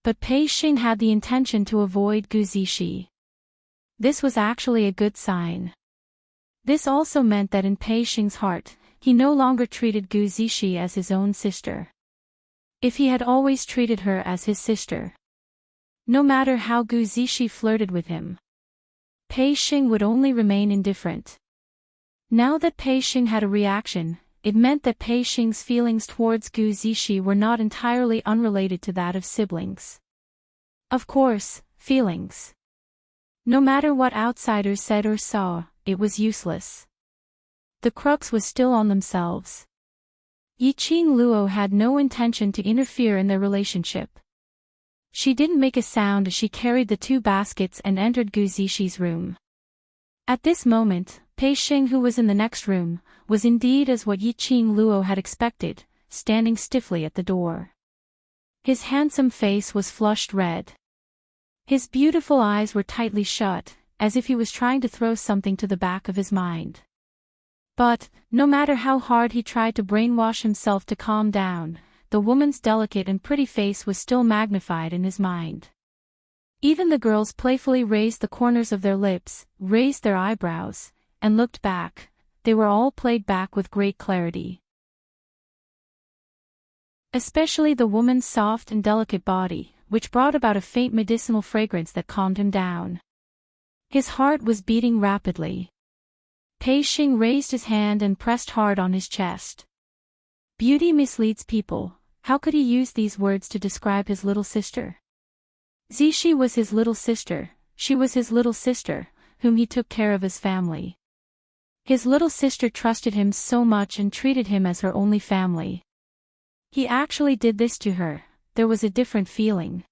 But Pei Xing had the intention to avoid Gu Zishi. This was actually a good sign. This also meant that in Pei Xing's heart, he no longer treated Gu Zishi as his own sister. If he had always treated her as his sister, no matter how Gu Zishi flirted with him, Pei Xing would only remain indifferent. Now that Pei Xing had a reaction, it meant that Pei Xing's feelings towards Gu Zishi were not entirely unrelated to that of siblings. Of course, feelings. No matter what outsiders said or saw, it was useless. The crux was still on themselves. Yiqing Luo had no intention to interfere in their relationship. She didn't make a sound as she carried the two baskets and entered Gu Zishi's room. At this moment, Pei Xing, who was in the next room, was indeed as what Yiqing Luo had expected, standing stiffly at the door. His handsome face was flushed red. His beautiful eyes were tightly shut, as if he was trying to throw something to the back of his mind. But, no matter how hard he tried to brainwash himself to calm down, the woman's delicate and pretty face was still magnified in his mind. Even the girls playfully raised the corners of their lips, raised their eyebrows, and looked back. They were all played back with great clarity. Especially the woman's soft and delicate body, which brought about a faint medicinal fragrance that calmed him down. His heart was beating rapidly. Pei Xing raised his hand and pressed hard on his chest. Beauty misleads people. How could he use these words to describe his little sister? Zishi was his little sister, she was his little sister, whom he took care of as family. His little sister trusted him so much and treated him as her only family. He actually did this to her. There was a different feeling.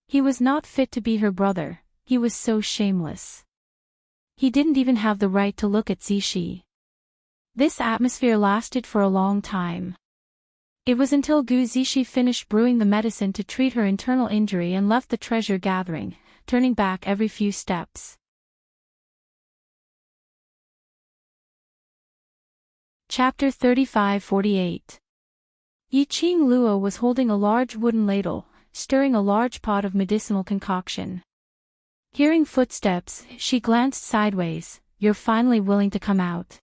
He was not fit to be her brother, he was so shameless. He didn't even have the right to look at Zishi. This atmosphere lasted for a long time. It was until Gu Zishi finished brewing the medicine to treat her internal injury and left the treasure gathering, turning back every few steps. Chapter 35-48. Yiqing Luo was holding a large wooden ladle, stirring a large pot of medicinal concoction. Hearing footsteps, she glanced sideways. You're finally willing to come out.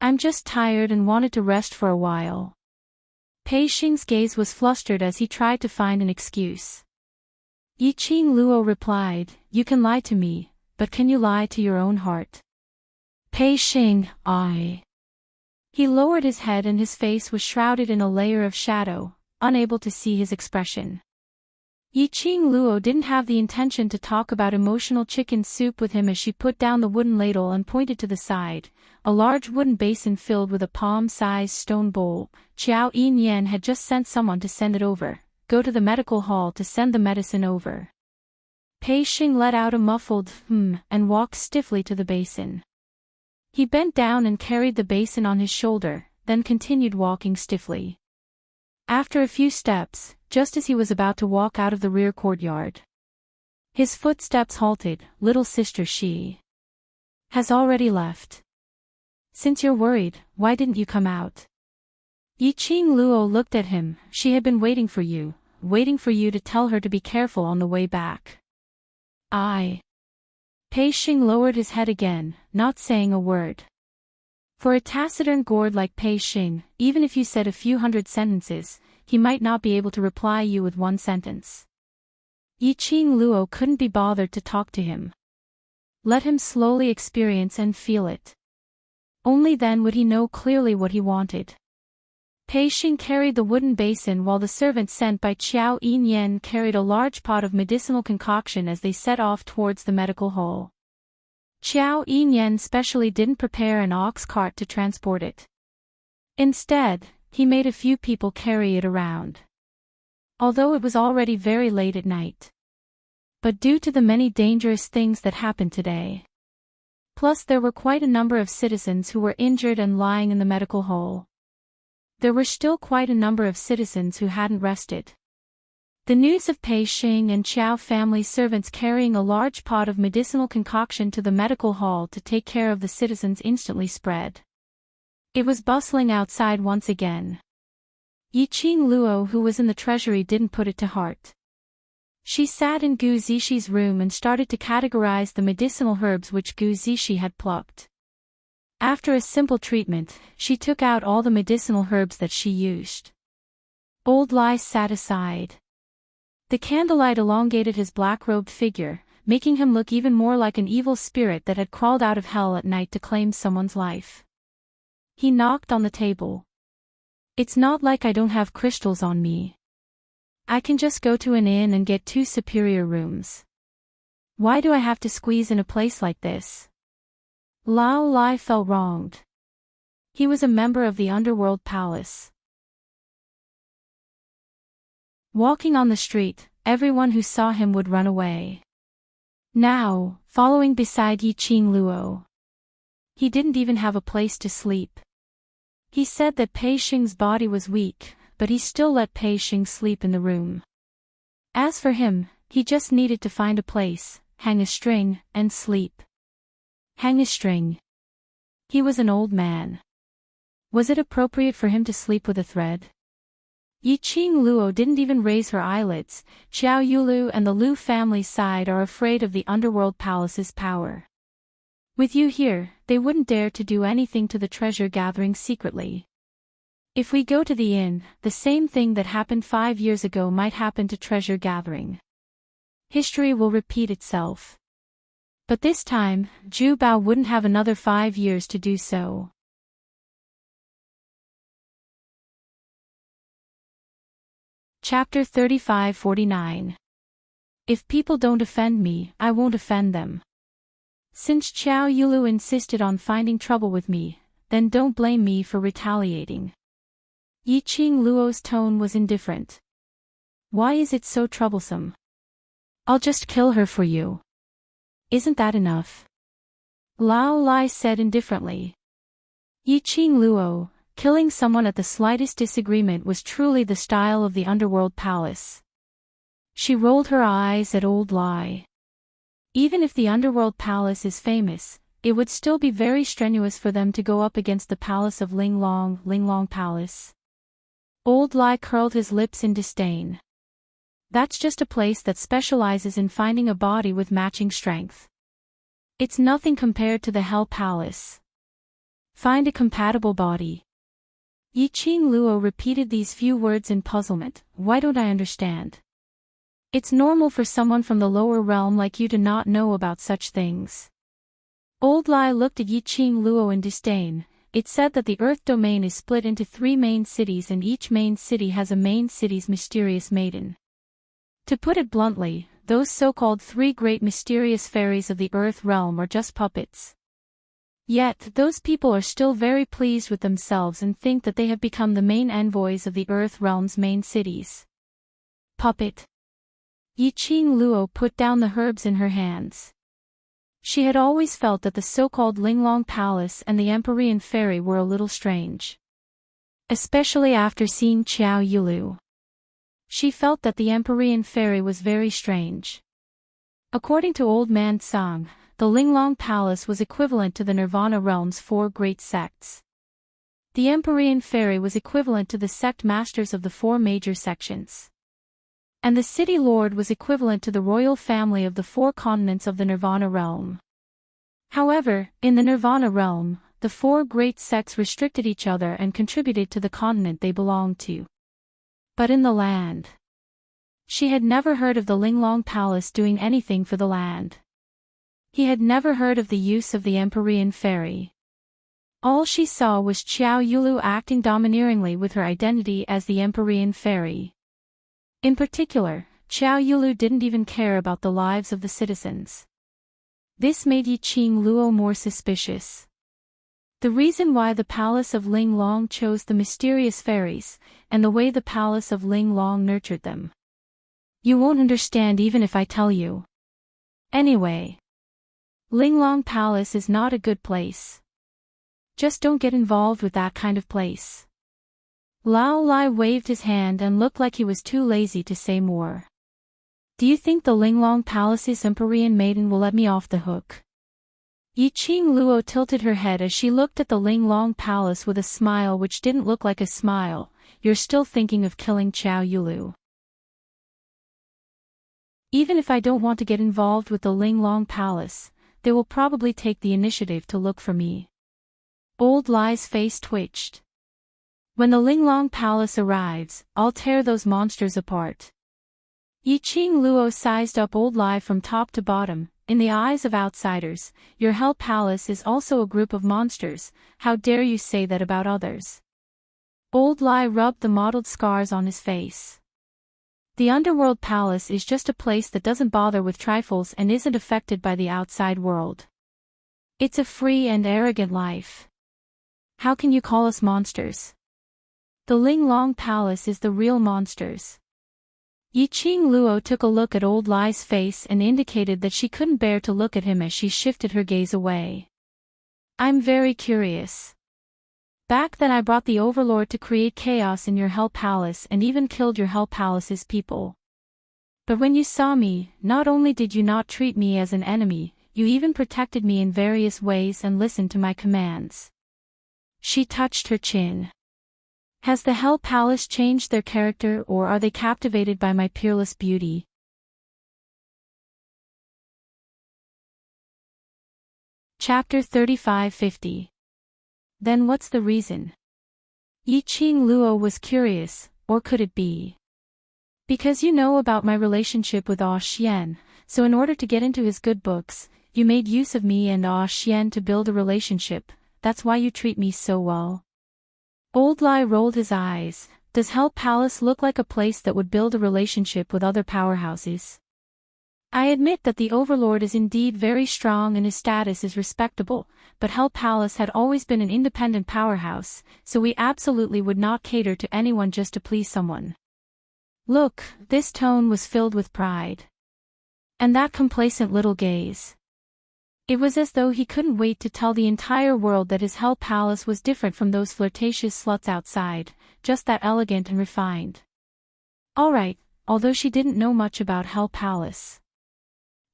I'm just tired and wanted to rest for a while. Pei Xing's gaze was flustered as he tried to find an excuse. Yiqing Luo replied, you can lie to me, but can you lie to your own heart? Pei Xing, He lowered his head and his face was shrouded in a layer of shadow, unable to see his expression. Yiqing Luo didn't have the intention to talk about emotional chicken soup with him as she put down the wooden ladle and pointed to the side, a large wooden basin filled with a palm-sized stone bowl. Qiao Yinyan had just sent someone to send it over. Go to the medical hall to send the medicine over. Pei Xing let out a muffled and walked stiffly to the basin. He bent down and carried the basin on his shoulder, then continued walking stiffly. After a few steps, just as he was about to walk out of the rear courtyard, his footsteps halted. Little sister, she has already left. Since you're worried, why didn't you come out? Yiqing Luo looked at him. She had been waiting for you to tell her to be careful on the way back. Pei Xing lowered his head again, not saying a word. For a taciturn gourd like Pei Xing, even if you said a few hundred sentences, he might not be able to reply you with one sentence. Yiqing Luo couldn't be bothered to talk to him. Let him slowly experience and feel it. Only then would he know clearly what he wanted. Pei Xing carried the wooden basin while the servant sent by Qiao Yinyan carried a large pot of medicinal concoction as they set off towards the medical hall. Qiao Yinyan specially didn't prepare an ox cart to transport it. Instead, he made a few people carry it around. Although it was already very late at night. But due to the many dangerous things that happened today. Plus there were quite a number of citizens who were injured and lying in the medical hall. There were still quite a number of citizens who hadn't rested. The news of Pei Xing and Qiao family servants carrying a large pot of medicinal concoction to the medical hall to take care of the citizens instantly spread. It was bustling outside once again. Yiqing Luo, who was in the treasury, didn't put it to heart. She sat in Gu Zixi room and started to categorize the medicinal herbs which Gu Zixi had plucked. After a simple treatment, she took out all the medicinal herbs that she used. Old Lai sat aside. The candlelight elongated his black-robed figure, making him look even more like an evil spirit that had crawled out of hell at night to claim someone's life. He knocked on the table. It's not like I don't have crystals on me. I can just go to an inn and get 2 superior rooms. Why do I have to squeeze in a place like this? Lao Lai felt wronged. He was a member of the underworld palace. Walking on the street, everyone who saw him would run away. Now, following beside Yiqing Luo. He didn't even have a place to sleep. He said that Pei Xing's body was weak, but he still let Pei Xing sleep in the room. As for him, he just needed to find a place, hang a string, and sleep. Hang a string. He was an old man. Was it appropriate for him to sleep with a thread? Yiqing Luo didn't even raise her eyelids. Xiao Yulu and the Lu family side are afraid of the underworld palace's power. With you here, they wouldn't dare to do anything to the treasure gathering secretly. If we go to the inn, the same thing that happened 5 years ago might happen to treasure gathering. History will repeat itself. But this time, Zhu Bao wouldn't have another 5 years to do so. Chapter 35-49. If people don't offend me, I won't offend them. Since Qiao Yulu insisted on finding trouble with me, then don't blame me for retaliating. Yiqing Luo's tone was indifferent. Why is it so troublesome? I'll just kill her for you. Isn't that enough? Lao Lai said indifferently. Yiqing Luo, killing someone at the slightest disagreement was truly the style of the underworld palace. She rolled her eyes at old Lai. Even if the underworld palace is famous, it would still be very strenuous for them to go up against the palace of Linglong Palace. Old Lai curled his lips in disdain. That's just a place that specializes in finding a body with matching strength. It's nothing compared to the Hell Palace. Find a compatible body. Yiqing Luo repeated these few words in puzzlement. Why don't I understand? It's normal for someone from the lower realm like you to not know about such things. Old Lai looked at Yiqing Luo in disdain. It said that the Earth domain is split into 3 main cities and each main city has a main city's mysterious maiden. To put it bluntly, those so-called 3 great mysterious fairies of the Earth realm are just puppets. Yet, those people are still very pleased with themselves and think that they have become the main envoys of the Earth realm's main cities. Puppet. Yiqing Luo put down the herbs in her hands. She had always felt that the so-called Linglong Palace and the Empyrean Fairy were a little strange. Especially after seeing Qiao Yulu. She felt that the Empyrean Fairy was very strange. According to Old Man Tsang, the Linglong Palace was equivalent to the Nirvana realm's 4 great sects. The Empyrean Fairy was equivalent to the sect masters of the 4 major sections. And the City Lord was equivalent to the royal family of the 4 continents of the Nirvana realm. However, in the Nirvana realm, the 4 great sects restricted each other and contributed to the continent they belonged to. But in the land, she had never heard of the Linglong Palace doing anything for the land. He had never heard of the use of the Empyrean Fairy. All she saw was Qiao Yulu acting domineeringly with her identity as the Empyrean Fairy. In particular, Qiao Yulu didn't even care about the lives of the citizens. This made Yiqing Luo more suspicious. The reason why the palace of Linglong chose the mysterious fairies, and the way the palace of Linglong nurtured them. You won't understand even if I tell you. Anyway, Linglong Palace is not a good place. Just don't get involved with that kind of place. Lao Lai waved his hand and looked like he was too lazy to say more. Do you think the Linglong Palace's Empyrean maiden will let me off the hook? Yiqing Luo tilted her head as she looked at the Linglong Palace with a smile which didn't look like a smile. You're still thinking of killing Qiao Yulu. Even if I don't want to get involved with the Linglong Palace, they will probably take the initiative to look for me. Old Lai's face twitched. When the Linglong Palace arrives, I'll tear those monsters apart. Yiqing Luo sized up Old Lai from top to bottom. In the eyes of outsiders, your Hell Palace is also a group of monsters. How dare you say that about others? Old Lai rubbed the mottled scars on his face. The Underworld Palace is just a place that doesn't bother with trifles and isn't affected by the outside world. It's a free and arrogant life. How can you call us monsters? The Linglong Palace is the real monsters. Yiqing Luo took a look at Old Lai's face and indicated that she couldn't bear to look at him as she shifted her gaze away. I'm very curious. Back then I brought the Overlord to create chaos in your Hell Palace and even killed your Hell Palace's people. But when you saw me, not only did you not treat me as an enemy, you even protected me in various ways and listened to my commands. She touched her chin. Has the Hell Palace changed their character or are they captivated by my peerless beauty? Chapter 3550. Then what's the reason? Yiqing Luo was curious, or could it be? Because you know about my relationship with Ah Xian, so in order to get into his good books, you made use of me and Ah Xian to build a relationship, that's why you treat me so well. Old Lai rolled his eyes. Does Hell Palace look like a place that would build a relationship with other powerhouses? I admit that the Overlord is indeed very strong and his status is respectable, but Hell Palace had always been an independent powerhouse, so we absolutely would not cater to anyone just to please someone. Look, this tone was filled with pride. And that complacent little gaze. It was as though he couldn't wait to tell the entire world that his Hell Palace was different from those flirtatious sluts outside, just that elegant and refined. Alright, although she didn't know much about Hell Palace.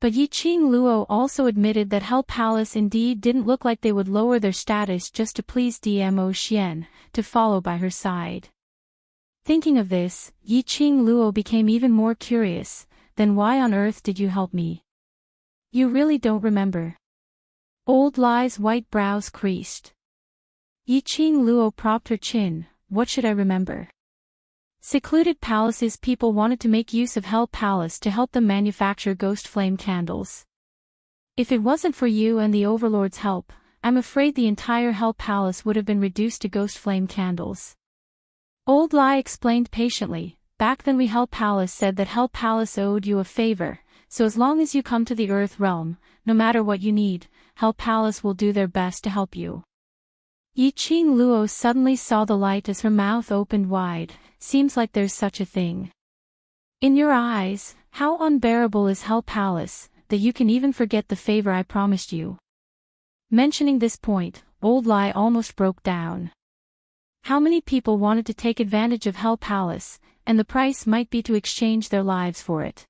But Yiqing Luo also admitted that Hell Palace indeed didn't look like they would lower their status just to please Dmo Xian, to follow by her side. Thinking of this, Yiqing Luo became even more curious. Then why on earth did you help me? You really don't remember. Old Lai's white brows creased. Yiqing Luo propped her chin. What should I remember? Secluded Palace's people wanted to make use of Hell Palace to help them manufacture ghost flame candles. If it wasn't for you and the Overlord's help, I'm afraid the entire Hell Palace would have been reduced to ghost flame candles. Old Lai explained patiently. Back then Hell Palace said that Hell Palace owed you a favor, so as long as you come to the Earth Realm, no matter what you need, Hell Palace will do their best to help you. Yiqing Luo suddenly saw the light as her mouth opened wide. Seems like there's such a thing. In your eyes, how unbearable is Hell Palace, that you can even forget the favor I promised you? Mentioning this point, Old Lai almost broke down. How many people wanted to take advantage of Hell Palace, and the price might be to exchange their lives for it.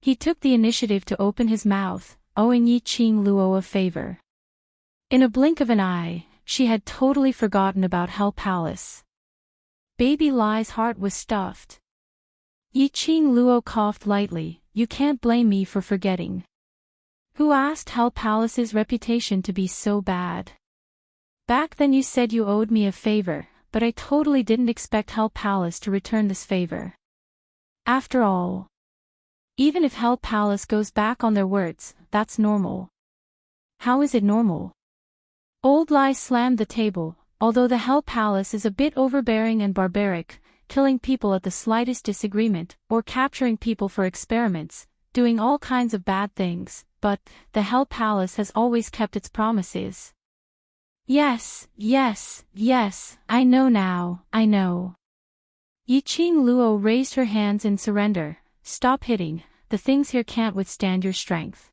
He took the initiative to open his mouth, owing Yiqing Luo a favor. In a blink of an eye, she had totally forgotten about Hell Palace. Baby Lai's heart was stuffed. Yiqing Luo coughed lightly. You can't blame me for forgetting. Who asked Hell Palace's reputation to be so bad? Back then you said you owed me a favor, but I totally didn't expect Hell Palace to return this favor. After all, even if Hell Palace goes back on their words, that's normal. How is it normal? Old Lai slammed the table. Although the Hell Palace is a bit overbearing and barbaric, killing people at the slightest disagreement, or capturing people for experiments, doing all kinds of bad things, but the Hell Palace has always kept its promises. Yes, I know now, I know. Yiqing Luo raised her hands in surrender. Stop hitting, the things here can't withstand your strength.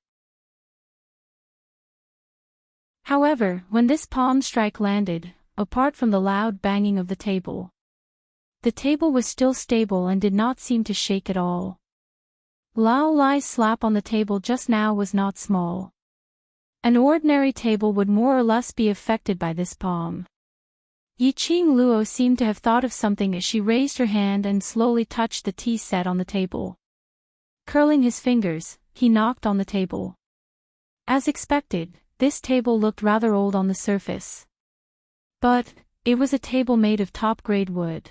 However, when this palm strike landed, apart from the loud banging of the table was still stable and did not seem to shake at all. Lao Lai's slap on the table just now was not small. An ordinary table would more or less be affected by this palm. Yiqing Luo seemed to have thought of something as she raised her hand and slowly touched the tea set on the table. Curling his fingers, he knocked on the table. As expected, this table looked rather old on the surface. But it was a table made of top-grade wood.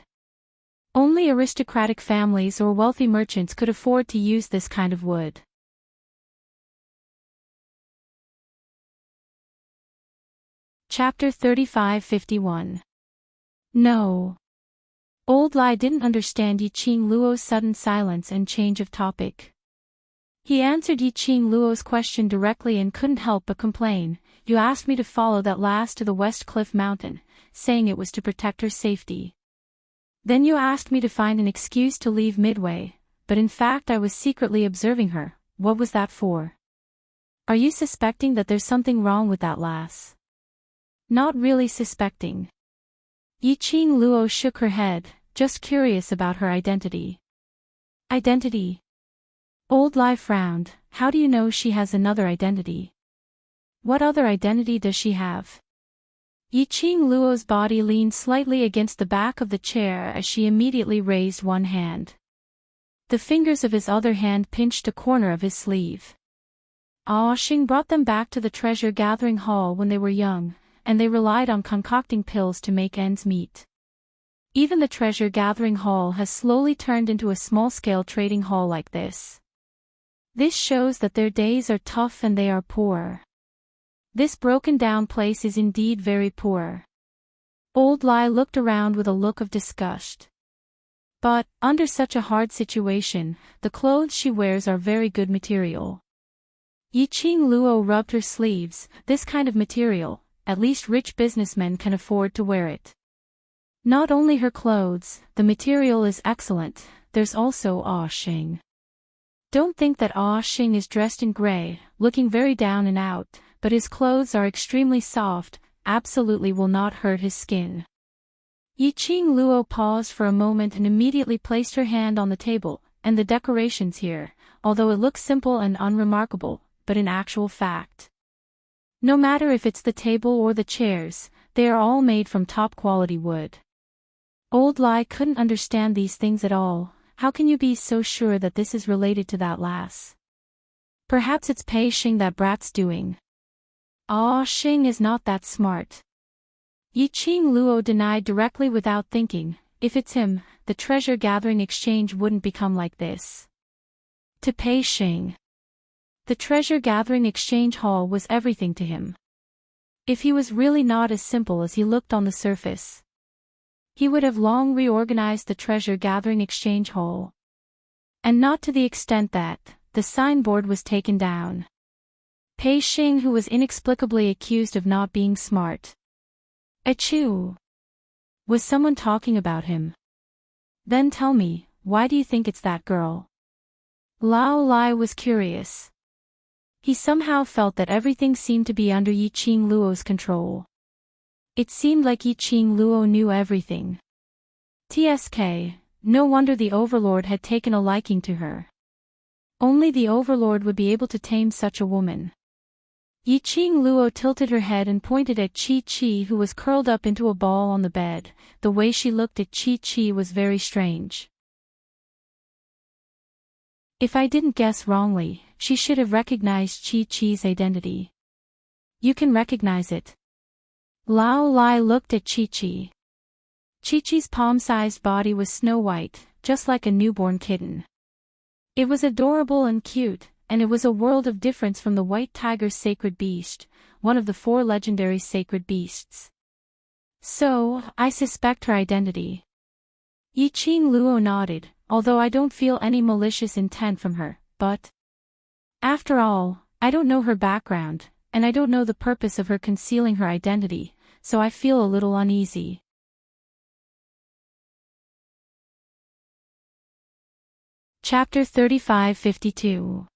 Only aristocratic families or wealthy merchants could afford to use this kind of wood. Chapter 3551. No. Old Lai didn't understand Yiqing Luo's sudden silence and change of topic. He answered Yiqing Luo's question directly and couldn't help but complain. You asked me to follow that lass to the West Cliff Mountain, saying it was to protect her safety. Then you asked me to find an excuse to leave midway, but in fact I was secretly observing her. What was that for? Are you suspecting that there's something wrong with that lass? Not really suspecting. Yiqing Luo shook her head, just curious about her identity. Identity? Old Lai frowned. How do you know she has another identity? What other identity does she have? Yiqing Luo's body leaned slightly against the back of the chair as she immediately raised one hand. The fingers of his other hand pinched a corner of his sleeve. Xing brought them back to the treasure-gathering hall when they were young, and they relied on concocting pills to make ends meet. Even the treasure-gathering hall has slowly turned into a small-scale trading hall like this. This shows that their days are tough and they are poor. This broken-down place is indeed very poor. Old Lai looked around with a look of disgust. But, under such a hard situation, the clothes she wears are very good material. Yiqing Luo rubbed her sleeves. This kind of material, at least rich businessmen can afford to wear it. Not only her clothes, the material is excellent, there's also Xing. Don't think that Xing is dressed in gray, looking very down and out, but his clothes are extremely soft, absolutely will not hurt his skin. Yiqing Luo paused for a moment and immediately placed her hand on the table, and the decorations here, although it looks simple and unremarkable, but in actual fact. No matter if it's the table or the chairs, they are all made from top-quality wood. Old Lai couldn't understand these things at all. How can you be so sure that this is related to that lass? Perhaps it's Pei Xing that brat's doing. Xing is not that smart. Yiqing Luo denied directly without thinking. If it's him, the treasure-gathering exchange wouldn't become like this. To Pei Xing, the treasure-gathering exchange hall was everything to him. If he was really not as simple as he looked on the surface, he would have long reorganized the treasure-gathering exchange hall. And not to the extent that the signboard was taken down. Pei Xing, who was inexplicably accused of not being smart. Achoo! Was someone talking about him? Then tell me, why do you think it's that girl? Lao Lai was curious. He somehow felt that everything seemed to be under Yiqing Luo's control. It seemed like Yiqing Luo knew everything. TSK, no wonder the Overlord had taken a liking to her. Only the Overlord would be able to tame such a woman. Yiqing Luo tilted her head and pointed at Chi-Chi, who was curled up into a ball on the bed. The way she looked at Chi-Chi was very strange. If I didn't guess wrongly, she should have recognized Chi-Chi's identity. You can recognize it. Lao Lai looked at Chi-Chi. Chi-Chi's palm-sized body was snow white, just like a newborn kitten. It was adorable and cute, and it was a world of difference from the white tiger's sacred beast, one of the 4 legendary sacred beasts. So, I suspect her identity. Yiqing Luo nodded, although I don't feel any malicious intent from her, but after all, I don't know her background, and I don't know the purpose of her concealing her identity, so I feel a little uneasy. Chapter 35-52.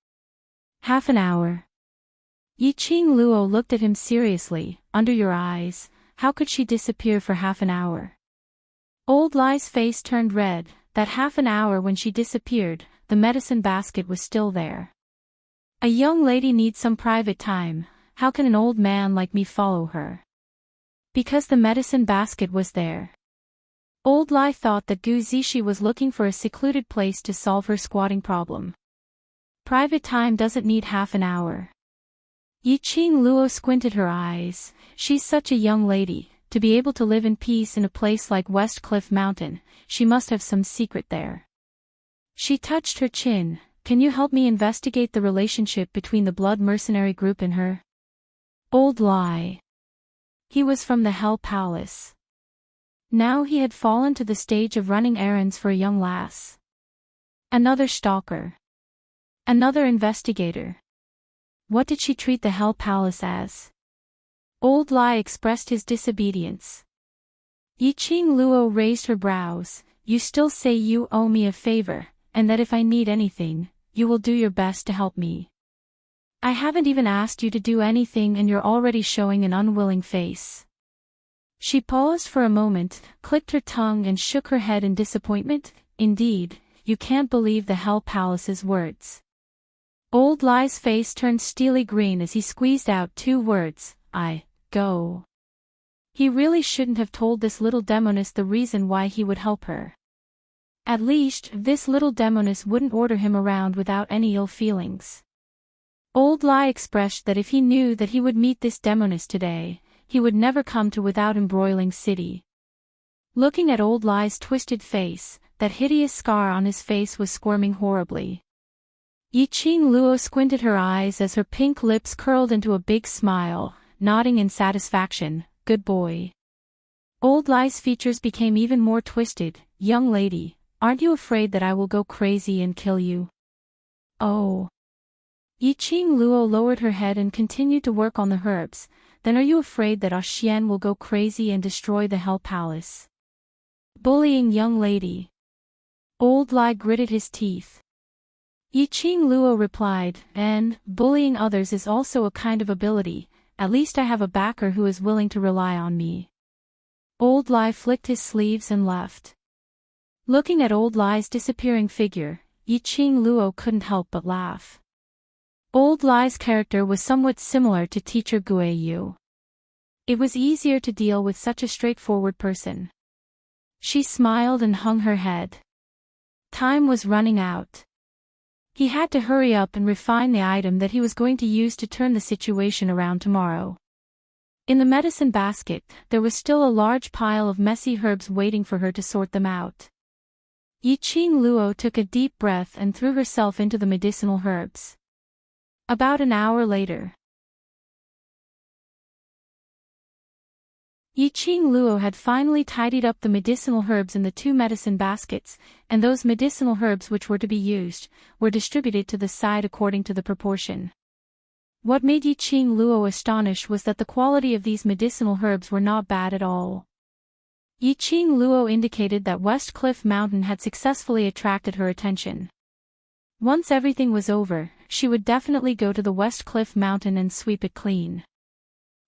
Half an hour. Yiqing Luo looked at him seriously. Under your eyes, how could she disappear for half an hour? Old Lai's face turned red. That half an hour when she disappeared, the medicine basket was still there. A young lady needs some private time. How can an old man like me follow her? Because the medicine basket was there. Old Lai thought that Gu Zishi was looking for a secluded place to solve her squatting problem. Private time doesn't need half an hour. Yiqing Luo squinted her eyes. She's such a young lady. To be able to live in peace in a place like West Cliff Mountain, she must have some secret there. She touched her chin. Can you help me investigate the relationship between the blood mercenary group and her? Old Lai. He was from the Hell Palace. Now he had fallen to the stage of running errands for a young lass. Another stalker. Another investigator. What did she treat the Hell Palace as? Old Lai expressed his disobedience. Yiqing Luo raised her brows. You still say you owe me a favor, and that if I need anything, you will do your best to help me. I haven't even asked you to do anything and you're already showing an unwilling face. She paused for a moment, clicked her tongue and shook her head in disappointment. Indeed, you can't believe the Hell Palace's words. Old Lai's face turned steely green as he squeezed out 2 words, go. He really shouldn't have told this little demoness the reason why he would help her. At least, this little demoness wouldn't order him around without any ill feelings. Old Lai expressed that if he knew that he would meet this demoness today, he would never come to Without Embroiling City. Looking at Old Lai's twisted face, that hideous scar on his face was squirming horribly. Yiqing Luo squinted her eyes as her pink lips curled into a big smile, nodding in satisfaction. Good boy. Old Lai's features became even more twisted. Young lady, aren't you afraid that I will go crazy and kill you? Oh. Yiqing Luo lowered her head and continued to work on the herbs. Then are you afraid that Xian will go crazy and destroy the Hell Palace? Bullying young lady. Old Lai gritted his teeth. Yiqing Luo replied, and bullying others is also a kind of ability. At least I have a backer who is willing to rely on me. Old Lai flicked his sleeves and left. Looking at Old Lai's disappearing figure, Yiqing Luo couldn't help but laugh. Old Lai's character was somewhat similar to teacher Guiyu. It was easier to deal with such a straightforward person. She smiled and hung her head. Time was running out. He had to hurry up and refine the item that he was going to use to turn the situation around tomorrow. In the medicine basket, there was still a large pile of messy herbs waiting for her to sort them out. Yiqing Luo took a deep breath and threw herself into the medicinal herbs. About an hour later. Yiqing Luo had finally tidied up the medicinal herbs in the 2 medicine baskets, and those medicinal herbs which were to be used, were distributed to the side according to the proportion. What made Yiqing Luo astonished was that the quality of these medicinal herbs were not bad at all. Yiqing Luo indicated that West Cliff Mountain had successfully attracted her attention. Once everything was over, she would definitely go to the West Cliff Mountain and sweep it clean.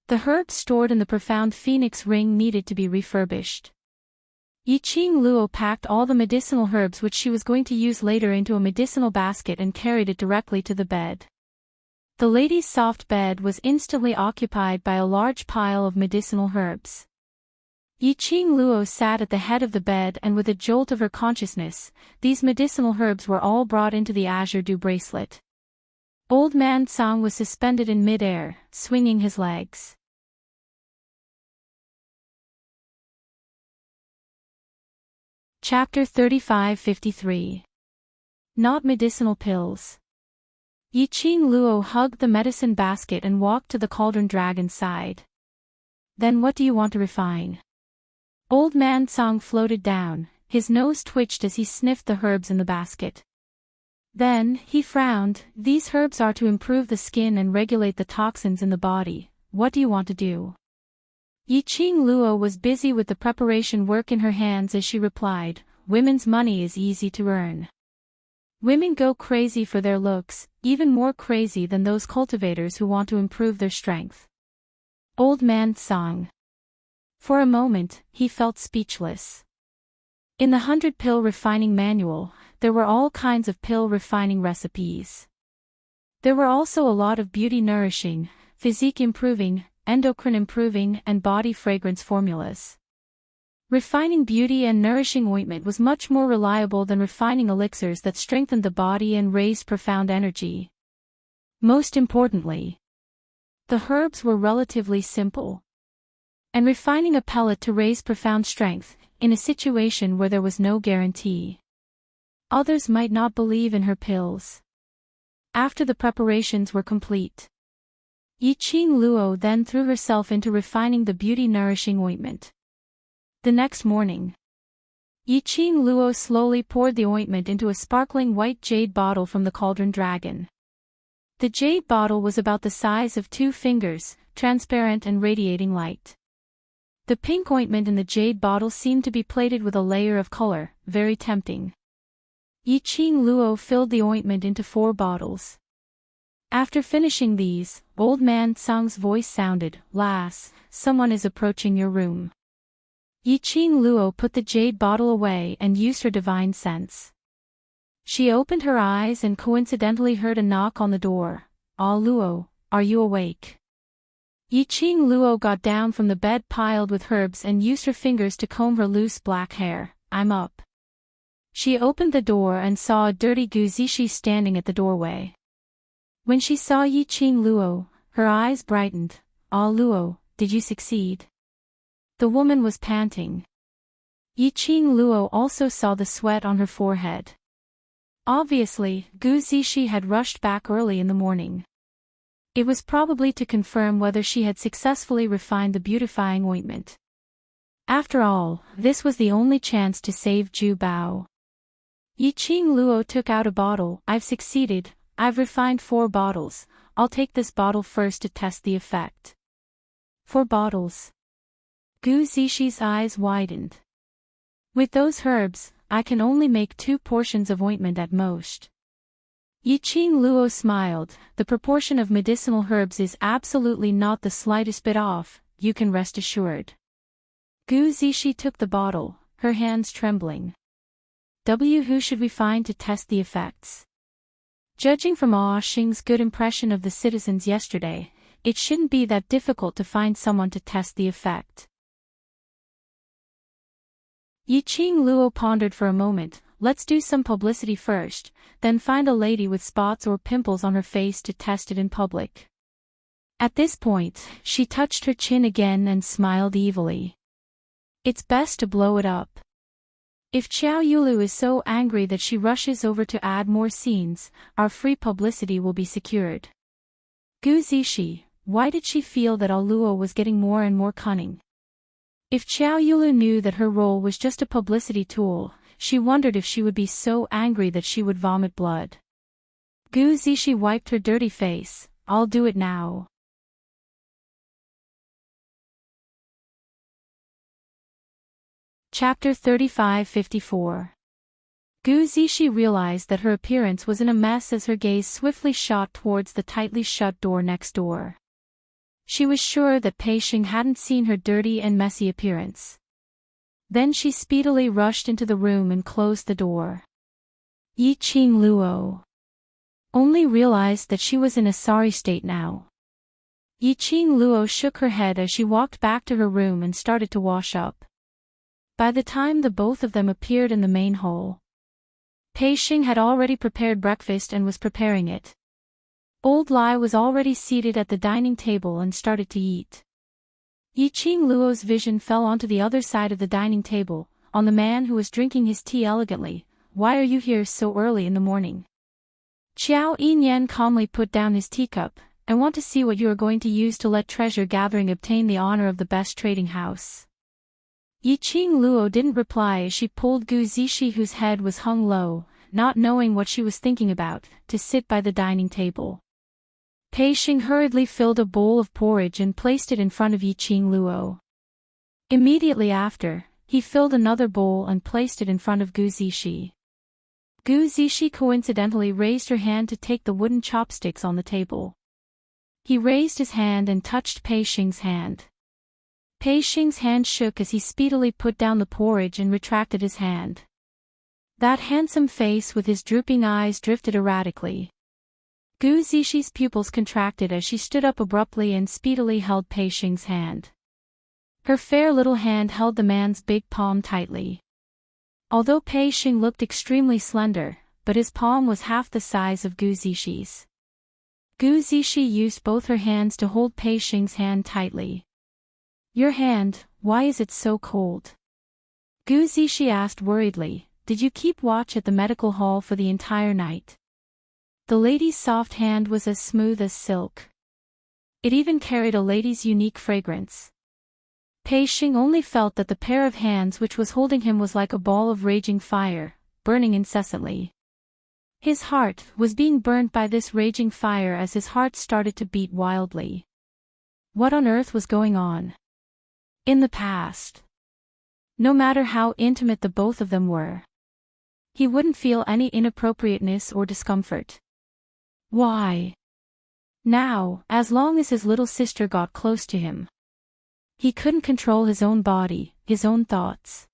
The herbs stored in the profound phoenix ring needed to be refurbished. Yiqing Luo packed all the medicinal herbs which she was going to use later into a medicinal basket and carried it directly to the bed. The lady's soft bed was instantly occupied by a large pile of medicinal herbs. Yiqing Luo sat at the head of the bed, and with a jolt of her consciousness, these medicinal herbs were all brought into the azure dew bracelet. Old Man Tsang was suspended in mid-air, swinging his legs. Chapter 3553. Not medicinal pills. Yiqing Luo hugged the medicine basket and walked to the cauldron dragon's side. Then what do you want to refine? Old Man Tsang floated down, his nose twitched as he sniffed the herbs in the basket. Then, he frowned. These herbs are to improve the skin and regulate the toxins in the body. What do you want to do? Yiqing Luo was busy with the preparation work in her hands as she replied, women's money is easy to earn. Women go crazy for their looks, even more crazy than those cultivators who want to improve their strength. Old Man Tsang. For a moment, he felt speechless. In the 100-pill refining manual, there were all kinds of pill refining recipes. There were also a lot of beauty nourishing, physique improving, endocrine improving, and body fragrance formulas. Refining beauty and nourishing ointment was much more reliable than refining elixirs that strengthened the body and raised profound energy. Most importantly, the herbs were relatively simple. And refining a pellet to raise profound strength, in a situation where there was no guarantee. Others might not believe in her pills. After the preparations were complete, Yiqing Luo then threw herself into refining the beauty-nourishing ointment. The next morning, Yiqing Luo slowly poured the ointment into a sparkling white jade bottle from the cauldron dragon. The jade bottle was about the size of 2 fingers, transparent and radiating light. The pink ointment in the jade bottle seemed to be plated with a layer of color, very tempting. Yiqing Luo filled the ointment into 4 bottles. After finishing these, Old Man Tsang's voice sounded, "Lass, someone is approaching your room." Yiqing Luo put the jade bottle away and used her divine sense. She opened her eyes and coincidentally heard a knock on the door. "Ah Luo, are you awake?" Yiqing Luo got down from the bed piled with herbs and used her fingers to comb her loose black hair. "I'm up." She opened the door and saw a dirty Gu Zishi standing at the doorway. When she saw Yiqing Luo, her eyes brightened. "Ah Luo, did you succeed?" The woman was panting. Yiqing Luo also saw the sweat on her forehead. Obviously, Gu Zishi had rushed back early in the morning. It was probably to confirm whether she had successfully refined the beautifying ointment. After all, this was the only chance to save Ju Bao. Yiqing Luo took out a bottle. "I've succeeded. I've refined 4 bottles. I'll take this bottle first to test the effect." 4 bottles. Gu Zishi's eyes widened. "With those herbs, I can only make 2 portions of ointment at most." Yiqing Luo smiled. "The proportion of medicinal herbs is absolutely not the slightest bit off, you can rest assured." Gu Zishi took the bottle, her hands trembling. Who should we find to test the effects? Judging from Ah Xing's good impression of the citizens yesterday, it shouldn't be that difficult to find someone to test the effect. Yiqing Luo pondered for a moment. "Let's do some publicity first, then find a lady with spots or pimples on her face to test it in public." At this point, she touched her chin again and smiled evilly. "It's best to blow it up. If Xiao Yulu is so angry that she rushes over to add more scenes, our free publicity will be secured." Gu Zishi, why did she feel that Ah Luo was getting more and more cunning? If Xiao Yulu knew that her role was just a publicity tool, she wondered if she would be so angry that she would vomit blood. Gu Zishi wiped her dirty face. "I'll do it now." Chapter 3554. Gu Zishi realized that her appearance was in a mess as her gaze swiftly shot towards the tightly shut door next door. She was sure that Pei Xing hadn't seen her dirty and messy appearance. Then she speedily rushed into the room and closed the door. "Yiqing Luo." only realized that she was in a sorry state now. Yiqing Luo shook her head as she walked back to her room and started to wash up. By the time the both of them appeared in the main hall, Pei Xing had already prepared breakfast and was preparing it. Old Lai was already seated at the dining table and started to eat. Yiqing Luo's vision fell onto the other side of the dining table, on the man who was drinking his tea elegantly. "Why are you here so early in the morning?" Qiao Yinyan calmly put down his teacup. "I want to see what you are going to use to let treasure gathering obtain the honor of the best trading house." Yiqing Luo didn't reply as she pulled Gu Zixi, whose head was hung low, not knowing what she was thinking about, to sit by the dining table. Pei Xing hurriedly filled a bowl of porridge and placed it in front of Yiqing Luo. Immediately after, he filled another bowl and placed it in front of Gu Zixi. Gu Zixi coincidentally raised her hand to take the wooden chopsticks on the table. He raised his hand and touched Pei Xing's hand. Pei Xing's hand shook as he speedily put down the porridge and retracted his hand. That handsome face with his drooping eyes drifted erratically. Gu Zixi's pupils contracted as she stood up abruptly and speedily held Pei Xing's hand. Her fair little hand held the man's big palm tightly. Although Pei Xing looked extremely slender, but his palm was half the size of Gu Zixi's. Gu Zixi used both her hands to hold Pei Xing's hand tightly. "Your hand, why is it so cold?" Gu Zixi asked worriedly. "Did you keep watch at the medical hall for the entire night?" The lady's soft hand was as smooth as silk. It even carried a lady's unique fragrance. Pei Xing only felt that the pair of hands which was holding him was like a ball of raging fire, burning incessantly. His heart was being burnt by this raging fire as his heart started to beat wildly. What on earth was going on? In the past, no matter how intimate the both of them were, he wouldn't feel any inappropriateness or discomfort. Why? Now, as long as his little sister got close to him, he couldn't control his own body, his own thoughts.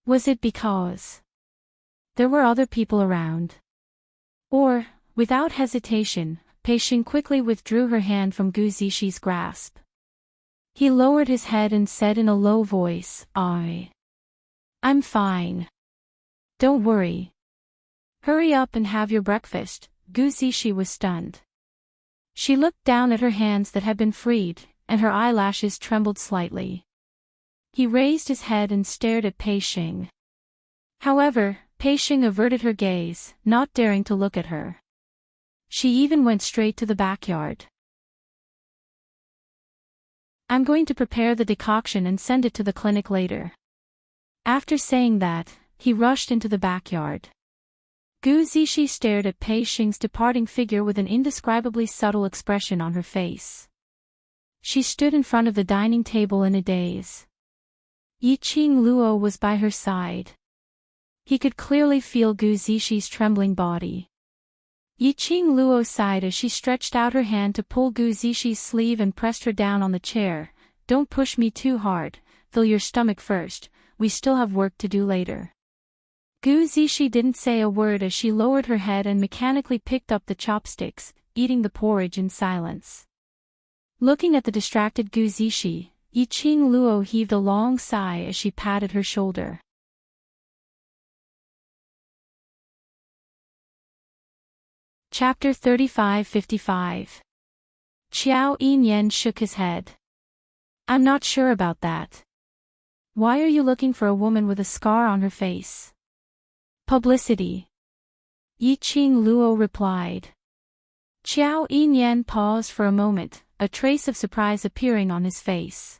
Was it because there were other people around? Or, without hesitation, Pei Xing quickly withdrew her hand from Gu Zixi's grasp. He lowered his head and said in a low voice, I'm fine. Don't worry. Hurry up and have your breakfast." Gu Zixi was stunned. She looked down at her hands that had been freed, and her eyelashes trembled slightly. He raised his head and stared at Pei Xing. However, Pei Xing averted her gaze, not daring to look at her. She even went straight to the backyard. "I'm going to prepare the decoction and send it to the clinic later." After saying that, he rushed into the backyard. Gu Zixi stared at Pei Xing's departing figure with an indescribably subtle expression on her face. She stood in front of the dining table in a daze. Yiqing Luo was by her side. He could clearly feel Gu Zixi's trembling body. Yiqing Luo sighed as she stretched out her hand to pull Gu Zixi's sleeve and pressed her down on the chair. "Don't push me too hard, fill your stomach first, we still have work to do later." Gu Zixi didn't say a word as she lowered her head and mechanically picked up the chopsticks, eating the porridge in silence. Looking at the distracted Gu Zixi, Yiqing Luo heaved a long sigh as she patted her shoulder. Chapter 35-55. Qiao Yinyan shook his head. "I'm not sure about that. Why are you looking for a woman with a scar on her face?" "Publicity," Yiqing Luo replied. Qiao Yinyan paused for a moment, a trace of surprise appearing on his face.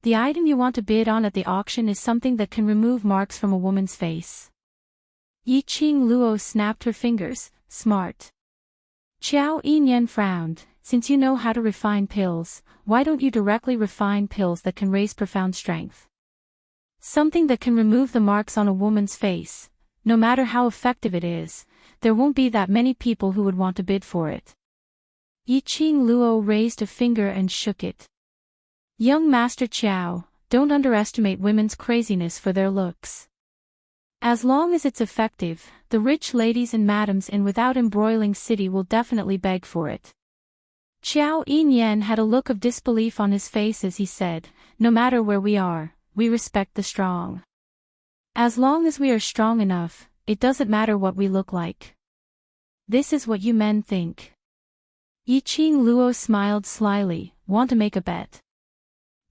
"The item you want to bid on at the auction is something that can remove marks from a woman's face." Yiqing Luo snapped her fingers. "Smart." Qiao Yinyan frowned. "Since you know how to refine pills, why don't you directly refine pills that can raise profound strength? Something that can remove the marks on a woman's face. No matter how effective it is, there won't be that many people who would want to bid for it." Yiqing Luo raised a finger and shook it. "Young Master Qiao, don't underestimate women's craziness for their looks. As long as it's effective, the rich ladies and madams in Without Embroiling City will definitely beg for it. Xiao Yinyan had a look of disbelief on his face as he said, no matter where we are, we respect the strong. As long as we are strong enough, it doesn't matter what we look like. This is what you men think. Yiqing Luo smiled slyly, want to make a bet?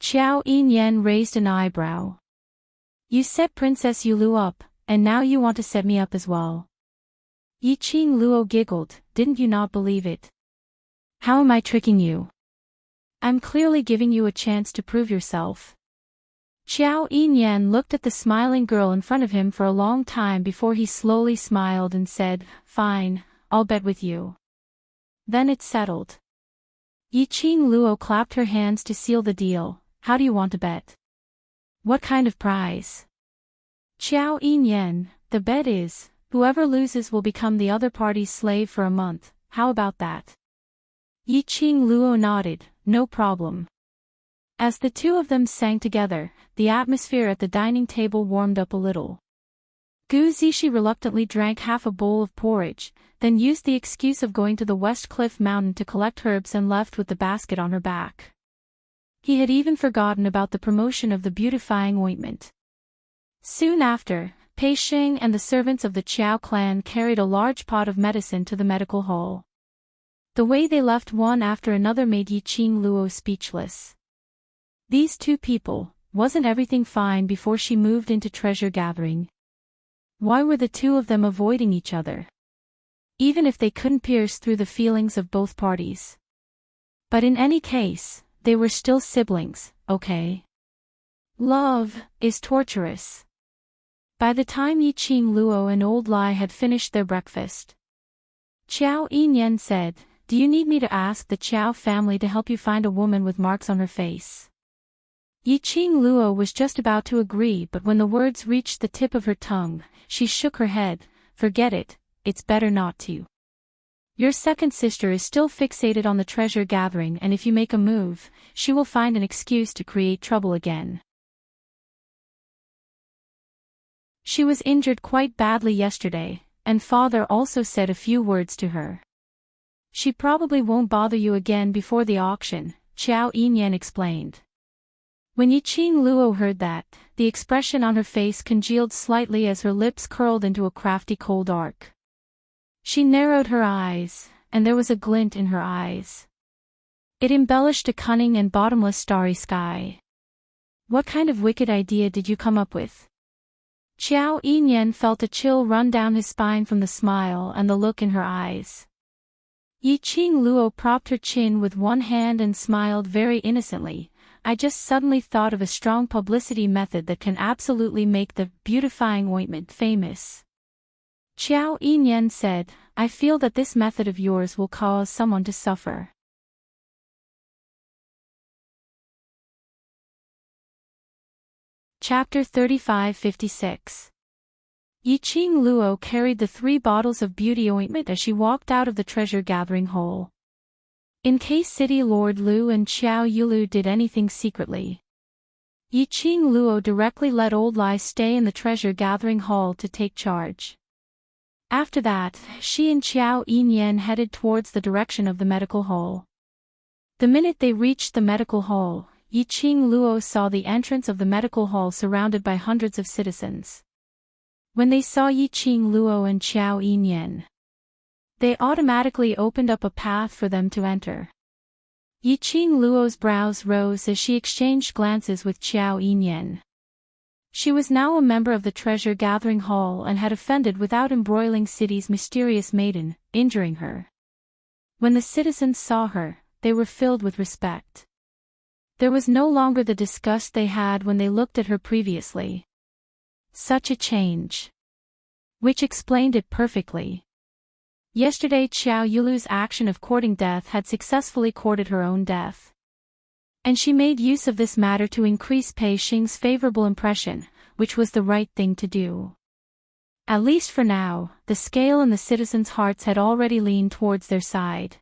Xiao Yinyan raised an eyebrow. You set Princess Yulu up, and now you want to set me up as well. Yiqing Luo giggled, didn't you not believe it? How am I tricking you? I'm clearly giving you a chance to prove yourself. Xiao Yinyan looked at the smiling girl in front of him for a long time before he slowly smiled and said, fine, I'll bet with you. Then it's settled. Yiqing Luo clapped her hands to seal the deal. How do you want to bet? What kind of prize? Xiao Yinyan, the bet is, whoever loses will become the other party's slave for a month, how about that? Yiqing Luo nodded, no problem. As the two of them sang together, the atmosphere at the dining table warmed up a little. Gu Zishi reluctantly drank half a bowl of porridge, then used the excuse of going to the West Cliff Mountain to collect herbs and left with the basket on her back. He had even forgotten about the promotion of the beautifying ointment. Soon after, Pei Xing and the servants of the Qiao clan carried a large pot of medicine to the medical hall. The way they left one after another made Yiqing Luo speechless. These two people, wasn't everything fine before she moved into treasure gathering? Why were the two of them avoiding each other? Even if they couldn't pierce through the feelings of both parties. But in any case, they were still siblings, okay? Love is torturous. By the time Yiqing Luo and Old Lai had finished their breakfast, Xiao Yinyan said, do you need me to ask the Qiao family to help you find a woman with marks on her face? Yiqing Luo was just about to agree, but when the words reached the tip of her tongue, she shook her head. Forget it, it's better not to. Your second sister is still fixated on the treasure gathering, and if you make a move, she will find an excuse to create trouble again. She was injured quite badly yesterday, and father also said a few words to her. She probably won't bother you again before the auction, Xiao Yinyan explained. When Yiqing Luo heard that, the expression on her face congealed slightly as her lips curled into a crafty cold arc. She narrowed her eyes, and there was a glint in her eyes. It embellished a cunning and bottomless starry sky. What kind of wicked idea did you come up with? Xiao Yinyan felt a chill run down his spine from the smile and the look in her eyes. Yiqing Luo propped her chin with one hand and smiled very innocently. I just suddenly thought of a strong publicity method that can absolutely make the beautifying ointment famous. Xiao Yinyan said, I feel that this method of yours will cause someone to suffer. Chapter 35-56. Yiqing Luo carried the 3 bottles of beauty ointment as she walked out of the treasure-gathering hole. In case City Lord Lu and Xiao Yulu did anything secretly, Yiqing Luo directly let Old Lai stay in the treasure-gathering hall to take charge. After that, she and Xiao Yinyan headed towards the direction of the medical hall. The minute they reached the medical hall, Yiqing Luo saw the entrance of the medical hall surrounded by hundreds of citizens. When they saw Yiqing Luo and Xiao Yinyan, they automatically opened up a path for them to enter. Yiqing Luo's brows rose as she exchanged glances with Xiao Yinyan. She was now a member of the treasure-gathering hall and had offended Without Embroiling City's mysterious maiden, injuring her. When the citizens saw her, they were filled with respect. There was no longer the disgust they had when they looked at her previously. Such a change. Which explained it perfectly. Yesterday Xiao Yulu's action of courting death had successfully courted her own death. And she made use of this matter to increase Pei Xing's favorable impression, which was the right thing to do. At least for now, the scale in the citizens' hearts had already leaned towards their side.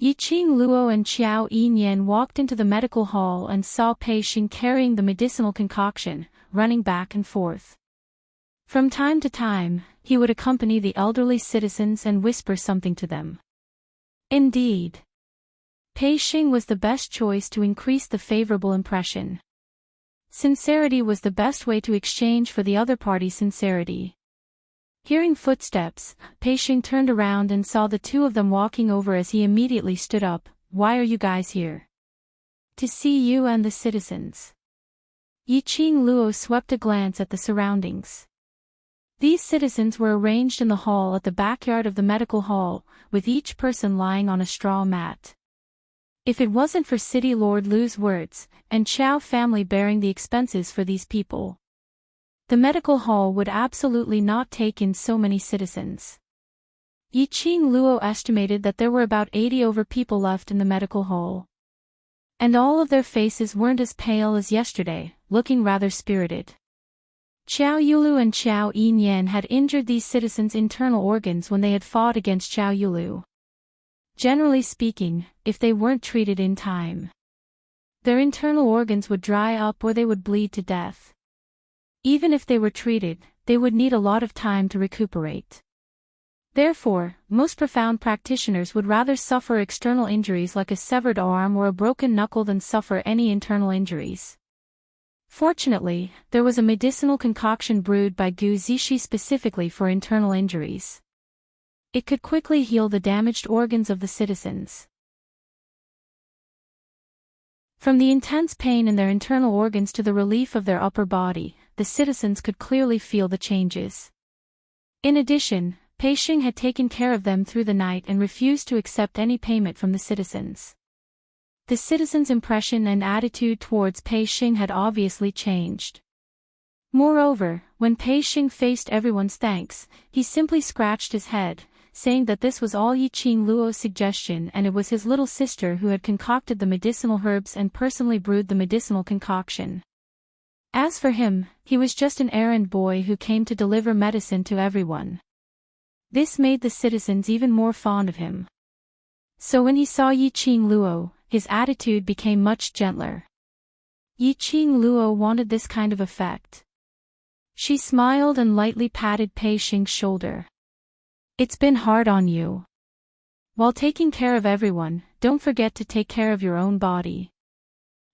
Yiqing Luo and Xiao Yinyan walked into the medical hall and saw Pei Xing carrying the medicinal concoction, running back and forth. From time to time, he would accompany the elderly citizens and whisper something to them. Indeed, Pei-Shing was the best choice to increase the favorable impression. Sincerity was the best way to exchange for the other party's sincerity. Hearing footsteps, Pei-Shing turned around and saw the two of them walking over as he immediately stood up. Why are you guys here? To see you and the citizens. Yiqing Luo swept a glance at the surroundings. These citizens were arranged in the hall at the backyard of the medical hall, with each person lying on a straw mat. If it wasn't for City Lord Lu's words, and Chao family bearing the expenses for these people, the medical hall would absolutely not take in so many citizens. Yiqing Luo estimated that there were about 80 over people left in the medical hall. And all of their faces weren't as pale as yesterday, looking rather spirited. Qiao Yulu and Qiao Yinyan had injured these citizens' internal organs when they had fought against Qiao Yulu. Generally speaking, if they weren't treated in time, their internal organs would dry up or they would bleed to death. Even if they were treated, they would need a lot of time to recuperate. Therefore, most profound practitioners would rather suffer external injuries like a severed arm or a broken knuckle than suffer any internal injuries. Fortunately, there was a medicinal concoction brewed by Gu Zishi specifically for internal injuries. It could quickly heal the damaged organs of the citizens. From the intense pain in their internal organs to the relief of their upper body, the citizens could clearly feel the changes. In addition, Pei-Shing had taken care of them through the night and refused to accept any payment from the citizens. The citizens' impression and attitude towards Pei-Shing had obviously changed. Moreover, when Pei-Shing faced everyone's thanks, he simply scratched his head, saying that this was all Yiqing Luo's suggestion and it was his little sister who had concocted the medicinal herbs and personally brewed the medicinal concoction. As for him, he was just an errand boy who came to deliver medicine to everyone. This made the citizens even more fond of him. So when he saw Yiqing Luo, his attitude became much gentler. Yiqing Luo wanted this kind of effect. She smiled and lightly patted Pei-Shing's shoulder. It's been hard on you. While taking care of everyone, don't forget to take care of your own body.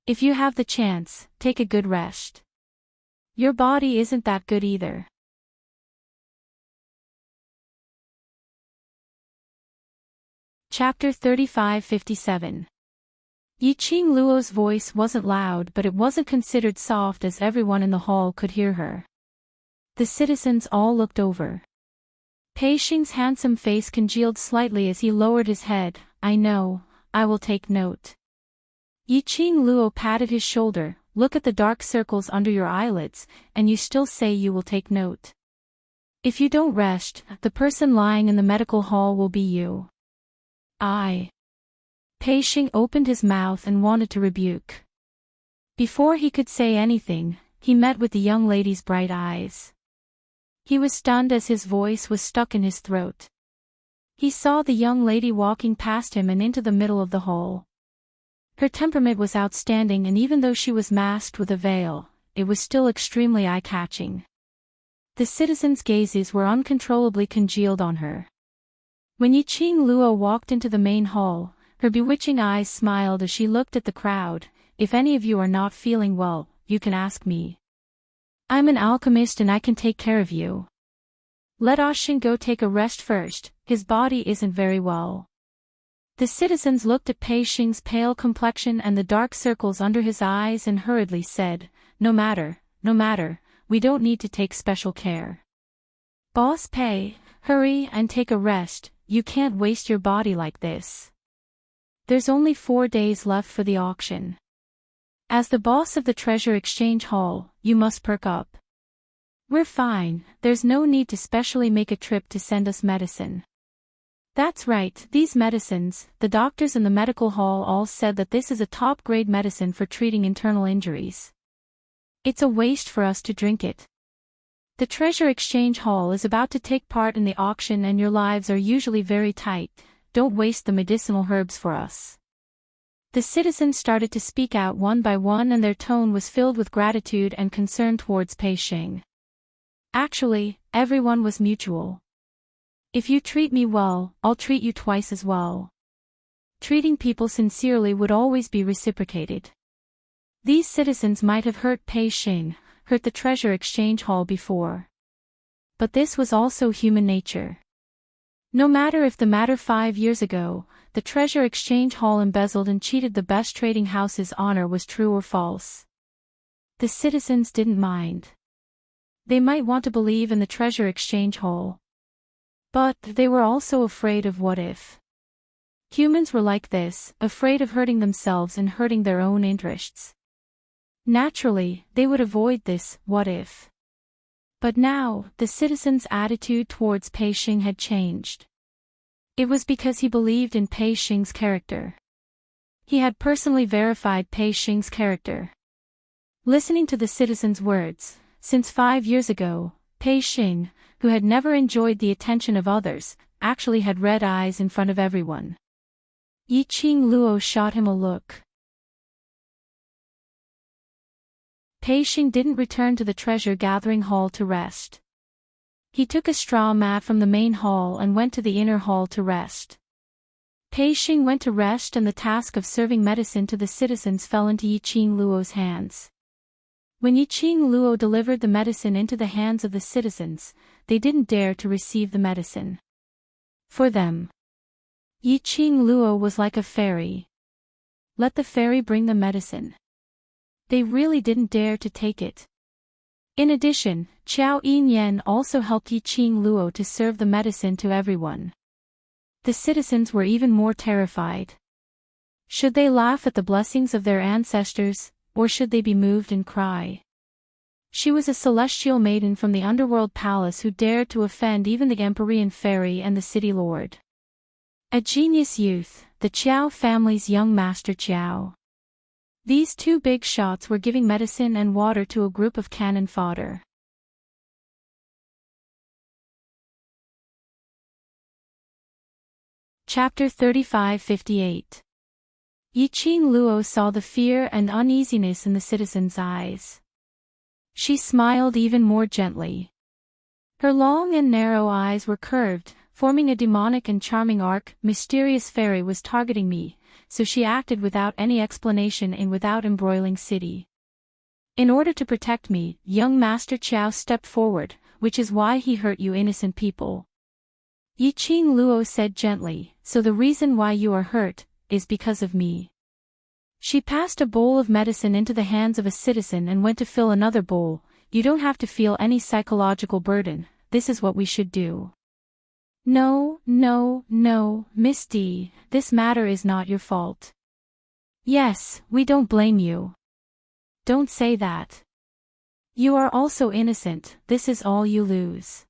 If you have the chance, take a good rest. Your body isn't that good either. Chapter 35-57. Yiqing Luo's voice wasn't loud but it wasn't considered soft as everyone in the hall could hear her. The citizens all looked over. Pei-Shing's handsome face congealed slightly as he lowered his head. I know, I will take note. Yiqing Luo patted his shoulder. Look at the dark circles under your eyelids, and you still say you will take note. If you don't rest, the person lying in the medical hall will be you. Pei-Shing opened his mouth and wanted to rebuke. Before he could say anything, he met with the young lady's bright eyes. He was stunned as his voice was stuck in his throat. He saw the young lady walking past him and into the middle of the hall. Her temperament was outstanding and even though she was masked with a veil, it was still extremely eye-catching. The citizens' gazes were uncontrollably congealed on her. When Yiqing Luo walked into the main hall, her bewitching eyes smiled as she looked at the crowd. If any of you are not feeling well, you can ask me. I'm an alchemist and I can take care of you. Let Ashin go take a rest first, his body isn't very well. The citizens looked at Pei-Shing's pale complexion and the dark circles under his eyes and hurriedly said, No matter, we don't need to take special care. Boss Pei, hurry and take a rest, you can't waste your body like this. There's only 4 days left for the auction. As the boss of the Treasure Exchange Hall, you must perk up. We're fine, there's no need to specially make a trip to send us medicine. That's right, these medicines, the doctors in the medical hall all said that this is a top-grade medicine for treating internal injuries. It's a waste for us to drink it. The Treasure Exchange Hall is about to take part in the auction and your lives are usually very tight, don't waste the medicinal herbs for us. The citizens started to speak out one by one and their tone was filled with gratitude and concern towards Pei-Shing. Actually, everyone was mutual. If you treat me well, I'll treat you twice as well. Treating people sincerely would always be reciprocated. These citizens might have hurt Pei Xing, hurt the treasure exchange hall before. But this was also human nature. No matter if the matter 5 years ago, the treasure exchange hall embezzled and cheated the best trading house's honor was true or false. The citizens didn't mind. They might want to believe in the treasure exchange hall. But they were also afraid of what if. Humans were like this, afraid of hurting themselves and hurting their own interests. Naturally, they would avoid this what if. But now, the citizens' attitude towards Pei Xing had changed. It was because he believed in Pei Xing's character. He had personally verified Pei Xing's character. Listening to the citizens' words, since 5 years ago, Pei Xing, who had never enjoyed the attention of others, actually had red eyes in front of everyone. Yi Qing Luo shot him a look. Pei Xing didn't return to the treasure-gathering hall to rest. He took a straw mat from the main hall and went to the inner hall to rest. Pei Xing went to rest and the task of serving medicine to the citizens fell into Yi Qing Luo's hands. When Yi Qing Luo delivered the medicine into the hands of the citizens, they didn't dare to receive the medicine. For them, Yi Qing Luo was like a fairy. Let the fairy bring the medicine. They really didn't dare to take it. In addition, Qiao Yinyan also helped Yi Qing Luo to serve the medicine to everyone. The citizens were even more terrified. Should they laugh at the blessings of their ancestors, or should they be moved and cry? She was a celestial maiden from the underworld palace who dared to offend even the Empyrean fairy and the city lord. A genius youth, the Qiao family's young master Qiao. These two big shots were giving medicine and water to a group of cannon fodder. Chapter 35-58. Yi Qing Luo saw the fear and uneasiness in the citizens' eyes. She smiled even more gently. Her long and narrow eyes were curved, forming a demonic and charming arc. Mysterious fairy was targeting me, so she acted without any explanation in Without Embroiling City. In order to protect me, young Master Qiao stepped forward, which is why he hurt you innocent people. Yi Qing Luo said gently, so the reason why you are hurt, is because of me. She passed a bowl of medicine into the hands of a citizen and went to fill another bowl. You don't have to feel any psychological burden, this is what we should do. No, Miss D, this matter is not your fault. Yes, we don't blame you. Don't say that. You are also innocent, this is all you lose.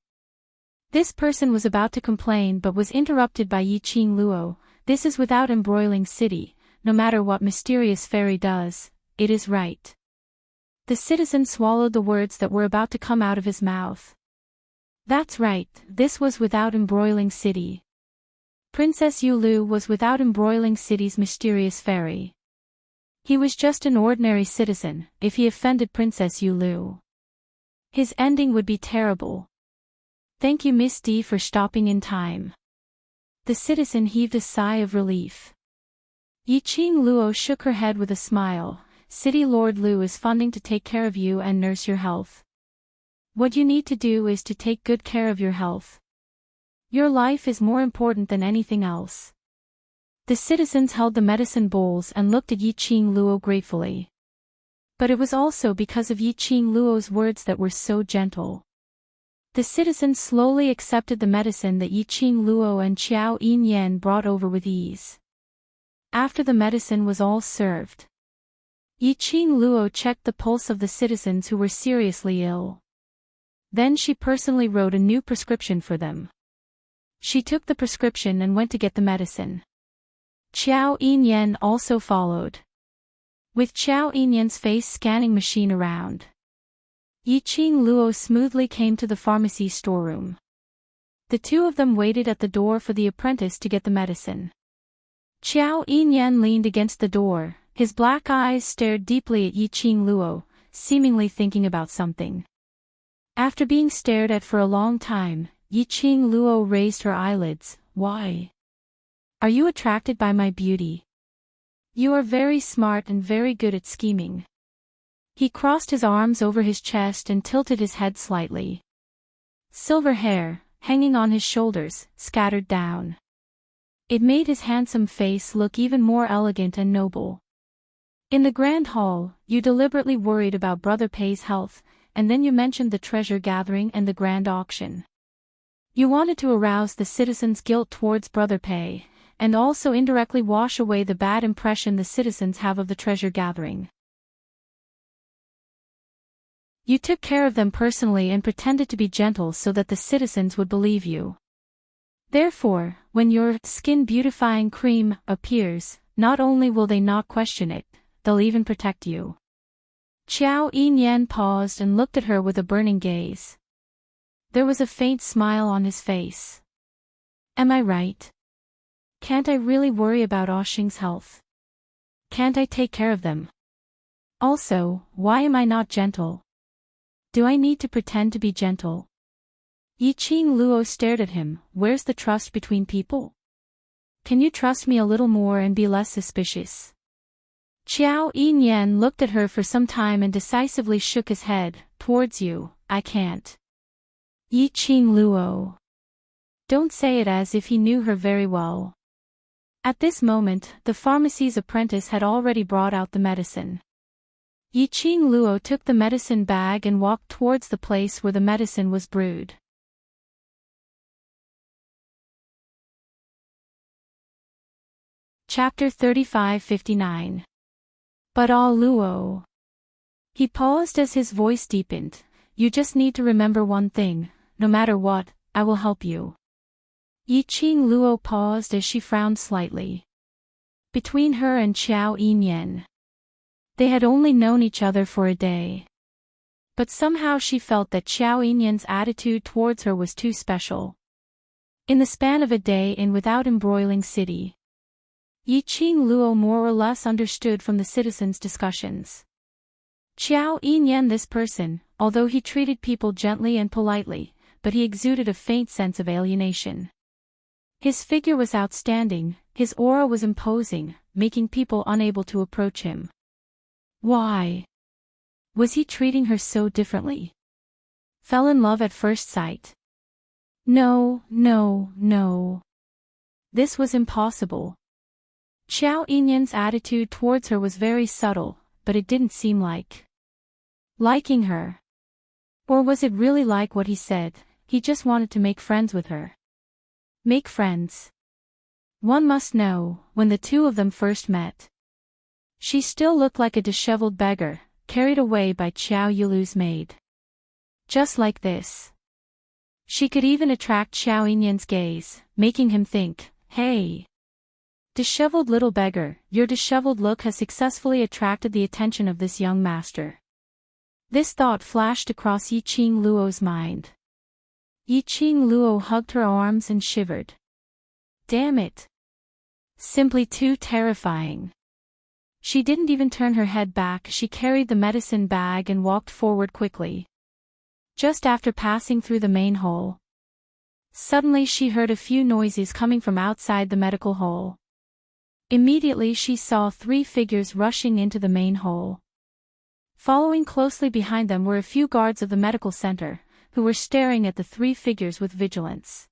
This person was about to complain but was interrupted by Yi Qing Luo. This is Without Embroiling City, no matter what mysterious fairy does, it is right. The citizen swallowed the words that were about to come out of his mouth. That's right, this was Without Embroiling City. Princess Yulu was Without Embroiling City's mysterious fairy. He was just an ordinary citizen. If he offended Princess Yulu, his ending would be terrible. Thank you Miss D for stopping in time. The citizen heaved a sigh of relief. Yi Qing Luo shook her head with a smile. City Lord Lu is funding to take care of you and nurse your health. What you need to do is to take good care of your health. Your life is more important than anything else. The citizens held the medicine bowls and looked at Yi Qing Luo gratefully. But it was also because of Yi Qing Luo's words that were so gentle. The citizens slowly accepted the medicine that Yi Qing Luo and Qiao Yinyan brought over with ease. After the medicine was all served, Yi Qing Luo checked the pulse of the citizens who were seriously ill. Then she personally wrote a new prescription for them. She took the prescription and went to get the medicine. Qiao Yinyan also followed, with Qiao Yinyan's face scanning machine around. Yi Qing Luo smoothly came to the pharmacy storeroom. The two of them waited at the door for the apprentice to get the medicine. Qiao Yinyan leaned against the door, his black eyes stared deeply at Yi Qing Luo, seemingly thinking about something. After being stared at for a long time, Yiqing Luo raised her eyelids. Why? Are you attracted by my beauty? You are very smart and very good at scheming. He crossed his arms over his chest and tilted his head slightly. Silver hair, hanging on his shoulders, scattered down. It made his handsome face look even more elegant and noble. In the grand hall, you deliberately worried about Brother Pei's health, and then you mentioned the treasure gathering and the grand auction. You wanted to arouse the citizens' guilt towards Brother Pei, and also indirectly wash away the bad impression the citizens have of the treasure gathering. You took care of them personally and pretended to be gentle so that the citizens would believe you. Therefore, when your skin beautifying cream appears, not only will they not question it, they'll even protect you. Qiao Yinyan paused and looked at her with a burning gaze. There was a faint smile on his face. Am I right? Can't I really worry about Oxing's health? Can't I take care of them? Also, why am I not gentle? Do I need to pretend to be gentle? Yiqing Luo stared at him. Where's the trust between people? Can you trust me a little more and be less suspicious? Qiao Yinyan looked at her for some time and decisively shook his head. Towards you, I can't. Yiqing Luo. Don't say it as if he knew her very well. At this moment, the pharmacy's apprentice had already brought out the medicine. Yiqing Luo took the medicine bag and walked towards the place where the medicine was brewed. Chapter 35-59. But Luo. He paused as his voice deepened. You just need to remember one thing, no matter what, I will help you. Yiqing Luo paused as she frowned slightly. Between her and Qiao Yinyan, they had only known each other for a day. But somehow she felt that Qiao Yinyan's attitude towards her was too special. In the span of a day in without embroiling city, Yiqing Luo more or less understood from the citizens' discussions. Qiao Yinyan, this person, although he treated people gently and politely, but he exuded a faint sense of alienation. His figure was outstanding, his aura was imposing, making people unable to approach him. Why? Was he treating her so differently? Fell in love at first sight? No. This was impossible. Qiao Yinyan's attitude towards her was very subtle, but it didn't seem like liking her. Or was it really like what he said? He just wanted to make friends with her. Make friends. One must know, when the two of them first met, she still looked like a disheveled beggar, carried away by Qiao Yilu's maid. Just like this. She could even attract Qiao Yinyan's gaze, making him think, hey, disheveled little beggar, your disheveled look has successfully attracted the attention of this young master. This thought flashed across Yiqing Luo's mind. Yiqing Luo hugged her arms and shivered. Damn it. Simply too terrifying. She didn't even turn her head back. She carried the medicine bag and walked forward quickly. Just after passing through the main hall, suddenly she heard a few noises coming from outside the medical hall. Immediately she saw 3 figures rushing into the main hall. Following closely behind them were a few guards of the medical center, who were staring at the 3 figures with vigilance.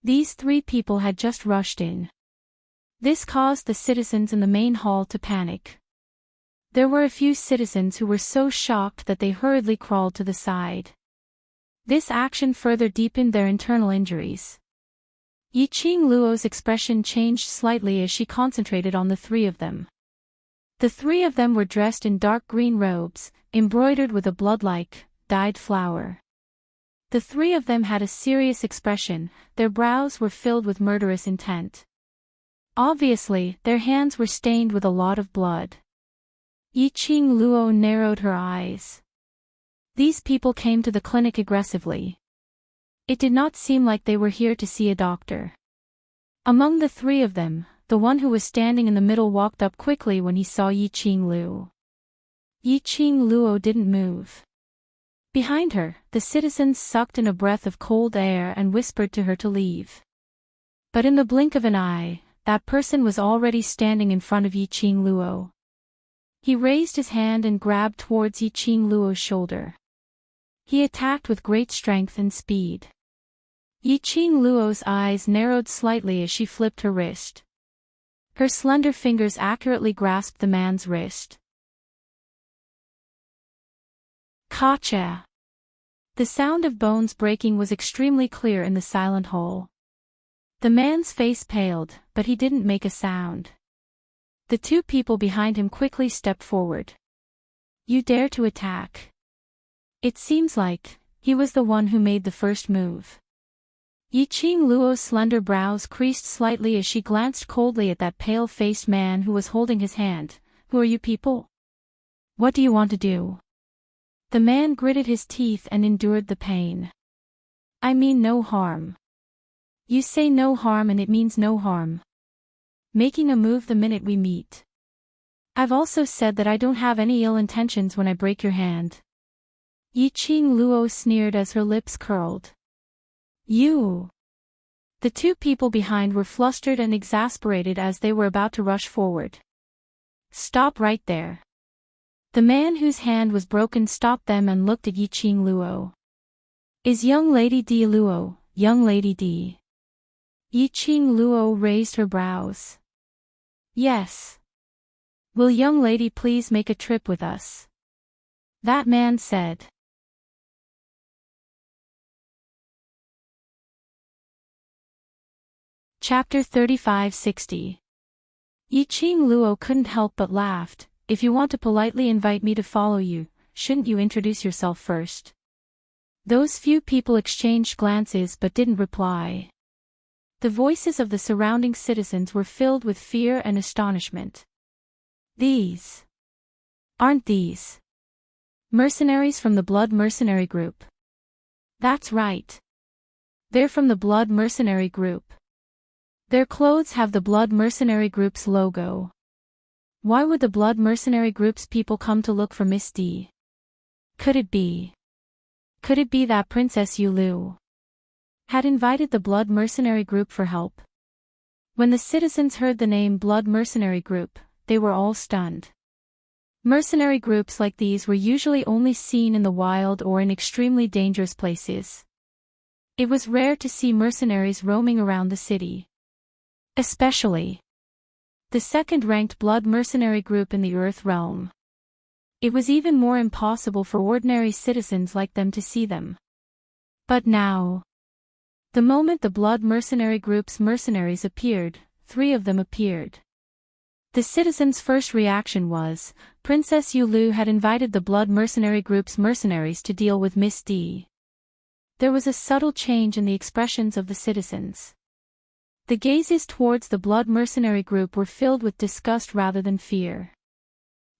These 3 people had just rushed in. This caused the citizens in the main hall to panic. There were a few citizens who were so shocked that they hurriedly crawled to the side. This action further deepened their internal injuries. Yiqing Luo's expression changed slightly as she concentrated on the 3 of them. The 3 of them were dressed in dark green robes, embroidered with a blood-like, dyed flower. The 3 of them had a serious expression, their brows were filled with murderous intent. Obviously, their hands were stained with a lot of blood. Yiqing Luo narrowed her eyes. These people came to the clinic aggressively. It did not seem like they were here to see a doctor. Among the 3 of them, the one who was standing in the middle walked up quickly when he saw Yiqing Luo. Yiqing Luo didn't move. Behind her, the citizens sucked in a breath of cold air and whispered to her to leave. But in the blink of an eye, that person was already standing in front of Yi Qing Luo. He raised his hand and grabbed towards Yi Qing Luo's shoulder. He attacked with great strength and speed. Yi Qing Luo's eyes narrowed slightly as she flipped her wrist. Her slender fingers accurately grasped the man's wrist. Gotcha! The sound of bones breaking was extremely clear in the silent hole. The man's face paled, but he didn't make a sound. The two people behind him quickly stepped forward. You dare to attack? It seems like he was the one who made the first move. Yi Qing Luo's slender brows creased slightly as she glanced coldly at that pale-faced man who was holding his hand. Who are you people? What do you want to do? The man gritted his teeth and endured the pain. I mean no harm. You say no harm and it means no harm. Making a move the minute we meet. I've also said that I don't have any ill intentions when I break your hand. Yi Qing Luo sneered as her lips curled. You! The two people behind were flustered and exasperated as they were about to rush forward. Stop right there. The man whose hand was broken stopped them and looked at Yi Qing Luo. Is young lady D Luo, young lady D? Yi Qing Luo raised her brows. Yes. Will young lady please make a trip with us? That man said. Chapter 3560. Yi Qing Luo couldn't help but laughed. If you want to politely invite me to follow you, shouldn't you introduce yourself first? Those few people exchanged glances but didn't reply. The voices of the surrounding citizens were filled with fear and astonishment. These. Aren't these mercenaries from the Blood Mercenary Group? That's right. They're from the Blood Mercenary Group. Their clothes have the Blood Mercenary Group's logo. Why would the Blood Mercenary Group's people come to look for Miss D? Could it be that Princess Yu Lu had invited the Blood Mercenary Group for help? When the citizens heard the name Blood Mercenary Group, they were all stunned. Mercenary groups like these were usually only seen in the wild or in extremely dangerous places. It was rare to see mercenaries roaming around the city. Especially the second-ranked Blood Mercenary Group in the Earth Realm. It was even more impossible for ordinary citizens like them to see them. But now, the moment the Blood Mercenary Group's mercenaries appeared, 3 of them appeared. The citizens' first reaction was, Princess Yu Lu had invited the Blood Mercenary Group's mercenaries to deal with Miss D. There was a subtle change in the expressions of the citizens. The gazes towards the Blood Mercenary Group were filled with disgust rather than fear.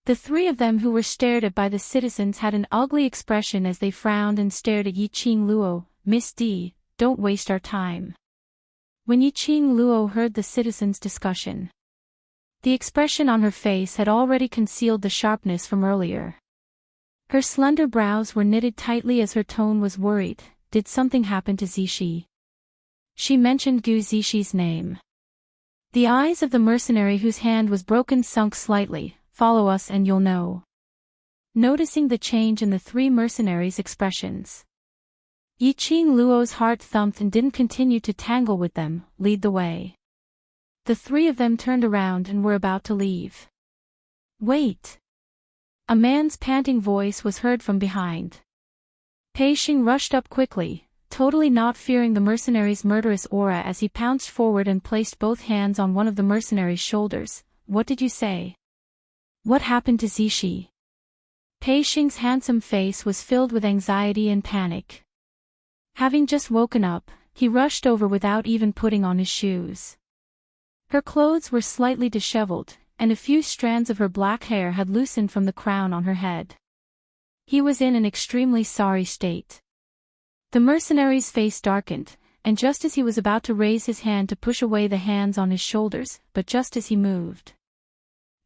The 3 of them who were stared at by the citizens had an ugly expression as they frowned and stared at Yi Qing Luo. Miss D, don't waste our time. When Yi Qing Luo heard the citizens' discussion, the expression on her face had already concealed the sharpness from earlier. Her slender brows were knitted tightly as her tone was worried. Did something happen to Zixi? She mentioned Gu Zixi's name. The eyes of the mercenary whose hand was broken sunk slightly. Follow us and you'll know. Noticing the change in the 3 mercenaries' expressions, Yi Qing Luo's heart thumped and didn't continue to tangle with them. Lead the way. The 3 of them turned around and were about to leave. Wait! A man's panting voice was heard from behind. Pei Xing rushed up quickly, totally not fearing the mercenary's murderous aura as he pounced forward and placed both hands on one of the mercenary's shoulders. What did you say? What happened to Zixi? Pei Xing's handsome face was filled with anxiety and panic. Having just woken up, he rushed over without even putting on his shoes. Her clothes were slightly disheveled, and a few strands of her black hair had loosened from the crown on her head. He was in an extremely sorry state. The mercenary's face darkened, and just as he was about to raise his hand to push away the hands on his shoulders, but just as he moved,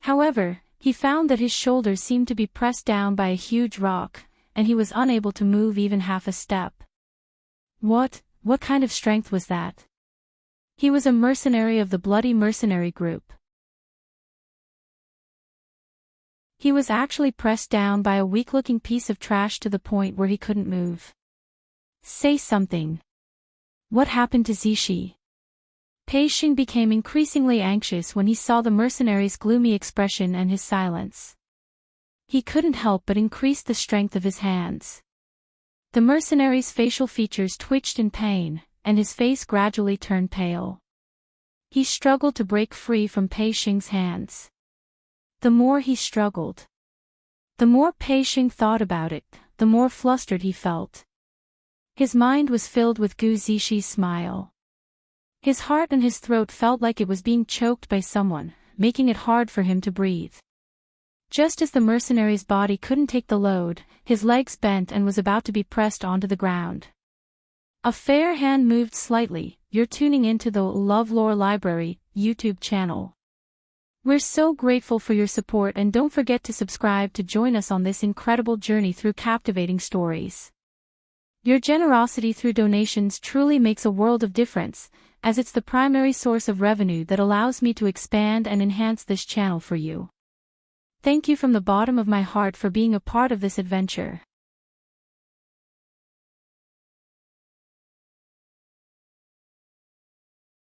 however, he found that his shoulders seemed to be pressed down by a huge rock, and he was unable to move even half a step. What kind of strength was that? He was a mercenary of the Bloody Mercenary Group. He was actually pressed down by a weak-looking piece of trash to the point where he couldn't move. Say something. What happened to Zishi? Pei Xing became increasingly anxious when he saw the mercenary's gloomy expression and his silence. He couldn't help but increase the strength of his hands. The mercenary's facial features twitched in pain, and his face gradually turned pale. He struggled to break free from Pei Xing's hands. The more he struggled, the more Pei Xing thought about it, the more flustered he felt. His mind was filled with Gu Zixi smile. His heart and his throat felt like it was being choked by someone, making it hard for him to breathe. Just as the mercenary's body couldn't take the load, his legs bent and was about to be pressed onto the ground. A fair hand moved slightly. You're tuning into the LoveLore Library YouTube channel. We're so grateful for your support, and don't forget to subscribe to join us on this incredible journey through captivating stories. Your generosity through donations truly makes a world of difference, as it's the primary source of revenue that allows me to expand and enhance this channel for you. Thank you from the bottom of my heart for being a part of this adventure.